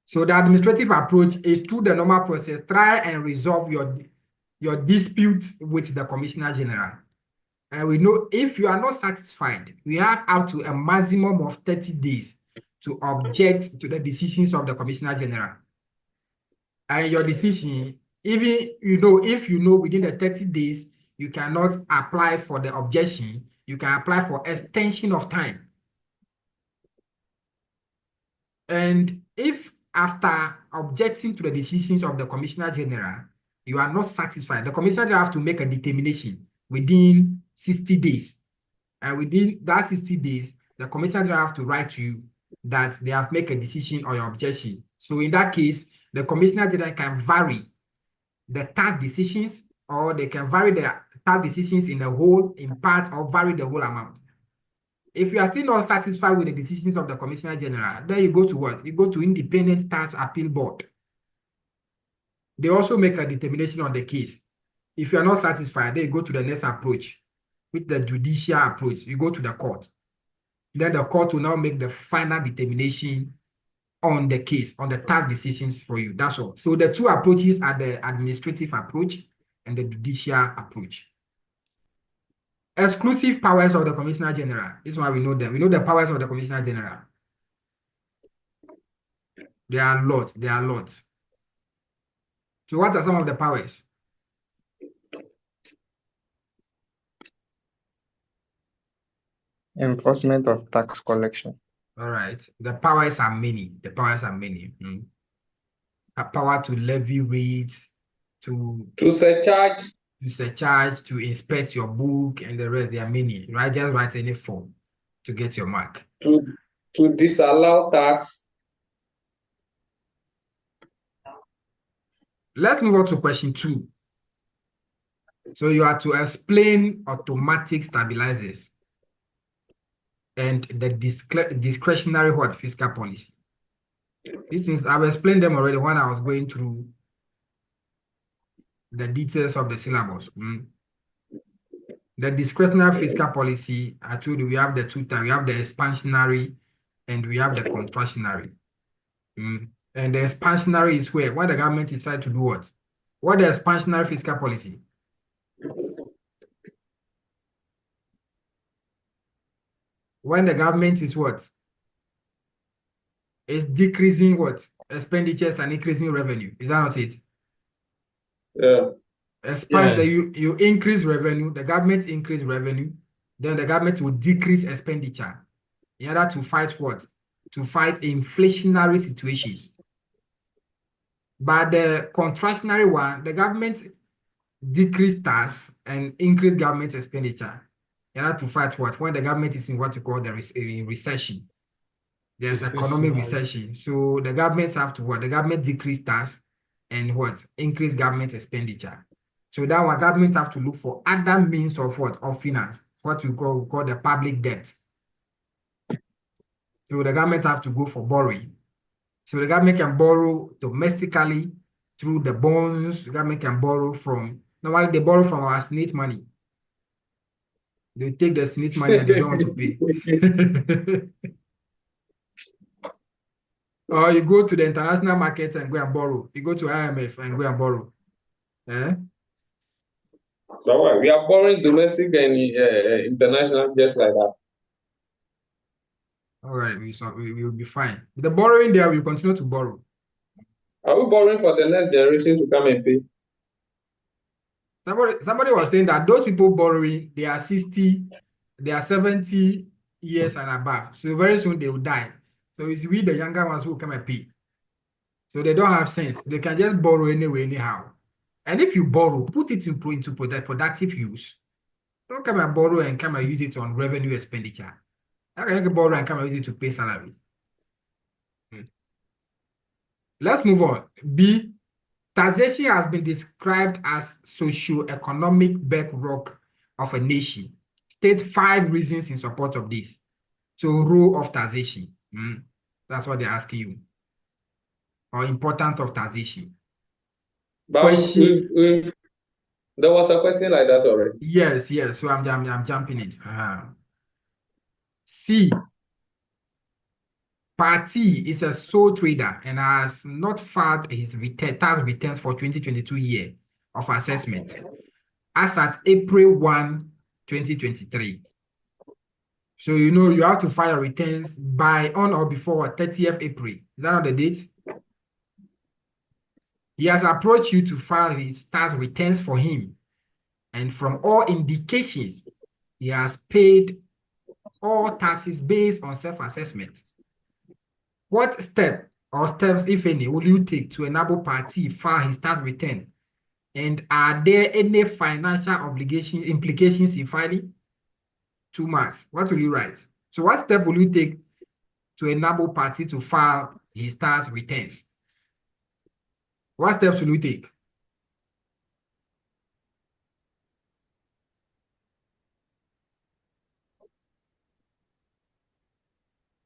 So the administrative approach is through the normal process, try and resolve your dispute with the Commissioner General. And we know if you are not satisfied, we have up to a maximum of 30 days to object to the decisions of the Commissioner General. And your decision, even if you know within the 30 days, you cannot apply for the objection, you can apply for extension of time. And if after objecting to the decisions of the Commissioner General, you are not satisfied, the Commissioner General have to make a determination within 60 days. And within that 60 days, the Commissioner General have to write to you that they have made a decision on your objection. So in that case, the Commissioner General can vary the tax decisions, or they can vary the tax decisions in whole, in part, or vary the whole amount. If you are still not satisfied with the decisions of the Commissioner General, then you go to what? You go to Independent Tax Appeal Board. They also make a determination on the case. If you are not satisfied, then you go to the next approach, with the judicial approach. You go to the court. Then the court will now make the final determination on the case, on the tax decisions for you. That's all. So the two approaches are the administrative approach and the judicial approach. Exclusive powers of the Commissioner General. This is why we know them. We know the powers of the Commissioner General. There are a lot. There are a lot. So what are some of the powers? Enforcement of tax collection. All right. The powers are many. The powers are many. A power to levy rates, to surcharge, to inspect your book, and the rest. There are many. Right? Just write any form to get your mark. to disallow tax. Let's move on to question 2. So you are to explain automatic stabilizers and the discretionary fiscal policy. These things, I've explained them already when I was going through the details of the syllabus. The discretionary fiscal policy, I told you we have the two types. We have the expansionary and we have the contractionary. And the expansionary is where the government is trying to do what? What the expansionary fiscal policy? When the government is what? Is decreasing what? Expenditures and increasing revenue. Is that not it? Yeah. You increase revenue, the government increase revenue, then the government will decrease expenditure in order to fight what? To fight inflationary situations. But the contractionary one, the government decrease tax and increase government expenditure in order to fight what? When the government is in what you call the recession. There's economic recession. So the government have to what? The government decrease tax and what? Increase government expenditure. So that one, government have to look for other means of what? Of finance, what we call the public debt. So the government have to go for borrowing. So the government can borrow domestically through the bonds. The government can borrow from, normally they borrow from our Senate money. They take the Senate money and they don't want to pay. Or you go to the international market and go and borrow. You go to IMF and go and borrow. So we are borrowing domestic and international just like that. All right, we will be fine. The borrowing there, we continue to borrow. Are we borrowing for the next generation to come and pay? Somebody was saying that those people borrowing, they are 60, they are 70 years and above. So very soon they will die. So it's we, the younger ones, who will come and pay. So they don't have sense. They can just borrow anyway, anyhow. And if you borrow, put it into productive use. Don't come and borrow and come and use it on revenue expenditure. How can you borrow and come and use it to pay salary? Let's move on. B, taxation has been described as socio-economic bedrock of a nation. State 5 reasons in support of this. So, role of taxation. That's what they're asking you. Or importance of taxation. But there was a question like that already. Yes. So I'm jumping it. C, party is a sole trader and has not filed his tax returns for 2022 year of assessment as at April 1, 2023. So you have to file returns by on or before 30th April. Is that not the date? He has approached you to file his tax returns for him. And from all indications, he has paid all taxes based on self-assessment. What step or steps, if any, will you take to enable party file his tax return? And are there any financial implications in filing? 2 marks. What will you write? So what step will you take to enable party to file his tax returns? What steps will you take?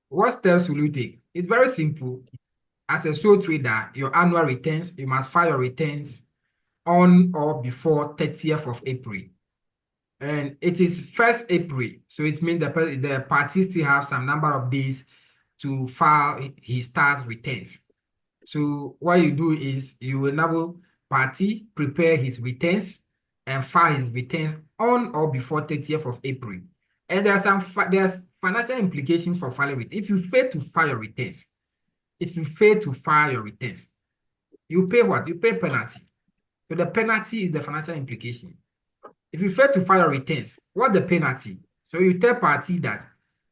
What steps will you take? It's very simple. As a sole trader, your annual returns, you must file your returns on or before 30th of April. And it is 1st April. So it means the party still have some number of days to file his tax returns. So what you do is you enable party prepare his returns and file his returns on or before 30th of April. And there's financial implications for filing returns. If you fail to file your returns, you pay what? You pay penalty. So the penalty is the financial implication. If you fail to file your returns, what the penalty? So you tell party that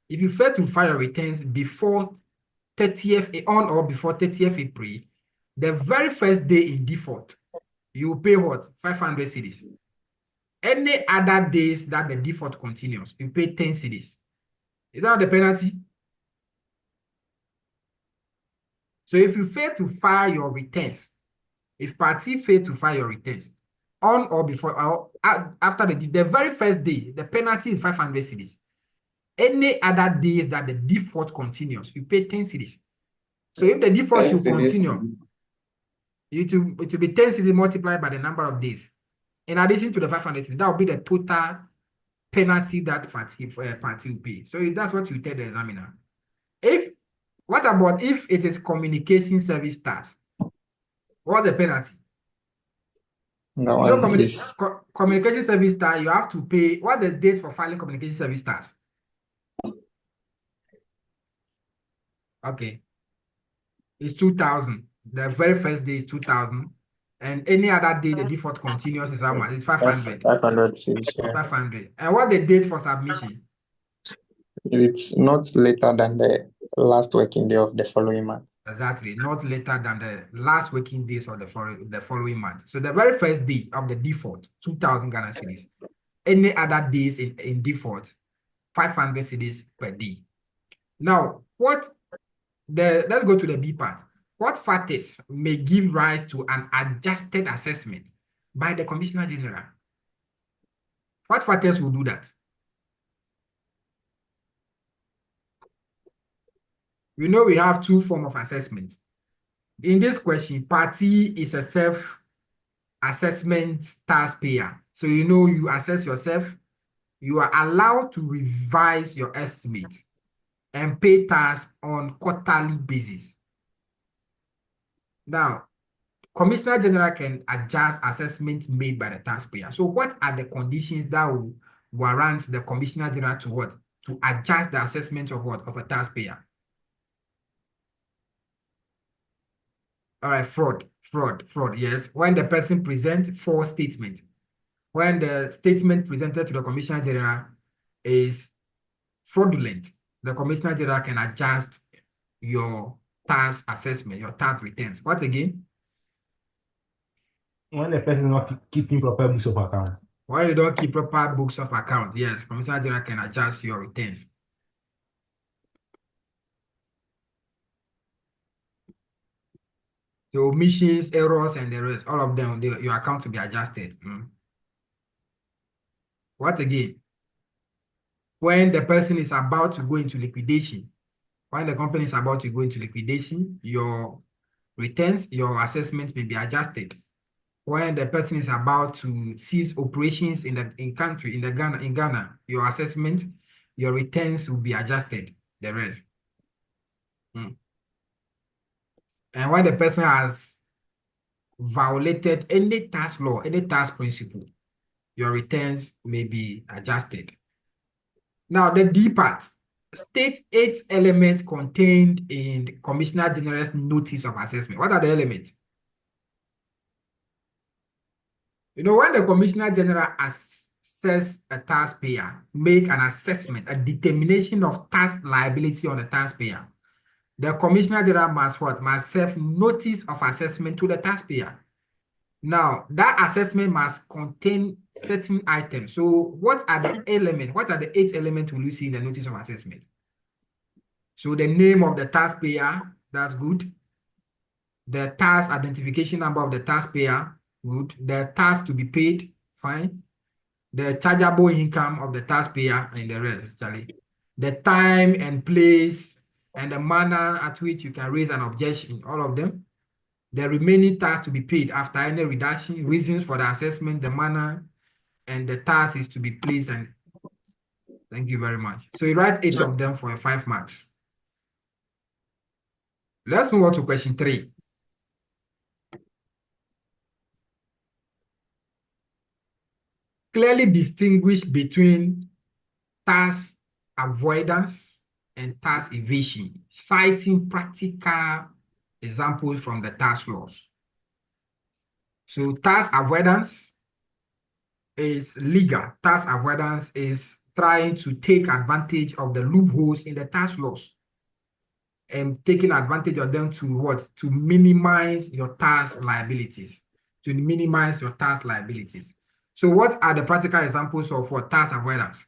if you fail to file your returns before 30th on or before 30th April, the very first day in default, you will pay what? 500 cedis. Any other days that the default continues, you pay 10 cedis. Is that the penalty? So if you fail to file your returns, if party fail to file your returns on or before or after the very first day, the penalty is 500 cedis. Any other days that the default continues, you pay 10 cedis. So if the default 10 should cedis. continue, it will be 10 cedis multiplied by the number of days. In addition to the 500 cedis, that will be the total penalty that party will pay. So that's what you tell the examiner. What about if it is communication service tax? What's the penalty? That You know, one is communication service tax, you have to pay. What's the date for filing communication service tax? Okay. It's 2000. The very first day is 2000. And any other day, the default continuous is how much? It's 500. 500 cities. Yeah. 500. And what the date for submission? It's not later than the last working day of the following month. Exactly. Not later than the last working days of the following month. So the very first day of the default, 2000 Ghana cedis. Any other days in default, 500 cedis per day. Now, let's go to the B part. What factors may give rise to an adjusted assessment by the Commissioner General? What factors will do that? We know we have two forms of assessment. In this question, party is a self-assessment taxpayer. So you know you assess yourself, you are allowed to revise your estimate and pay tax on quarterly basis. Now, Commissioner General can adjust assessments made by the taxpayer. So what are the conditions that will warrant the Commissioner General to what? To adjust the assessment of what? Of a taxpayer. All right, fraud, yes. When the person presents false statement, when the statement presented to the Commissioner General is fraudulent, the Commissioner General can adjust your tax assessment, your tax returns. What again? When the person is not keeping proper books of account. When you don't keep proper books of account, yes, Commissioner General can adjust your returns. The omissions, errors, and the rest, all of them, your account will be adjusted. What again? When the person is about to go into liquidation, when the company is about to go into liquidation, your returns, your assessments may be adjusted. When the person is about to cease operations in Ghana, your assessment, your returns will be adjusted. The rest. And when the person has violated any tax law, any tax principle, your returns may be adjusted. Now, the D part, state 8 elements contained in Commissioner General's notice of assessment. What are the elements? You know, when the Commissioner General assess a taxpayer, make an assessment, a determination of tax liability on the taxpayer, the Commissioner General must what? Must serve notice of assessment to the taxpayer. Now, that assessment must contain certain items. So what are the elements? What are the 8 elements will you see in the notice of assessment? So the name of the taxpayer, that's good. The tax identification number of the taxpayer, good. The tax to be paid, fine. The chargeable income of the taxpayer and the rest, Charlie. The time and place and the manner at which you can raise an objection, all of them. The remaining tax to be paid after any reduction, reasons for the assessment, the manner, and the tax is to be placed. And thank you very much. So you write 8 of them for 5 marks. Let's move on to question 3. Clearly distinguish between tax avoidance and tax evasion, citing practical examples from the tax laws. So tax avoidance is legal. Tax avoidance is trying to take advantage of the loopholes in the tax laws and taking advantage of them to what? To minimize your tax liabilities. To minimize your tax liabilities. So what are the practical examples of what tax avoidance?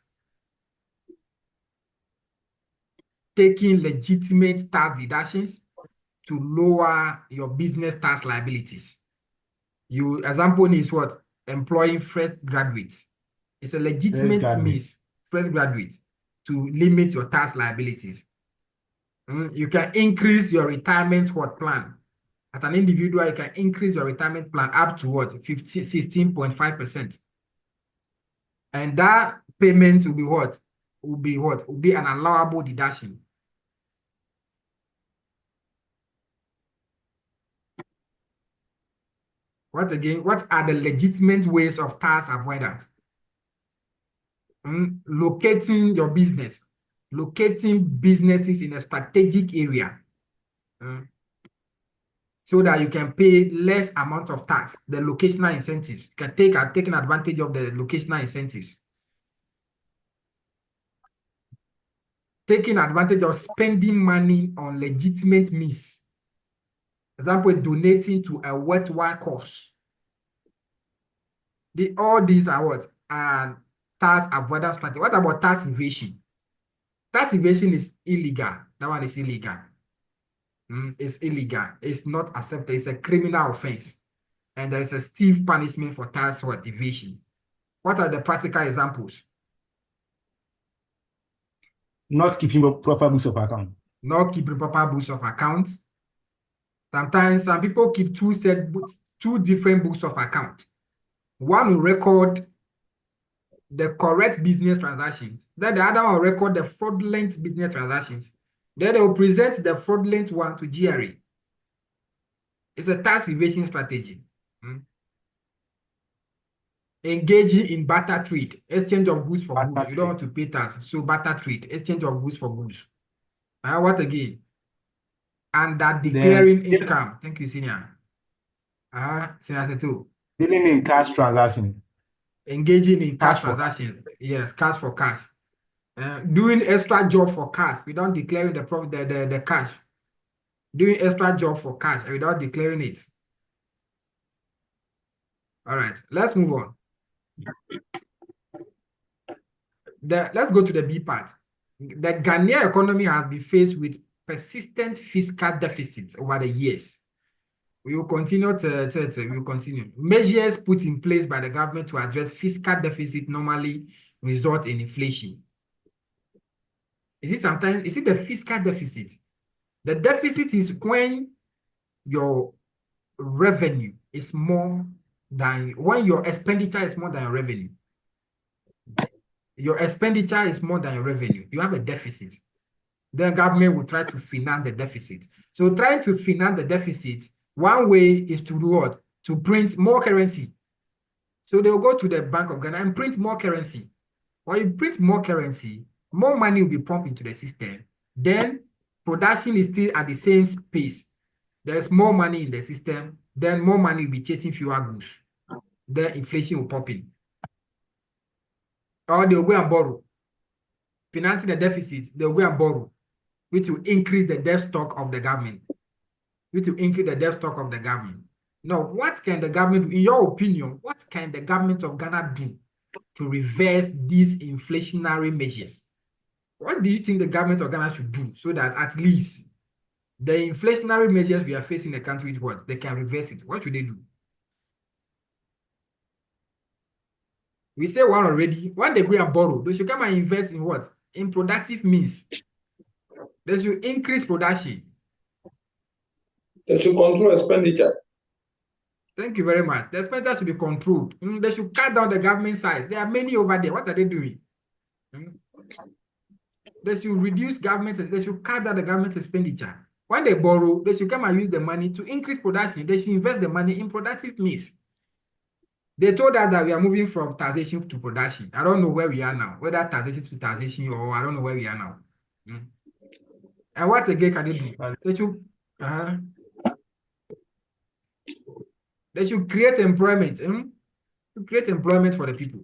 Taking legitimate tax deductions to lower your business tax liabilities. You example is what? Employing fresh graduates. It's a legitimate means, fresh graduates, to limit your tax liabilities. You can increase your retirement plan. As an individual, you can increase your retirement plan up to what? 16.5%. And that payment will be what? Will be an allowable deduction. What are the legitimate ways of tax avoidance? Locating your business, locating businesses in a strategic area, so that you can pay less amount of tax, the locational incentives. You can taking advantage of the locational incentives. Taking advantage of spending money on legitimate means. Example, donating to a worthwhile cause. All these are what? Tax avoidance strategy. What about tax evasion? Tax evasion is illegal. That one is illegal. It's illegal. It's not accepted. It's a criminal offense. And there is a stiff punishment for tax evasion. What are the practical examples? Not keeping proper books of account. Not keeping proper books of accounts. Sometimes some people keep two different books of account. One will record the correct business transactions. Then the other one will record the fraudulent business transactions. Then they will present the fraudulent one to GRA. It's a tax evasion strategy. Engaging in barter trade, exchange of goods for goods. You don't want to pay tax, so barter trade, exchange of goods for goods. What again? And that declaring income. Thank you, Senior. Senior too. Dealing in cash transaction. Engaging in cash transactions. Yes, cash for cash. Doing extra job for cash without declaring the profit, the cash. Doing extra job for cash without declaring it. All right, let's move on. Let's go to the B part. The Ghanaian economy has been faced with persistent fiscal deficits over the years. We will continue we will continue. Measures put in place by the government to address fiscal deficit normally result in inflation. Is it the fiscal deficit? The deficit is when your revenue is more than, when your expenditure is more than your revenue. Your expenditure is more than your revenue. You have a deficit. Then government will try to finance the deficit. So trying to finance the deficit, one way is to do what? To print more currency. So they'll go to the Bank of Ghana and print more currency. When you print more currency, more money will be pumped into the system. Then production is still at the same pace. There's more money in the system. Then more money will be chasing fewer goods. Then inflation will pop in. Or they'll go and borrow. Financing the deficit, they'll go and borrow, which will increase the debt stock of the government. Now, what can the government do? In your opinion, what can the government of Ghana do to reverse these inflationary measures? What do you think the government of Ghana should do so that at least the inflationary measures we are facing in the country, they can reverse it? What should they do? We say one already. When they go and borrow, they should come and invest in what? In productive means. They should increase production. They should control expenditure. Thank you very much. The expenditure should be controlled. They should cut down the government size. There are many over there. What are they doing? They should reduce government. They should cut down the government expenditure. When they borrow, they should come and use the money to increase production. They should invest the money in productive means. They told us that we are moving from taxation to production. I don't know where we are now, whether taxation to taxation or I don't know where we are now. And what again can they do? They should create employment. To create employment for the people.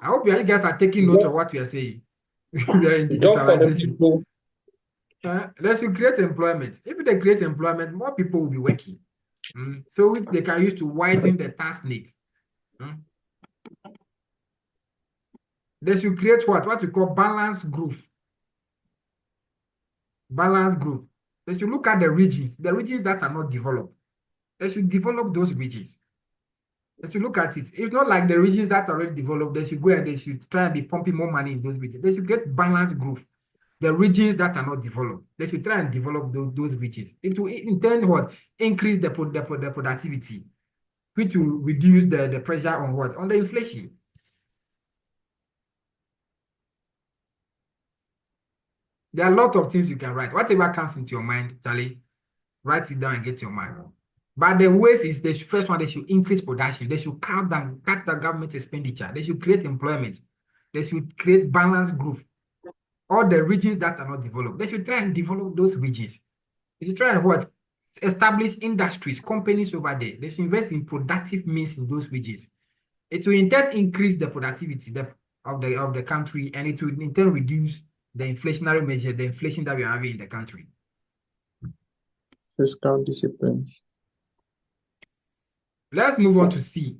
I hope you guys are taking note of what we are saying. We are in Job for the digitalization. people. Let's create employment. If they create employment, more people will be working. So which they can use to widen the task net. They should create what we call balanced growth. Balanced growth. They should look at the regions that are not developed. They should develop those regions. They should look at it. It's not like the regions that are already developed. They should go and they should try and be pumping more money in those regions. They should get balanced growth. The regions that are not developed, they should try and develop those regions. It will in turn what increase the productivity, which will reduce the pressure on what on the inflation. There are a lot of things you can write. Whatever comes into your mind, Charlie, write it down and get your mind. But the ways is the first one, they should increase production. They should cut the government expenditure. They should create employment. They should create balanced growth. All the regions that are not developed, they should try and develop those regions. They should try and what? Establish industries, companies over there. They should invest in productive means in those regions. It will in turn increase the productivity of the country, and it will in turn reduce the inflationary measure, the inflation that we are having in the country. Fiscal discipline. Let's move on to C.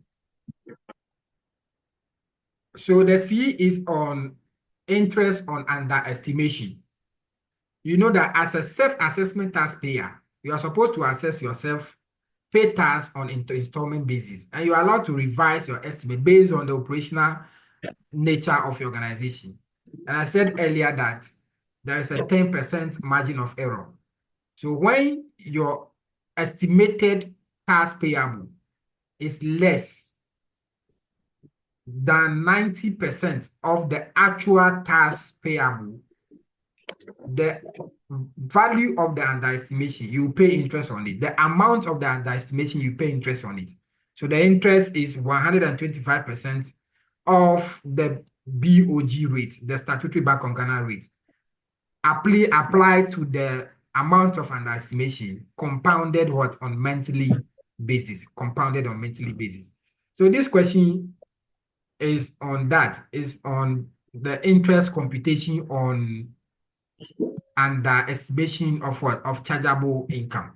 So the C is on interest on underestimation. You know that as a self-assessment taxpayer, you are supposed to assess yourself, pay tax on installment basis, and you are allowed to revise your estimate based on the operational nature of your organization. And I said earlier that there is a 10% margin of error. So when your estimated tax payable is less than 90% of the actual tax payable, the value of the underestimation, you pay interest on it. The amount of the underestimation, you pay interest on it. So the interest is 125% of the BOG rate, the statutory Bank of Ghana rate. Apply to the amount of underestimation, compounded what on monthly basis, compounded on monthly basis. So this question is on the interest computation on underestimation of what? Of chargeable income.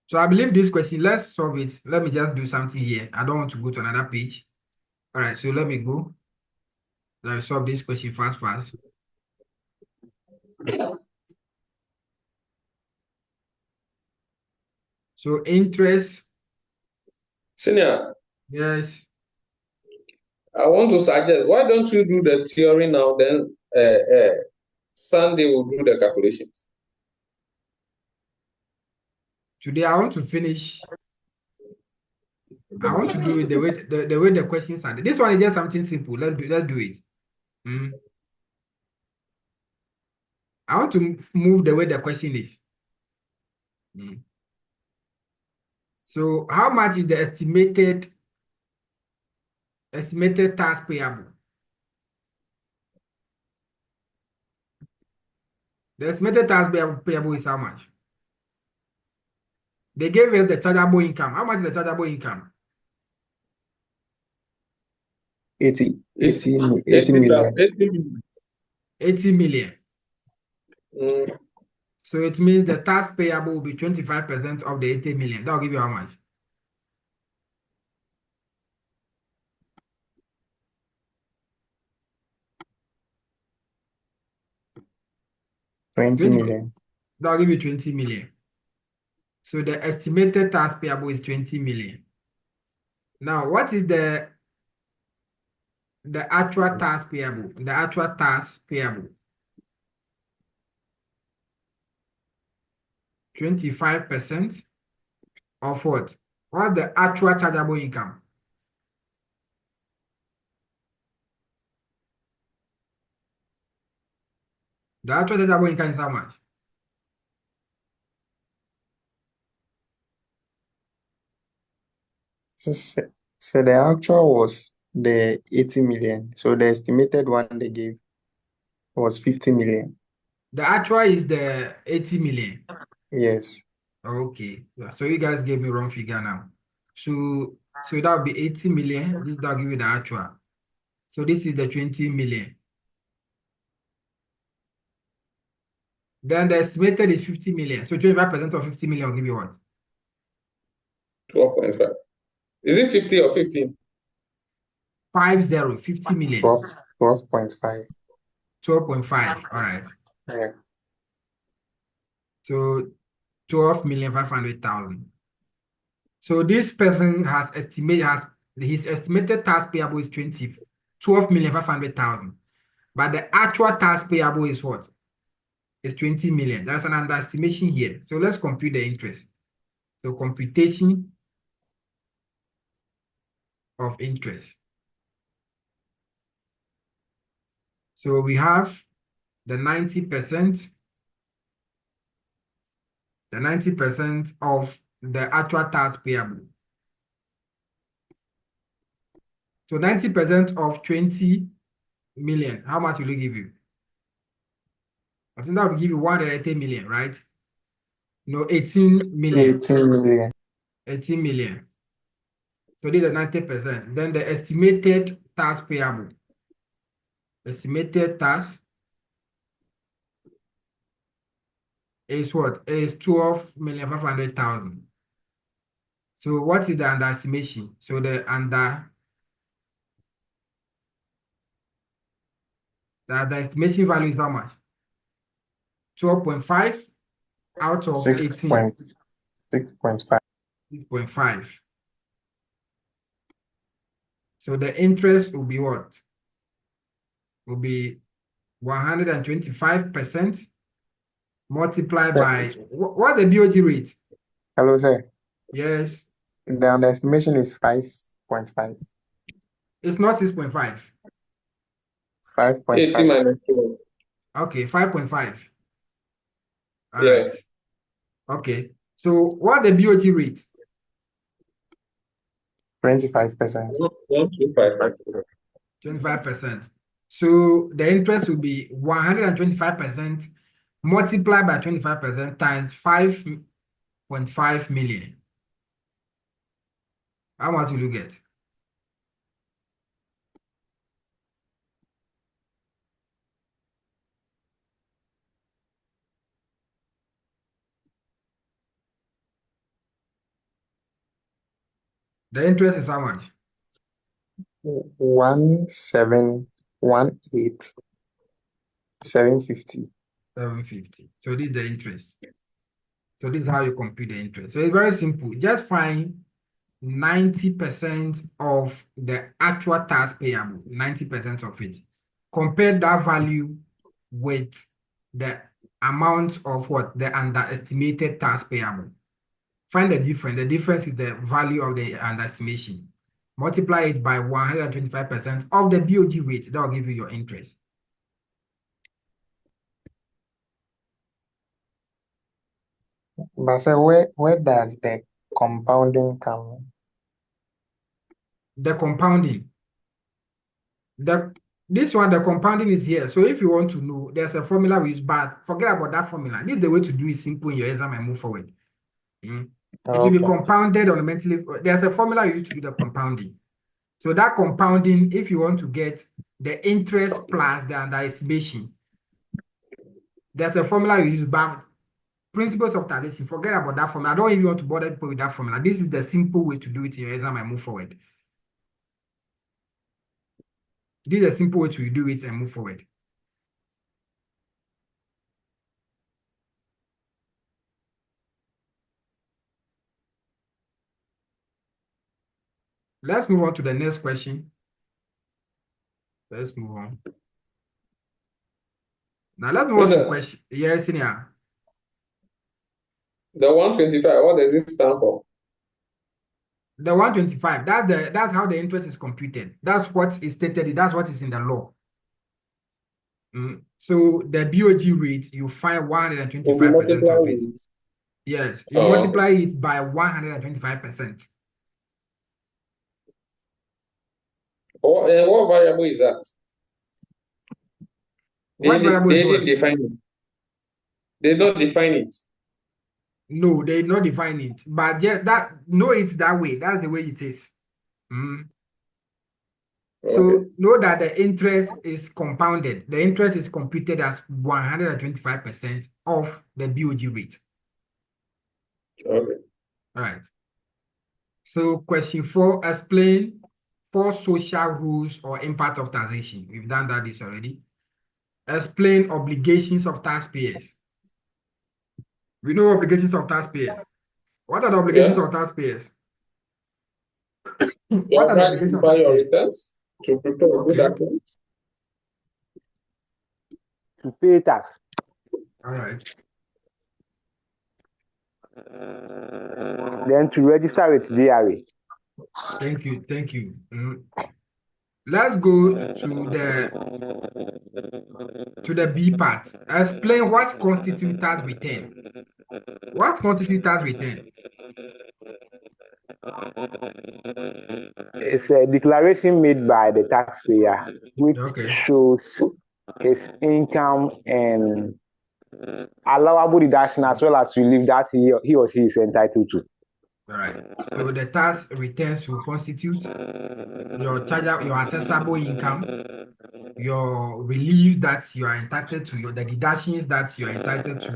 So I believe this question, let's solve it. Let me just do something here. I don't want to go to another page. All right, so let me go. Let's solve this question fast. So interest. Senior, Yes. I want to suggest, why don't you do the theory now, then Sunday will do the calculations. Today I want to finish. I want to do it the way the questions are. This one is just something simple. Let's do it. I want to move the way the question is. So how much is the estimated tax payable? The estimated tax payable is how much? They gave us the chargeable income. How much is the chargeable income? 80 million. 80 million. Mm. So it means the tax payable will be 25% of the 80 million. That will give you how much? $20 million. That will give you 20 million. So the estimated tax payable is 20 million. Now, what is the actual tax payable? The actual tax payable. 25% of what? What's the actual chargeable income? The actual taxable income is how much? So the actual was the 80 million. So the estimated one they gave was 50 million. The actual is the 80 million. Yes. Okay. So you guys gave me wrong figure now. So that would be 80 million. This will give you the actual. So this is the 20 million. Then the estimated is 50 million. So 25% of 50 million will give you what? 12.5. Is it 50 or 15? 50 million. 12.5. 12.5. All right. Yeah. So 12,500,000. So this person has his estimated tax payable is 12,500,000. But the actual tax payable is what? It's 20 million. That's an underestimation here. So let's compute the interest. So computation of interest. So we have the 90%, of the actual tax payable. So 90% of 20 million, how much will it give you? I think that will give you 180 million, right? No, 18 million. 18 million. 18 million. So this is 90%. Then the estimated tax payable. Estimated tax is what? Is 12,500,000. So what is the underestimation? So the estimation value is how much? 12.5 out of 18. 6.5. 6.5. So the interest will be what? Will be 125% multiplied by what the BOG rate? Hello, sir. Yes, The underestimation is 5.5. it's not 6.5. 80 5.5. minus 12. Okay, 5.5. All Yeah. right. Okay. So what the BOG rate? 25%. 1.25. 25%. So the interest will be 125% multiplied by 25% times 5.5 million. How much will you get? The interest is how much? 1718 750. 750. So this is the interest. So this is how you compute the interest. So it's very simple. Just find 90% of the actual tax payable, 90% of it. Compare that value with the amount of what the underestimated tax payable. Find the difference. The difference is the value of the underestimation. Multiply it by 125% of the BOG rate. That will give you your interest. But sir, where does the compounding come in? The compounding. This one, the compounding is here. So if you want to know, there's a formula we use, but forget about that formula. This is the way to do it simple in your exam and move forward. It will be Okay. compounded on a mentally. There's a formula you use to do the compounding. So that compounding, if you want to get the interest plus the underestimation, there's a formula you use, but principles of taxation, forget about that formula. I don't even want to bother people with that formula. This is the simple way to do it in your exam and move forward. This is a simple way to do it and move forward. Let's move on to the next question. Let's move on. Now let's move on to question. Yes, yeah. The 125, what does it stand for? The 125, that's how the interest is computed. That's what is stated. That's what is in the law. So the BOG rate, you find Will be 125% of it. multiplied with. Yes, you Oh, multiply it by 125%. what variable is that? What variable is They what? didn't define it. They don't define it. No, they not define it, but just that know it that way. That's the way it is. Mm. Okay. So know that the interest is compounded. The interest is computed as 125% of the BOG rate. Okay. All right. So question 4, explain 4 social rules or impact of taxation. We've done that this already. Explain obligations of taxpayers. We know obligations of taxpayers. What are the obligations Yeah. of taxpayers? You What have are the right to obligations of file your taxpayers? returns, to prepare a good Okay. account. To pay tax. All right. Then to register with DRA. Thank you. Thank you. Let's go to the B part. Explain what constitutes tax return. What constitutes tax return? It's a declaration made by the taxpayer which Okay. shows his income and allowable deduction as well as relief that he or she is entitled to. All right. So the tax returns will constitute your accessible income, your relief that you are entitled to, the deductions that you are entitled to,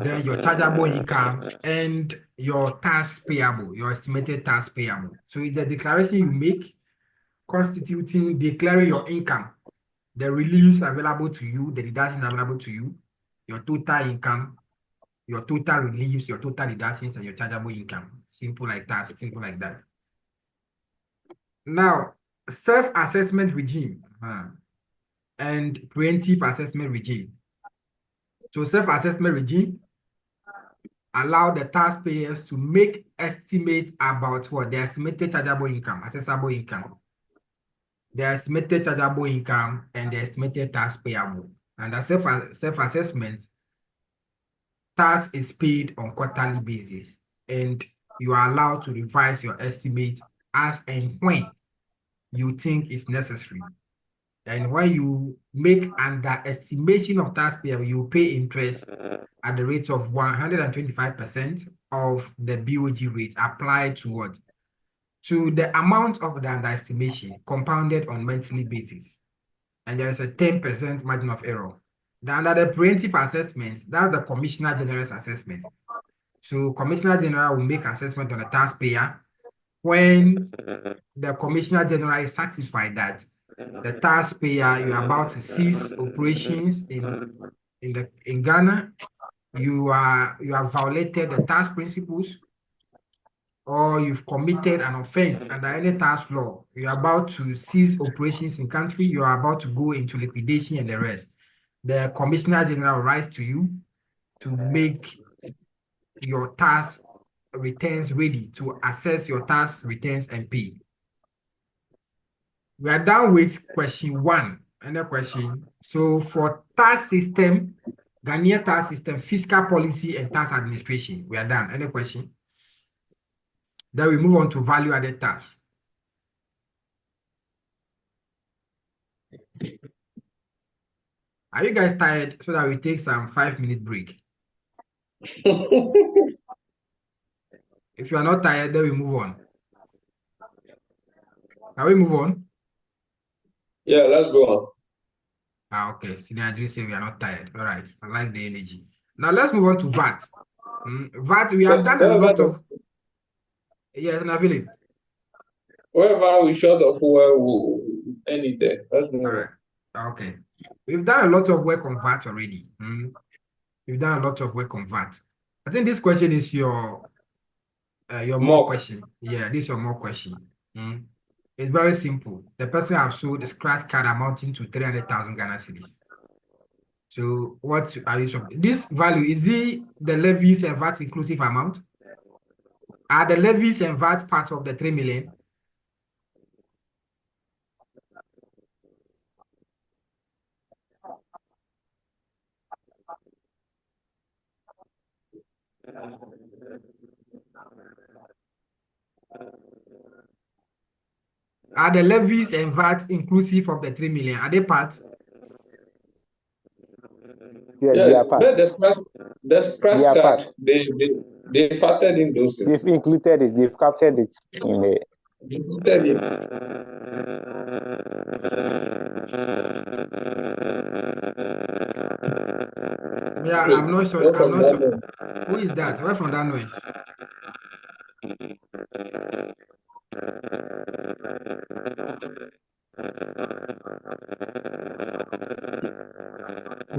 then your chargeable income and your tax payable, your estimated tax payable. So it's the declaration you make constituting declaring your income, the reliefs available to you, the deductions available to you, your total income, your total reliefs, your total deductions, and your chargeable income. Simple like that, simple like that. Now, self-assessment regime and preemptive assessment regime. So self-assessment regime allow the taxpayers to make estimates about what the estimated chargeable income, accessible income, the estimated chargeable income, and the estimated tax payable. And the self-assessment tax is paid on quarterly basis, and you are allowed to revise your estimate as and when you think is necessary. And when you make underestimation of taxpayer, you pay interest at the rate of 125% of the BOG rate applied to what? To the amount of the underestimation compounded on monthly basis. And there is a 10% margin of error. Under the preemptive assessment, that's the Commissioner General's assessment. So Commissioner General will make assessment on the taxpayer when the Commissioner General is satisfied that the taxpayer you are about to cease operations in Ghana, you have violated the tax principles, or you've committed an offense under any tax law. You are about to cease operations in country. You are about to go into liquidation and the rest. The Commissioner General writes to you to make your tax returns ready to assess your tax returns and pay. We are done with question 1. Another question. So for tax system, Ghanaian tax system, fiscal policy, and tax administration, we are done. Any question? Then we move on to value-added tax. Are you guys tired so that we take some 5-minute break? If you are not tired, then we move on. Can we move on? Yeah, let's go on. Okay. Senior Adri say we are not tired. All right. I like the energy. Now let's move on to VAT. VAT, we have done a lot of... Yes, Navili. Wherever we short of where we end it there. Let's move All on. right. Okay. We've done a lot of work on VAT already. We've done a lot of work on VAT. I think this question is your more Mock. question. Yeah, this is your more question. It's very simple. The person have sold a scratch card amounting to 300,000 Ghana cedis. So what are you showing? This value, is it the levies and VAT inclusive amount? Are the levies and VAT part of the 3 million? Are the levies and VAT inclusive of the 3 million? Are they part? Yeah, they are part. But the scratch They are card, part. they factored in those They've things. included it. They've captured it in the. They included it. Yeah, Wait, I'm not sure. where I'm from not that sure. one? Who is that? Where from that noise?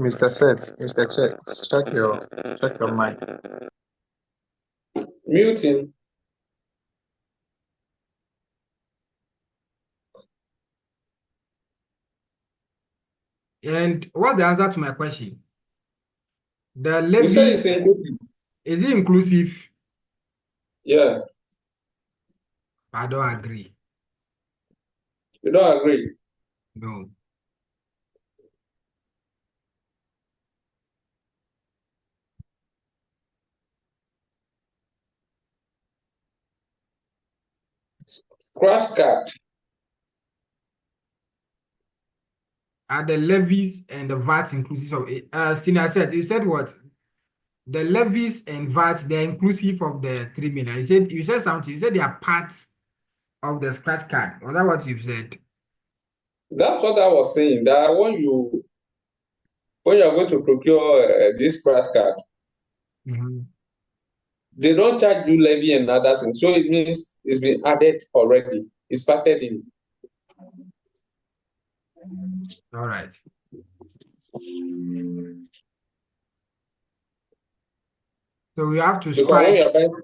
Mr. Set, Mr. Check your mic. Muting. And what's the answer to my question? The You say levies, it's included. is it inclusive? Yeah, I don't agree. you don't agree. No. Scratch card. Are the levies and the VAT inclusive of it? Stina said, you said what? The levies and VAT, they're inclusive of the 3 million. You said something. You said they are part of the scratch card. Was that what you said? That's what I was saying. That when you are going to procure this scratch card, Mm-hmm. they don't charge you levy and other things. So it means it's been added already. It's factored in. All right. So we have to Because when you strike. are buying,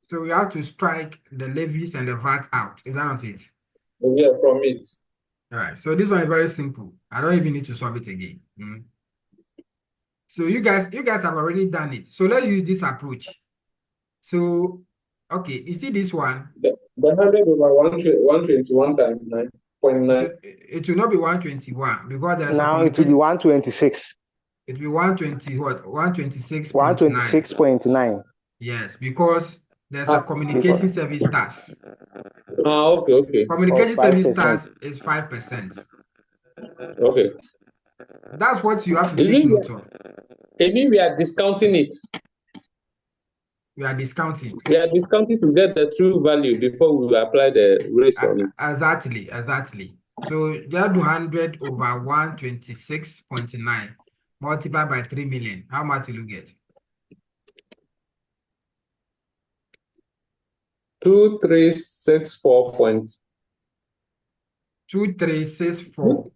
So we have to strike the levies and the VAT out. Is that not it? yeah, from it. All right. So this one is very simple. I don't even need to solve it again. So you guys have already done it. So let's use this approach. So, okay, you see this one? The 100 over 121 times 9.9. It will not be 121 because there's a Now it will be communication. 126. It will be 120, what? 126.9. 126.9. Yes, because there's a Ah, communication service tax. okay. Communication service 5%. tax is 5%. Okay. That's what you have to It take means note of. we are discounting it. We are discounting. We are discounting to get the true value before we apply the rates on it. Exactly. So just do 100 over 126.9 multiplied by 3 million. How much will you get? 2364 point 2364.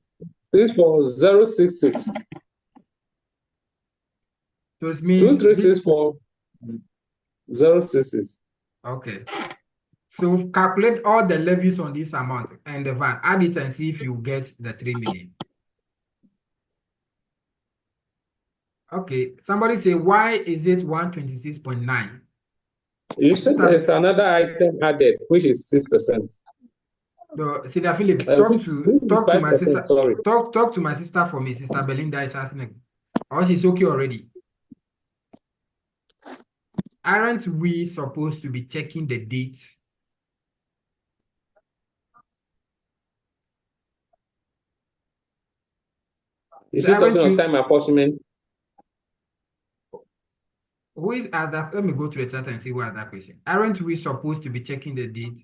64066. So it means this. 066. Okay. So calculate all the levies on this amount and the VAT. Add it and see if you get the 3 million. Okay. Somebody say, why is it 126.9? You said there's another item added, which is 6%. So, Sister Philip, Which is talk to my 5%, sister. sorry. Talk to my sister for me. Sister Belinda is asking. Or she's okay already. Aren't we supposed to be checking the dates? Is So it talking aren't of we? time apportionment? Who is at that? Let me go to the chat and see who has that question. Aren't we supposed to be checking the date?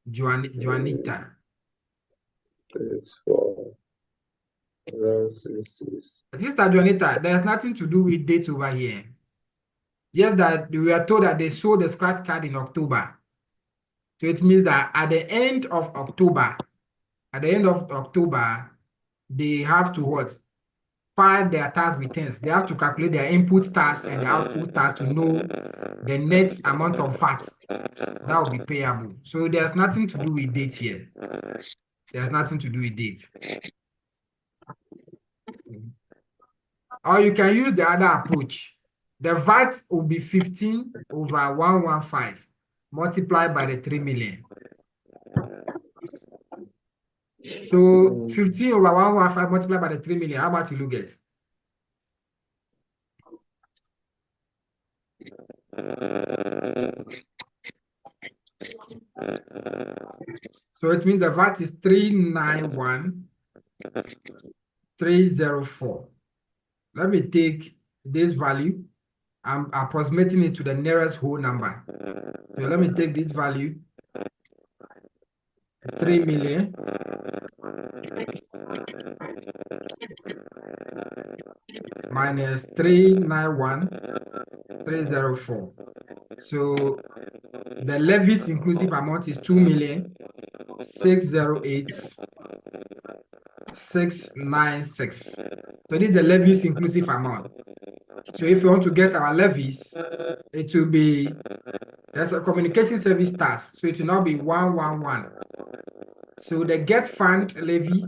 Juanita. 3406. Sister Juanita, there's nothing to do with dates over here. Just that we were told that they sold the scratch card in October. So it means that at the end of October, they have to what? File their tax returns. They have to calculate their input tax and the output tax to know the net amount of VAT that will be payable. So there's nothing to do with date here. There's nothing to do with date. Or you can use the other approach. The VAT will be 15 over 115 multiplied by the 3 million. So 15 over 115 multiplied by the 3 million, how much will you get? So it means the VAT is 391,304. Let me take this value. I'm approximating it to the nearest whole number. So let me take this value, 3 million minus 391,304. So the levies inclusive amount is 2,608,696. So this is the levies inclusive amount. So if you want to get our levies, it will be, there's a communication service tax, so it will now be 111. So the get fund levy,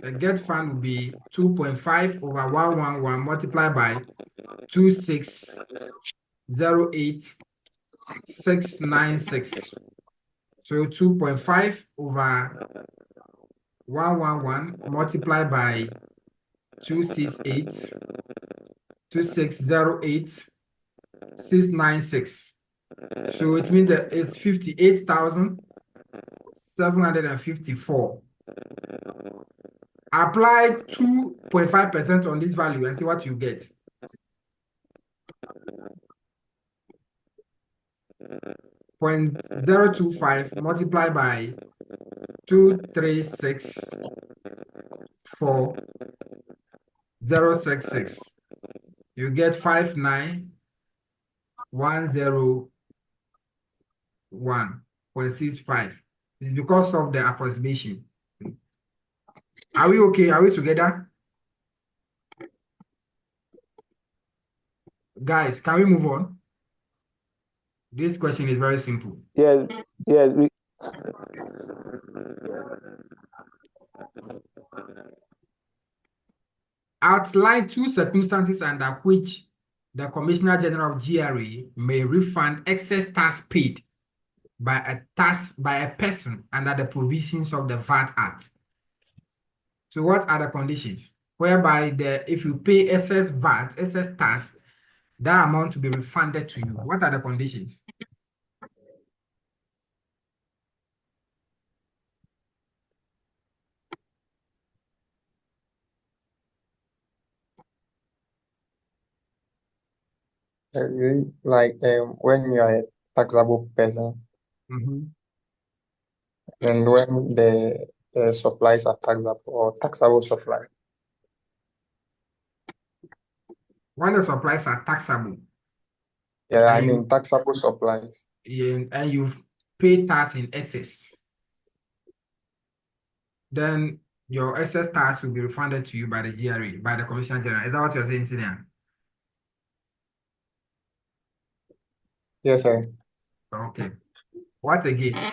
the get fund will be 2.5 over 111 multiplied by 2,608,696. So 2.5 over 111 multiplied by 2,608,696. So it means that it's 58,754. Apply 2.5% on this value and see what you get. 0.025 multiplied by 2,364,066. You get 59,101.65. It's because of the approximation. Are we okay? Are we together? Guys, can we move on? This question is very simple. Yes, yes. Outline 2 circumstances under which the Commissioner General of GRA may refund excess tax paid by a person under the provisions of the VAT Act. So what are the conditions? Whereby if you pay excess VAT, excess tax, that amount will be refunded to you. What are the conditions? Like when you are a taxable person Mm-hmm. and when the supplies are taxable or taxable supply. When the supplies are taxable, Yeah, I and mean taxable supplies. and you've paid tax in excess, then your excess tax will be refunded to you by the GRA, by the Commissioner General. Is that what you're saying, Sidian? Yes, sir. Okay. What again?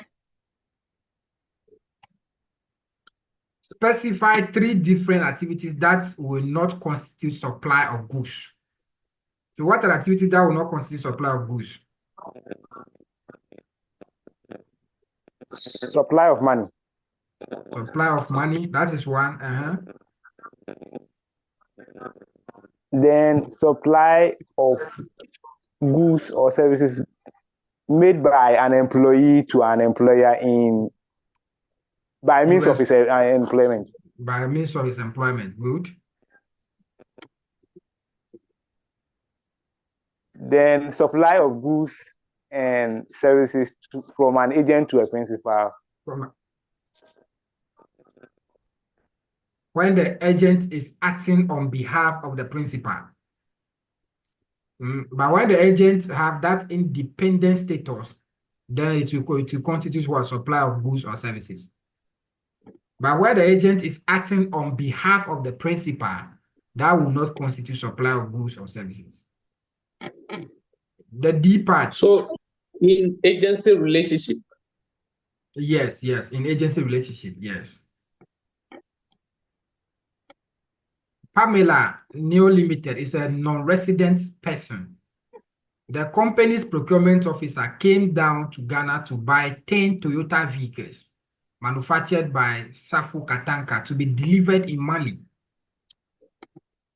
Specify 3 different activities that will not constitute supply of goods. So what are activities that will not constitute supply of goods? Supply of money. Supply of money, that is one. Then supply of goods or services made by an employee to an employer by means of his employment. By means of his employment. Good. Then supply of goods and services from an agent to a principal. When the agent is acting on behalf of the principal. But when the agents have that independent status, then it will constitute what? Supply of goods or services. But where the agent is acting on behalf of the principal, that will not constitute supply of goods or services. The D part. So in agency relationship. Yes, in agency relationship, yes. Pamela Neo Limited is a non-resident person. The company's procurement officer came down to Ghana to buy 10 Toyota vehicles manufactured by Safu Katanka to be delivered in Mali.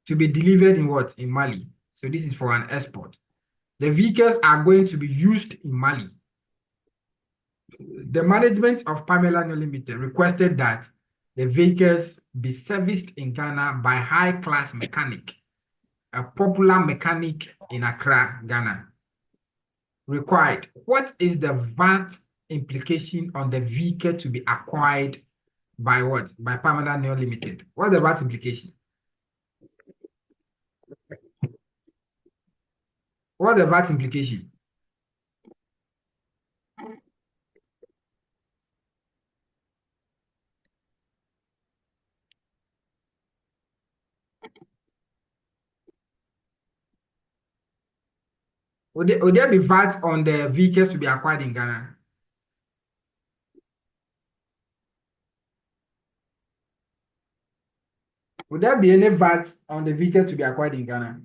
To be delivered in what? In Mali. So this is for an export. The vehicles are going to be used in Mali. The management of Pamela No Limited requested that the vehicles be serviced in Ghana by high-class mechanic, a popular mechanic in Accra, Ghana. Required. What is the VAT implication on the vehicle to be acquired by what? By Pamela No Limited. What's the VAT implication? What's the VAT implication? Would there be VAT on the vehicles to be acquired in Ghana? Would there be any VAT on the vehicle to be acquired in Ghana?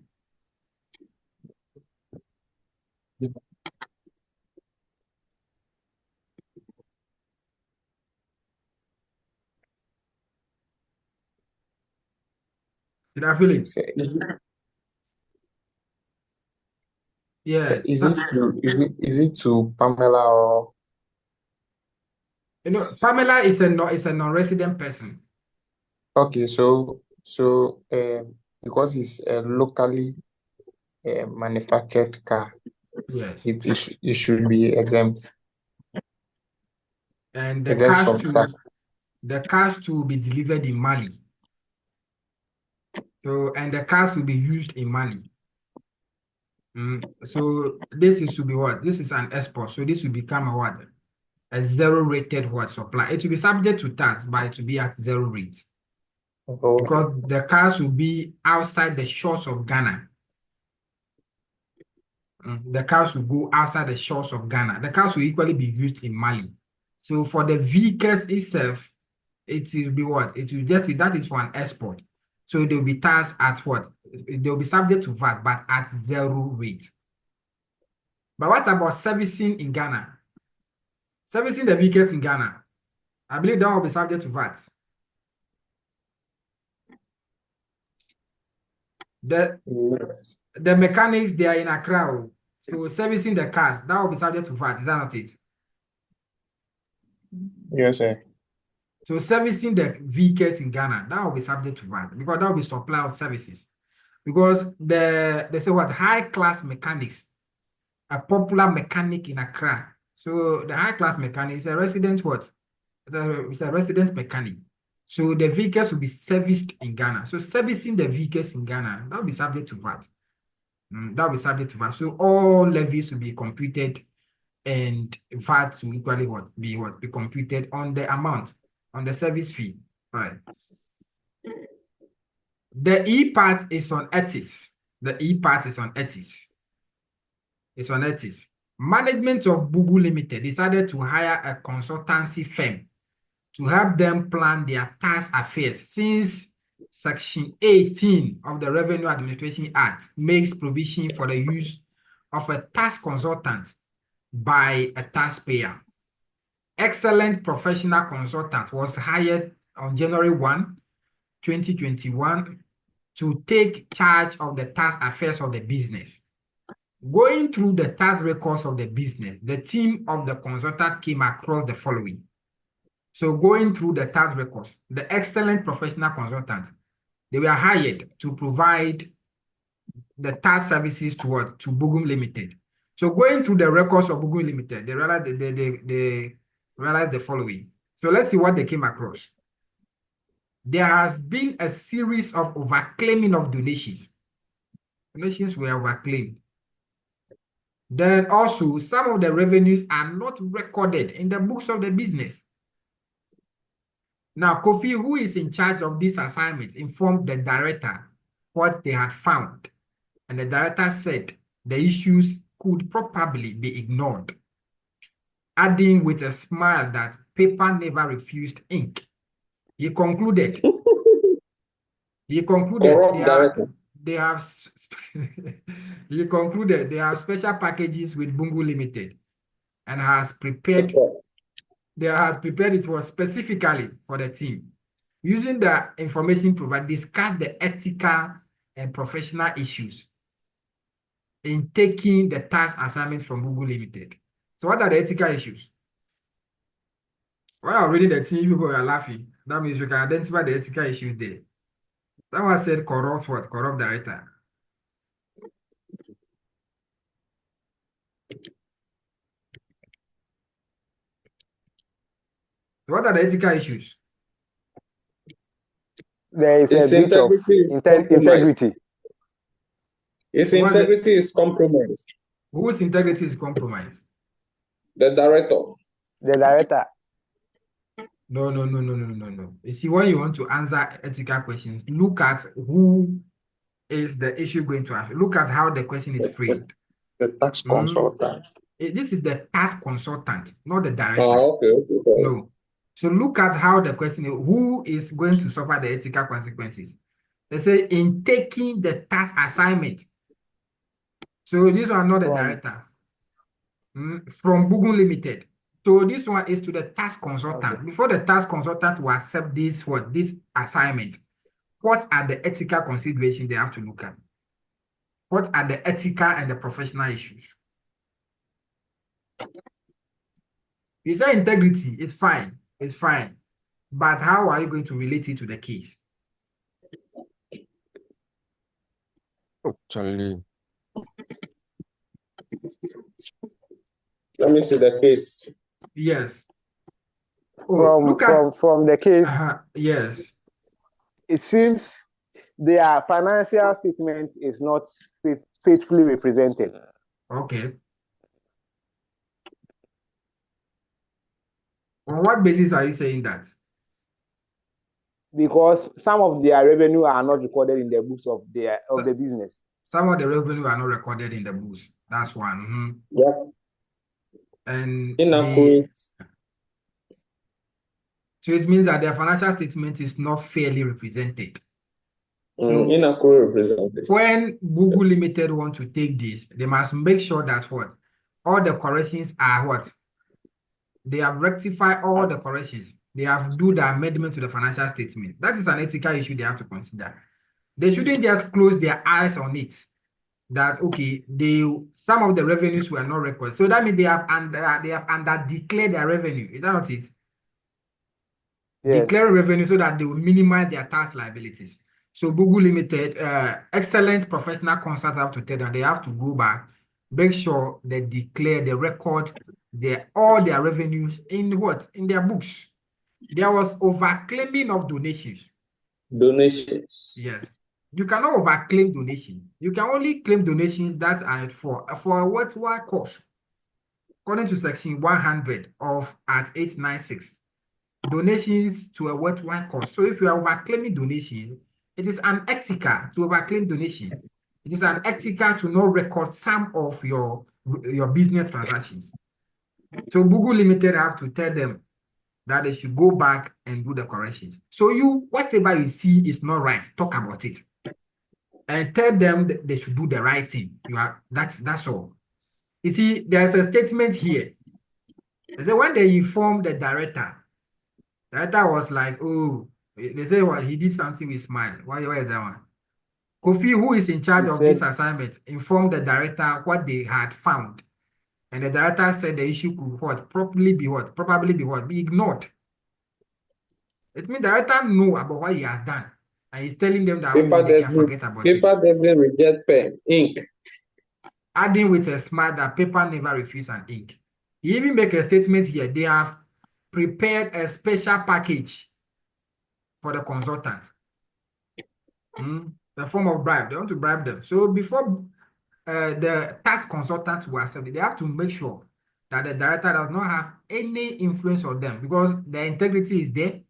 Did I feel it? So, Yeah. is it to Pamela or You know, Pamela is a non-resident person. okay? Because it's a locally manufactured car, Yes. it should be exempt. And the Exempt cars from tax. will be delivered in Mali. So, and the cars will be used in Mali. So this is to be what? This is an export. So this will become a what? A zero rated what supply. It will be subject to tax, but it will be at zero rate. Oh, Because the cars will be outside the shores of Ghana. The cars will go outside the shores of Ghana. The cars will equally be used in Mali. So for the vehicles itself, it will be what? It will get it. That is for an export. So they will be taxed at what? They will be subject to VAT, but at zero rate. But what about servicing in Ghana? Servicing the vehicles in Ghana, I believe that will be subject to VAT. yes. The mechanics, they are in Accra. So servicing the cars, that will be subject to VAT. Is that not it? Yes, sir. So servicing the vehicles in Ghana, that will be subject to VAT because that will be supply of services. Because they say what high-class mechanics, a popular mechanic in Accra. So the high-class mechanic is a resident what? It's a resident mechanic. So the vehicles will be serviced in Ghana. So servicing the vehicles in Ghana, that will be subject to VAT. That will be subject to VAT. So all levies will be computed and VAT will equally be computed on the amount, on the service fee. All right. The E part is on ethics. The E part is on ethics. It's on ethics. Management of Bugu Limited decided to hire a consultancy firm to help them plan their tax affairs since Section 18 of the Revenue Administration Act makes provision for the use of a tax consultant by a taxpayer. Excellent professional consultant was hired on January 1, 2021 to take charge of the tax affairs of the business. Going through the tax records of the business, the team of the consultant came across the following. So going through the tax records, the excellent professional consultants, they were hired to provide the tax services to what? To Bugum Limited. So going through the records of Bugum Limited, they realized the following. So let's see what they came across. There has been a series of overclaiming of donations. Donations were overclaimed. Then also, some of the revenues are not recorded in the books of the business. Now, Kofi, who is in charge of this assignment, informed the director what they had found. And the director said the issues could probably be ignored, adding with a smile that paper never refused ink. He concluded they have he concluded they have special packages with Bungu Limited and has prepared it was specifically for the team. Using the information provided, discuss the ethical and professional issues in taking the task assignment from Google Limited. So what are the ethical issues? When I'm reading the thing, people are laughing. That means you can identify the ethical issues there. Someone said corrupt what? Corrupt director. What are the ethical issues? There is Its a breach of integrity is compromised. integrity. Its What's the- integrity is compromised. Whose integrity is compromised? The director. The director. No. You see, when you want to answer ethical questions, look at who is the issue going to answer. Look at how the question is framed. The tax Mm. consultant. This is the task consultant, not the director. Okay. No. So look at how the question is, who is going to suffer the ethical consequences? They say in taking the task assignment. So this one not the director. From Google Limited. So this one is to the task consultant. Okay. Before the task consultant will accept this assignment, what are the ethical considerations they have to look at? What are the ethical and the professional issues? You say integrity, it's fine. But how are you going to relate it to the case? Actually, Let me see the case. Yes. Oh, look at From the case, yes. it seems their financial statement is not faithfully represented. Okay. On what basis are you saying that? Because some of their revenue are not recorded in the books of the business. Some of the revenue are not recorded in the books. That's one. Yeah. And Inaccurate. so it means that their financial statement is not fairly represented. So Inaccurate representation. when Google Limited want to take this, they must make sure that what? All the corrections are what? They have rectified all the corrections. They have do the amendment to the financial statement. That is an ethical issue they have to consider. They shouldn't just close their eyes on it. That okay, some of the revenues were not recorded. So that means they have under declared their revenue. Is that not it? Yes. Declare revenue so that they will minimize their tax liabilities. So Google Limited, excellent professional consultants have to tell them they have to go back, make sure they declare, they record all their revenues in what? In their books. There was overclaiming of donations. Donations. Yes. You cannot overclaim donation. You can only claim donations that are for what cost. According to section 100 of Act 896. Donations to a worthwhile cause. So if you are overclaiming donation, it is unethical to overclaim donation. It is unethical to not record some of your business transactions. So Google Limited have to tell them that they should go back and do the corrections. So whatever you see is not right, talk about it. And tell them that they should do the right thing. That's all. You see, there's a statement here. They say when they informed the director was like, oh, they say what he did something with Smile. Why is that one? Kofi, who is in charge of this assignment, informed the director what they had found. And the director said the issue could probably be ignored. It means the director know about what he has done. And he's telling them that they can forget about it. Paper doesn't reject pen, ink. Adding with a smile that paper never refuse an ink. He even make a statement here. They have prepared a special package for the consultant. The form of bribe. They want to bribe them. So before the tax consultants will accept it, they have to make sure that the director does not have any influence on them because their integrity is there.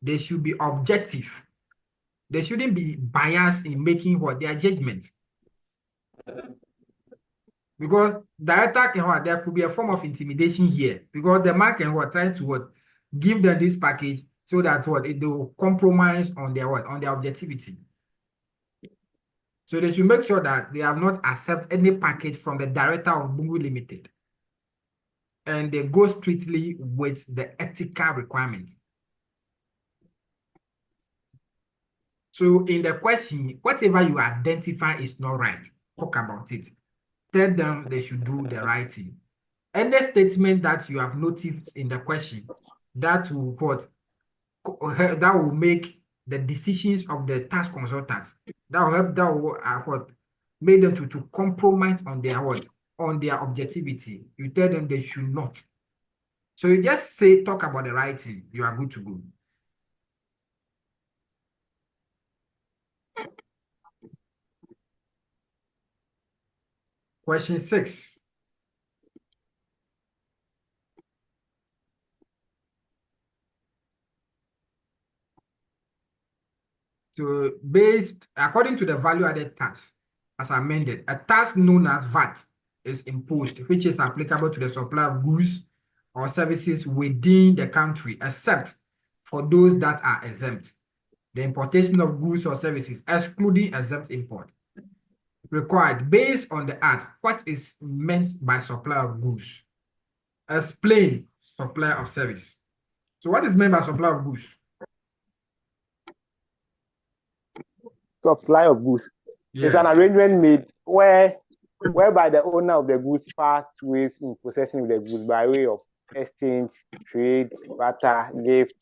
They should be objective. They shouldn't be biased in making their judgments. Because director there could be a form of intimidation here because the man can try to give them this package so that they will compromise on their objectivity. So they should make sure that they have not accepted any package from the director of Google Limited. And they go strictly with the ethical requirements. So in the question, whatever you identify is not right, talk about it. tell them they should do the right thing. Any statement that you have noticed in the question that will that will make the decisions of the tax consultants, that will help, that will make them to compromise on their on their objectivity. You tell them they should not. So you just talk about the right thing, you are good to go. Question 6. So according to the value added tax as amended, a tax known as VAT is imposed, which is applicable to the supply of goods or services within the country, except for those that are exempt. The importation of goods or services, excluding exempt import. Required based on the act, what is meant by supply of goods? Explain supply of service. So what is meant by supply of goods? Supply of goods. Yes. It's an arrangement made whereby the owner of the goods parts ways in possession of the goods by way of exchange, trade, barter, gift.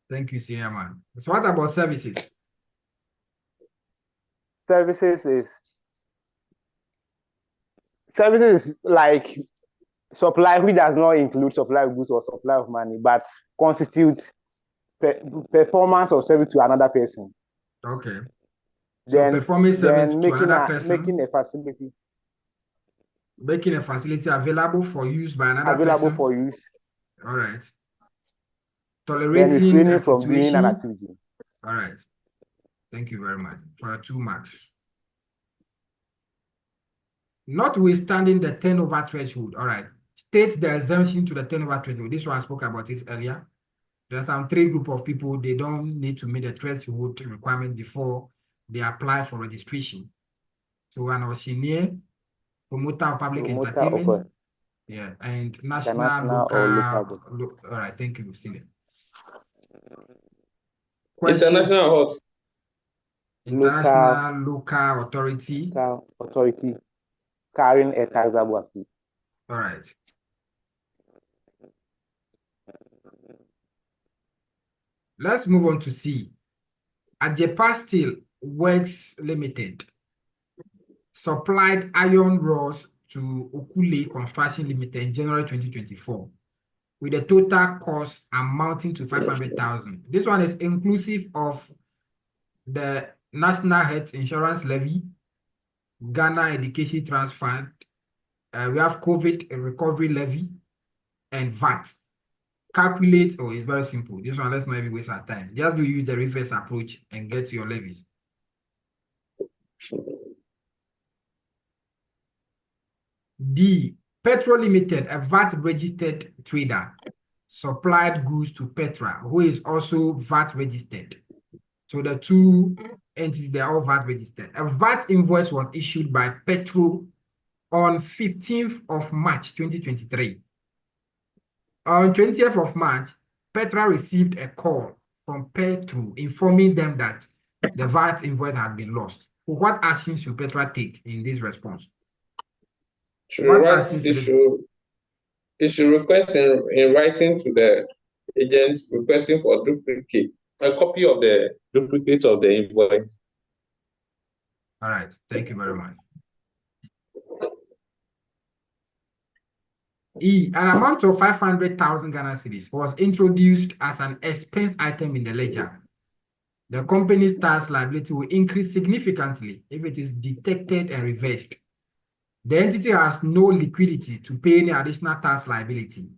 Thank you, senior man. So what about services? Services is like supply, which does not include supply of goods or supply of money, but constitutes performance of service to another person. Okay. So Then performing service to making another person, making a facility available for use by another available person. for use. All right. Then Tolerating refraining from doing an situation. activity. All right. Thank you very much for 2 marks. Notwithstanding the turnover threshold. All right. State the exemption to the turnover threshold. This one I spoke about it earlier. There are some 3 group of people, they don't need to meet the threshold requirement before they apply for registration. So an auctioneer, promoter of public entertainment, yeah, and national, local. All right, thank you, Lucille. International what? International local authority. Authority carrying a taxable fee. All right. Let's move on to C. Ajepa Steel Works Limited supplied iron rods to Okule Construction Limited in January 2024 with a total cost amounting to 500,000. This one is inclusive of the National Health Insurance Levy, Ghana Education Trust Fund, we have COVID Recovery Levy, and VAT. Calculate, it's very simple. This one, let's not even waste our time. Just do use the reverse approach and get to your levies. D. Petrol Limited, a VAT-registered trader, supplied goods to Petra, who is also VAT-registered. So the 2 entities, they are all VAT-registered. A VAT invoice was issued by Petro on 15th of March 2023. On 20th of March, Petra received a call from Petro informing them that the VAT invoice had been lost. What action should Petra take in this response? It should request in writing to the agent requesting for a copy of the duplicate of the invoice. All right, thank you very much. E. An amount of 500,000 Ghana cedis was introduced as an expense item in the ledger. The company's tax liability will increase significantly if it is detected and reversed. The entity has no liquidity to pay any additional tax liability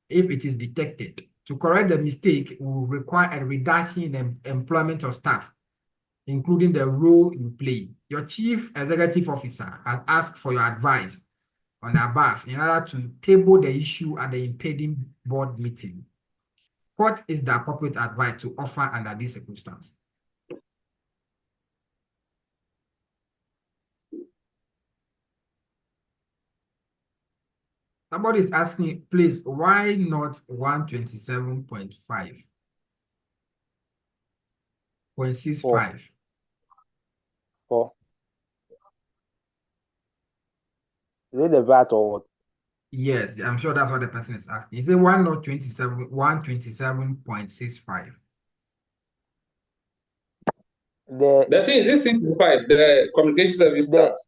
if it is detected. To correct the mistake will require a reduction in employment of staff, including the role you play. Your chief executive officer has asked for your advice on the above in order to table the issue at the impending board meeting. What is the appropriate advice to offer under this circumstance? Somebody is asking, please, why not 127.5? 0.65. 4. Is it the VAT or what? Yes, I'm sure that's what the person is asking. Is it 127.65? The thing is, this simplified the communication service tax.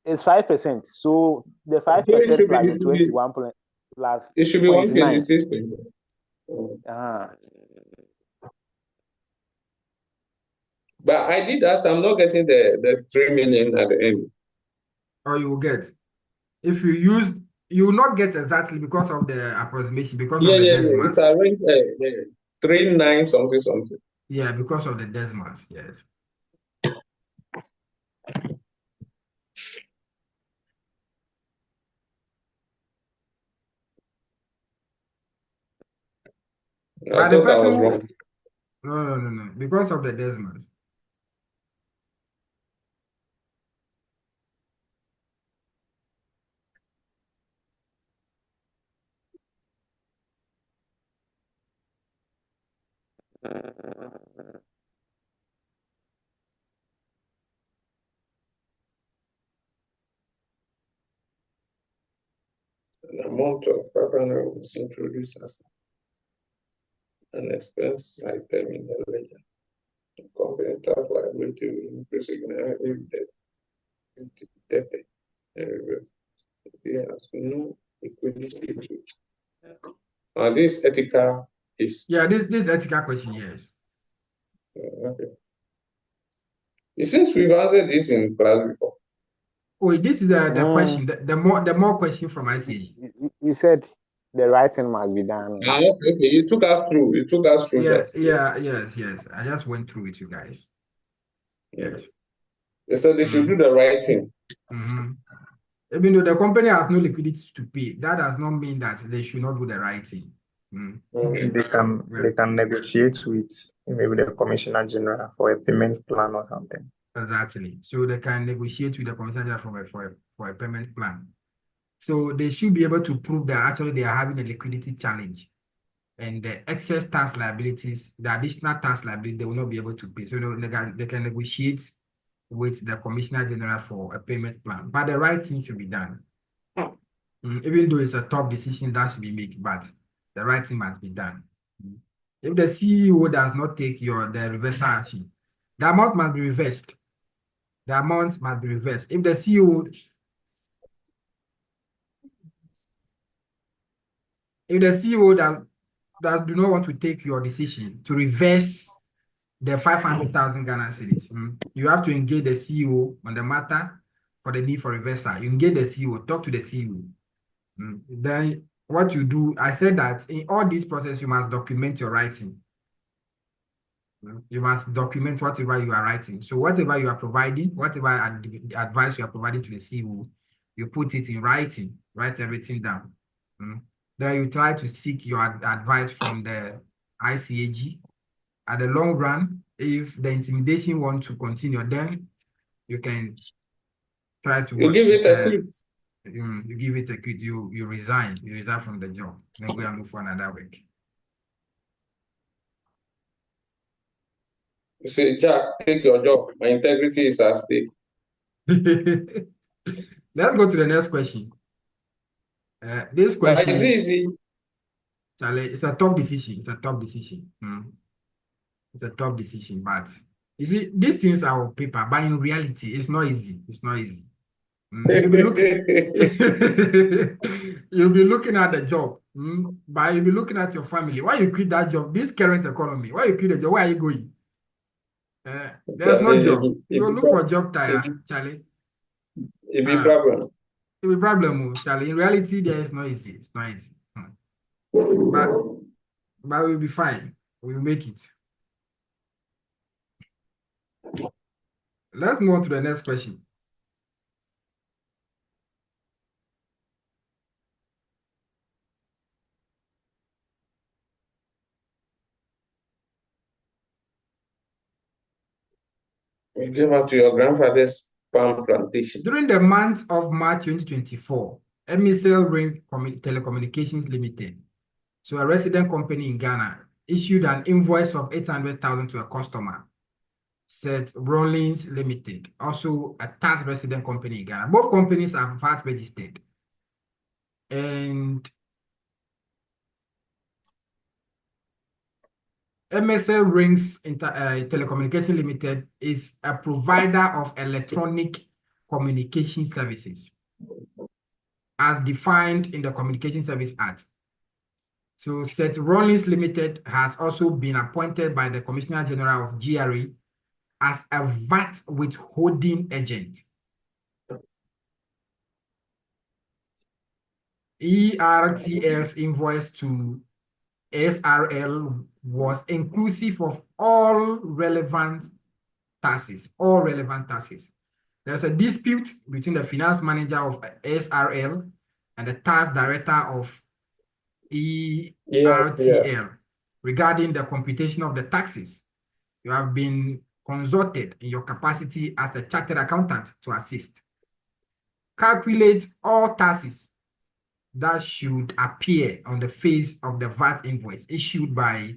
It's 5%. So the So 5% it should be, plus the 21 plus it should be 0.9. 126. But I did that. I'm not getting the 3 million at the end. Or you will get. If you used, you will not get exactly because of the approximation, because of the decimals. It's around 39 something. Yeah, because of the decimals, yes. I thought I was wrong. No, because of the decimals. An amount of 500 was introduced as an expense item in the ledger. Company tax liability will increase significantly if detected and reversed. It has no liquidity to. This ethical is. Yeah, this ethical question, yes. Okay. Since we've answered this in class before. Oh, this is the question. The more question from ICG. You said the writing must be done. Okay. You took us through. Yeah, that. yes. I just went through with you guys. Yes. They said they should do the right thing. Even though the company has no liquidity to pay, that does not mean that they should not do the right thing. They can negotiate with maybe the Commissioner General for a payment plan or something. Exactly. So they can negotiate with the Commissioner General for a payment plan. So they should be able to prove that actually they are having a liquidity challenge. And the excess tax liabilities, the additional tax liability, they will not be able to pay. So they can negotiate with the Commissioner General for a payment plan. But the right thing should be done. Even though it's a tough decision that should be made, but the right thing must be done. If the CEO does not take the reversal action, the amount must be reversed. The amount must be reversed. If the CEO that do not want to take your decision to reverse the 500,000 Ghana cedis, you have to engage the CEO on the matter for the need for reversal. You engage the CEO, talk to the CEO. Then what you do, I said that in all this process, you must document your writing. You must document whatever you are writing. So whatever you are providing, whatever advice you are providing to the CEO, you put it in writing, write everything down. Then you try to seek your advice from the ICAG. At the long run, if the intimidation wants to continue, then you can try to You give it a quit. You give it a quit. You resign. You resign from the job. Then go and look for another work. You say, Jack, take your job. My integrity is at stake. Let's go to the next question. This question is easy. Charlie, it's a tough decision. It's a tough decision. It's a tough decision, but you see, these things are on paper, but in reality, it's not easy. It's not easy. You'll be looking, you'll be looking at the job, but you'll be looking at your family. Why you quit that job? This current economy, why you quit the job? Where are you going? There's no job. You look for a job, Charlie. It be problem. It be problem, Charlie. In reality, there is no easy. It's not easy. But we'll be fine. We'll make it. Let's move on to the next question. We gave out to your grandfather's palm plantation. During the month of March 2024, MSL Ring Telecommunications Limited, so a resident company in Ghana, issued an invoice of 800,000 to a customer. St. Rollins Limited, also a tax resident company in Ghana. Both companies are VAT registered. And MSL Rings Telecommunication Limited is a provider of electronic communication services as defined in the Communication Service Act. So St. Rollins Limited has also been appointed by the Commissioner General of GRA as a VAT withholding agent. ERTL's invoice to SRL was inclusive of all relevant taxes, There's a dispute between the finance manager of SRL and the tax director of ERTL regarding the computation of the taxes. You have been consulted in your capacity as a chartered accountant to assist. Calculate all taxes that should appear on the face of the VAT invoice issued by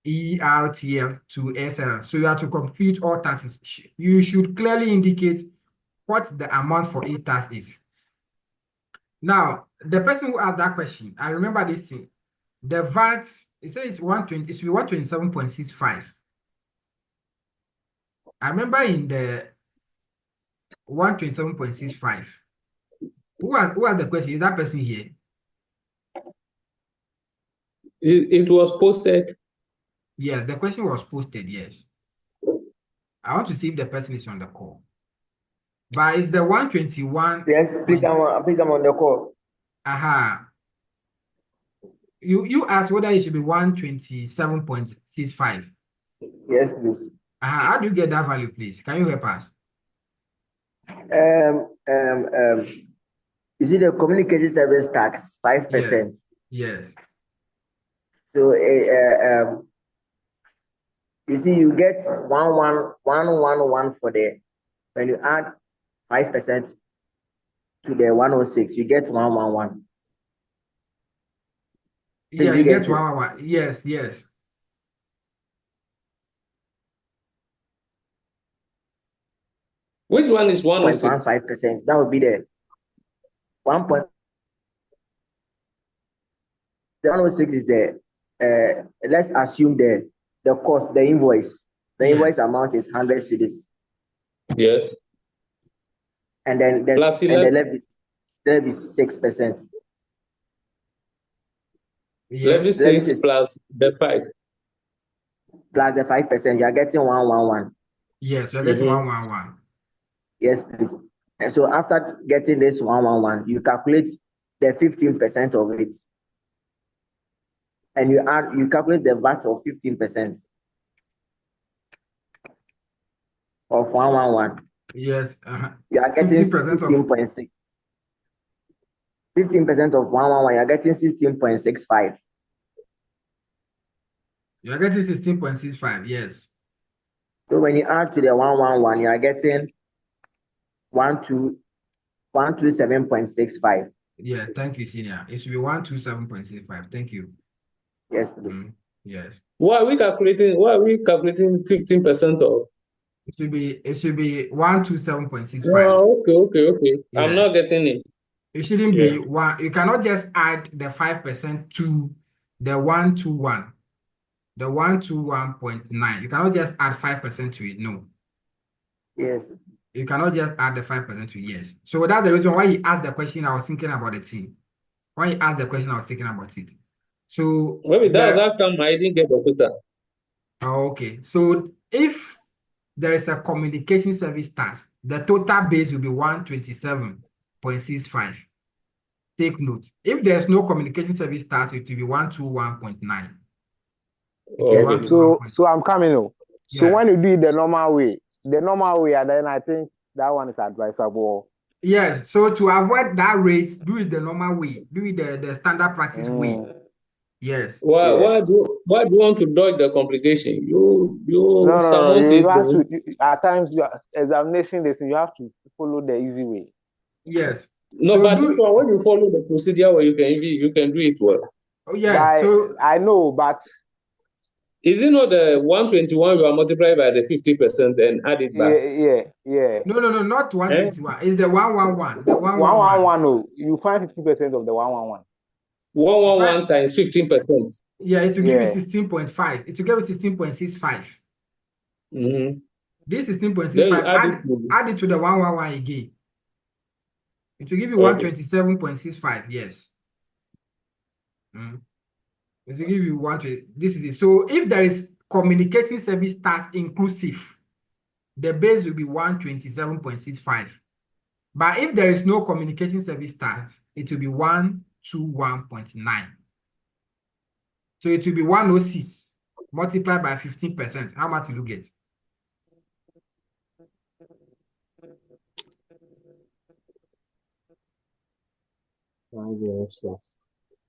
ERTL to SRL. So you have to compute all taxes. You should clearly indicate what the amount for each tax is. Now, the person who asked that question, I remember this thing. The VAT, it says it's 120, it should be 127.65. I remember in the 127.65. Who asked the question? Is that person here? It was posted. Yes, the question was posted, yes. I want to see if the person is on the call. But it's the 121. Yes, please, I'm on the call. Aha. You asked whether it should be 127.65. Yes, please. How do you get that value, please? Can you help us? You see the communication service tax, 5%. Yes. So you see, you get 111 for the, when you add 5% to the 106, you get 111. Yeah, you you get get it? 111. Yes. Which one is 106? 0.15%. That would be the 1. The 106 is the let's assume the cost, the invoice. The invoice amount is 100 cedis. Yes. And then the levy is 6%. Levy Yes. 6 plus the 5. Plus the 5%, you are getting 111. Yes, you're getting 111. Yes, please. And so after getting this 111, you calculate the 15% of it. And you calculate the VAT of 15% of 111. Yes. You are getting 16.6. 15% of 111, you are getting 16.65. You are getting 16.65, yes. So when you add to the 111, you are getting 127.65. Yeah, thank you, senior. It should be 127.65. Thank you. Yes, please. Yes. Why are we calculating 15% of? It should be 127.65. Oh, okay. Yes. I'm not getting it. It shouldn't be one. You cannot just add the 5% to the 121. The 121.9. You cannot just add 5% to it. No. Yes. You cannot just add the 5% to it. Yes. So that's the reason why he asked the question. I was thinking about the thing. When he asked the question, I was thinking about it. So maybe that's how come I didn't get the total. Oh, okay. So if there is a communication service tax, the total base will be 127.65. Take note. If there's no communication service tax, it will be 121.9. Okay. So I'm coming on. So Yes. when you do it the normal way, and then I think that one is advisable. Yes. So to avoid that rate, do it the normal way. Do it the standard practice way. Yes. Why do you want to dodge the complication? You No, surmount you it. have to, at times, examination, you have to follow the easy way. Yes. No, so but this one, when you follow the procedure where you can do it well. Oh, yes. So I know, but Is it not the 121 you are multiplied by the 50% and add it back? Yeah. No, not 121. It's the 111. The 111. 111. No, you find 50% of the 111. 111 times 15%. Yeah, it will give you 16.5. It will give you 16.65. Mm-hmm. This Then you 16.65, add it to the 111 again. It will give you 127.65. Yes. It will give you 120. This is it. So if there is communication service tax inclusive, the base will be 127.65. But if there is no communication service tax, it will be 121.9. So it will be 106 multiplied by 15%. How much will you get?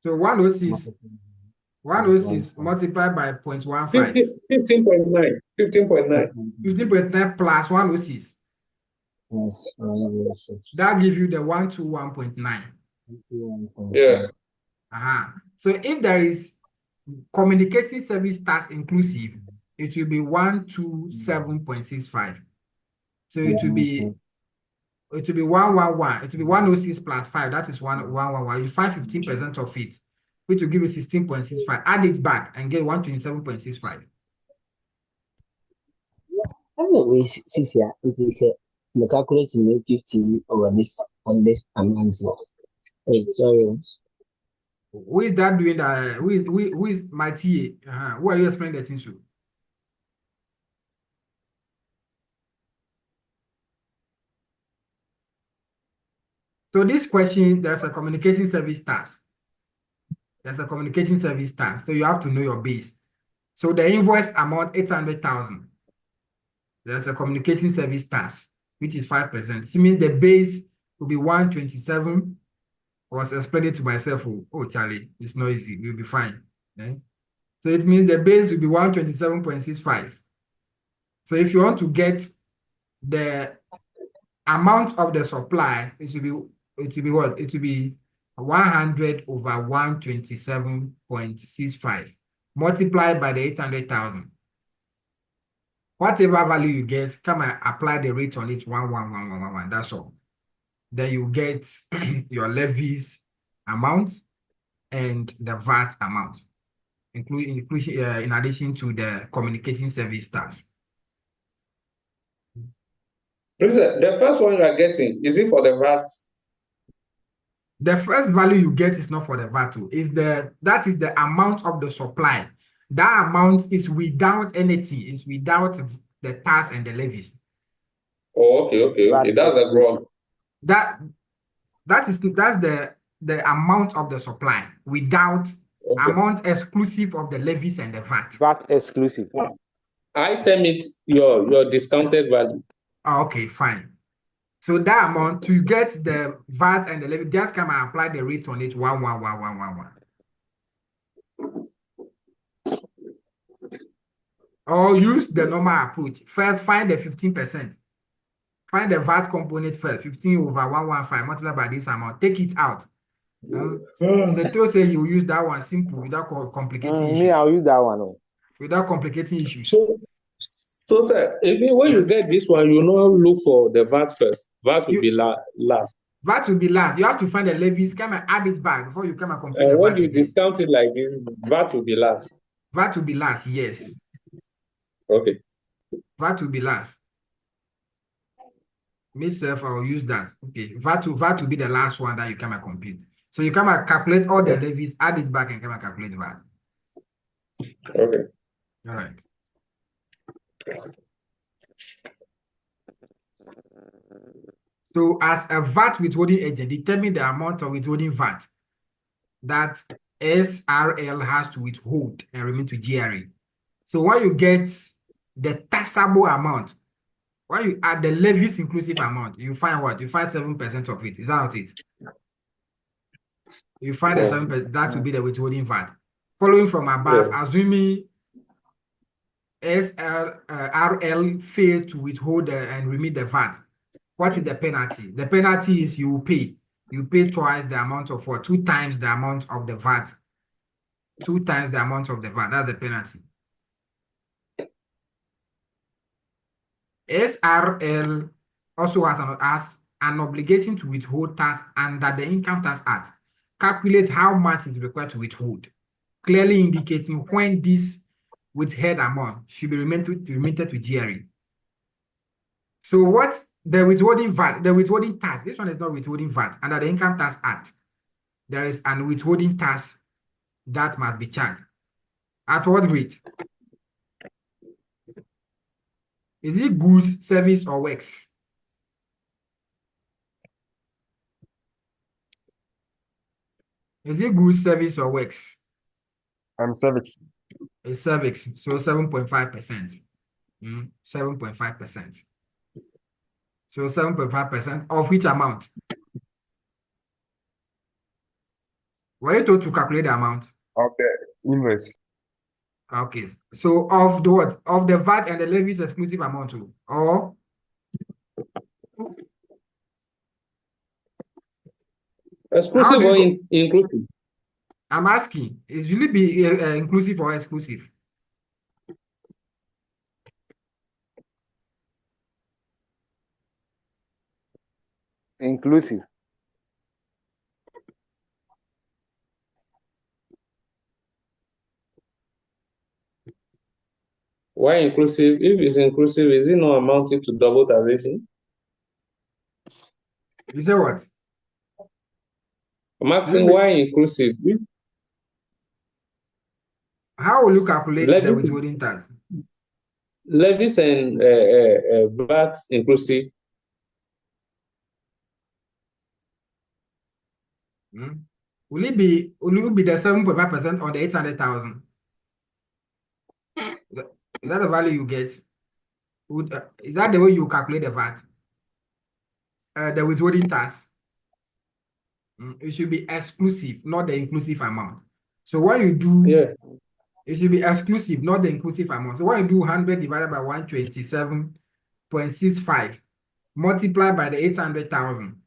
So 106 multiplied by 0.15. 15.9. 15.9. 15.9 plus 106. That gives you the 121.9. Yeah. So if there is communication service tax inclusive, it will be 127.65. So it will be 111. It will be 106 plus 5. That is 111. You find 15% of it, which will give you 16.65. Add it back and get 127.65. Anyways, since it is the calculating 50 over this on this amount. Hey, sorry. Who is that doing that? Who is my TA? Who are you explaining that into? So this question, there's a communication service tax. There's a communication service tax. So you have to know your base. So the invoice amount 800,000. There's a communication service tax, which is 5%. So means the base will be 127. I was explaining to myself, oh Charlie, it's noisy. We'll be fine. So it means the base will be 127.65. So if you want to get the amount of the supply, it will be what? It will be 100 over 127.65 multiplied by the 800,000. Whatever value you get, come and apply the rate on it, 11111. That's all. Then you get your levies amount and the VAT amount, including in addition to the communication service tax. Please, the first one you are getting, is it for the VAT? The first value you get is not for the VAT. That is the amount of the supply. That amount is without anything. It's without the tax and the levies. Oh, okay. That's a gross. That's the amount of the supply without amount exclusive of the levies and the VAT. VAT exclusive. I term it your discounted value. Okay, fine. So that amount, to get the VAT and the levy, just come and apply the rate on it, 11111. Or use the normal approach. First, find the 15%. Find the VAT component first, 15 over 115, multiplied by this amount. Take it out. Seto say you use that one simple, without complicating issues. Me, I'll use that one. Without complicating issues. So sir, even when you get this one, you not look for the VAT first. VAT will be last. VAT will be last. You have to find the levies, come and add it back before you come and complete the when VAT you again. discount it like this, VAT will be last. VAT will be last, yes. Okay. VAT will be last. Myself, I will use that. Okay. VAT will be the last one that you come and compute. So you come and calculate all the levies, add it back and come and calculate VAT. Okay. All right. So as a VAT withholding agent, determine the amount of withholding VAT that SRL has to withhold and remit to GRA. So when you get the taxable amount, when you add the levies inclusive amount, you find what? You find 7% of it. Is that not it? You find the 7%, that will be the withholding VAT. Following from above, assuming SRL failed to withhold and remit the VAT, what is the penalty? The penalty is you pay. You pay twice the amount of what? 2 times the amount of the VAT. 2 times the amount of the VAT. That's the penalty. SRL also has an obligation to withhold tax under the Income Tax Act. Calculate how much is required to withhold, clearly indicating when this withheld amount should be remitted to GRE. So what the withholding VAT, the withholding tax, this one is not withholding VAT. Under the Income Tax Act, there is an withholding tax that must be charged. At what rate? Is it goods, service, or works? Is it goods, service, or works? Service. It's service, so 7.5%. 7.5%. So 7.5% of which amount? Were you told to calculate the amount? Okay. Invoice. Okay. So of the what? Of the VAT and the levies exclusive amount too? Or Exclusive or inclusive? I'm asking, is will it be inclusive or exclusive? Inclusive. Why inclusive? If it's inclusive, is it not amounting to double taxation? You say what? I'm asking why inclusive? How will you calculate the Levies, withholding tax? levies and VAT inclusive. Will it be the 7.5% on the 800,000? Is that the value you get? Is that the way you calculate the VAT? The withholding tax? It should be exclusive, not the inclusive amount. So what you do, it should be exclusive, not the inclusive amount. So what you do 100 divided by 127.65 multiplied by the 800,000.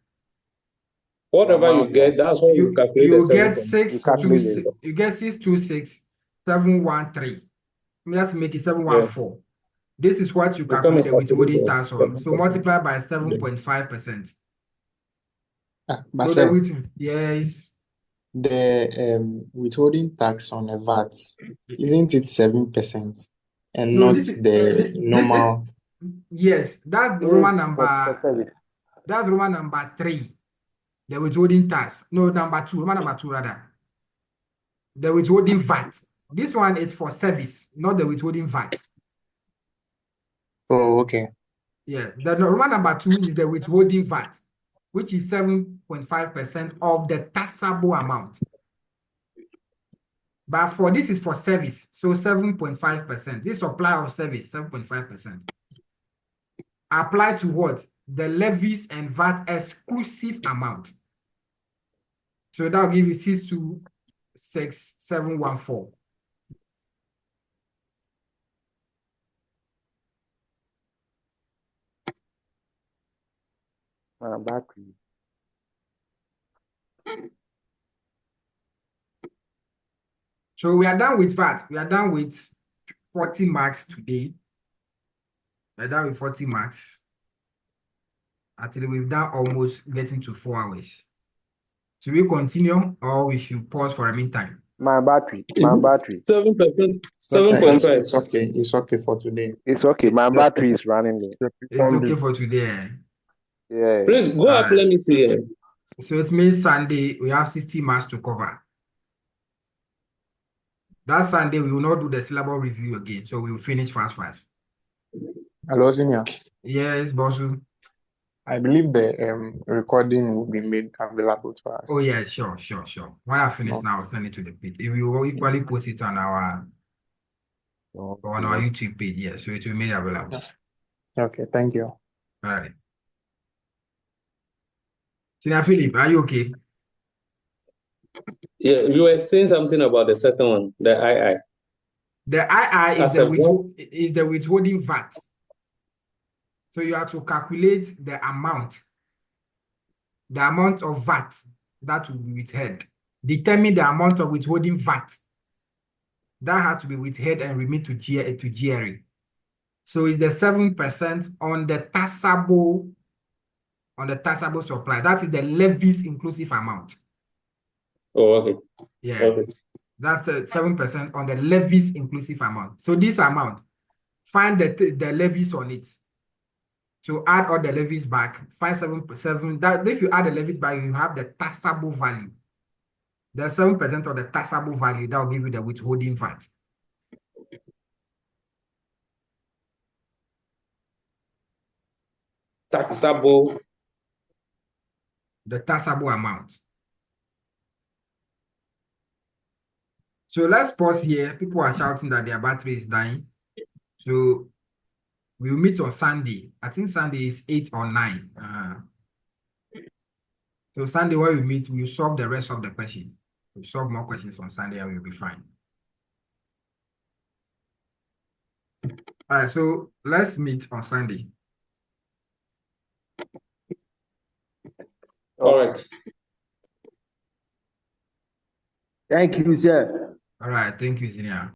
Whatever you get, that's what you calculate. You the get 7.6. you get 626,713. Let's make it 714. This is what you calculate the withholding tax on. So multiply by 7.5%. But So sir, yes. the withholding tax on a VAT, isn't it 7% and No, not this is the normal? Yes, that's Roman number. That's Roman number 3. The withholding tax. No, number 2. Roman number 2 rather. The withholding VAT. This one is for service, not the withholding VAT. Oh, okay. Yes, the Roman number 2 is the withholding VAT, which is 7.5% of the taxable amount. But for this is for service, so 7.5%. This supply of service, 7.5%. Apply to what? The levies and VAT exclusive amount. So that will give you 626,714. Battery. So we are done with VAT. We are done with 40 marks today. We are done with 40 marks. Actually, we've done almost getting to 4 hours. Should we continue or we should pause for a meantime? My battery. 7%. 7.5. It's okay. It's okay for today. It's okay. My battery is running low. It's okay for today. Yeah. Please go up. Let me see. So it means Sunday we have 60 marks to cover. That Sunday we will not do the syllable review again, so we will finish fast. Hello, Senior. Yes, Bosu. I believe the recording will be made available to us. Oh yeah, sure. When I finish now, I'll send it to the page. We will equally post it on our YouTube page. Yeah, so it will be made available. Okay, thank you. All right. Senior Philip, are you okay? Yeah, you were saying something about the second one, the II. The II is the withholding VAT. So you have to calculate the amount of VAT that will be withheld. Determine the amount of withholding VAT that has to be withheld and remit to GRE. So it's the 7% on the taxable supply. That is the levies inclusive amount. Oh, okay. Yeah. Okay. That's 7% on the levies inclusive amount. So this amount, find the levies on it. So add all the levies back, find 7%. That if you add the levies back, you have the taxable value. The 7% of the taxable value that will give you the withholding VAT. Taxable. The taxable amount. So let's pause here. People are shouting that their battery is dying. So we'll meet on Sunday. I think Sunday is 8 or 9. So Sunday when we meet, we'll solve the rest of the questions. We'll solve more questions on Sunday and we'll be fine. All right, so let's meet on Sunday. All right. Thank you, sir. All right, thank you, Zinia.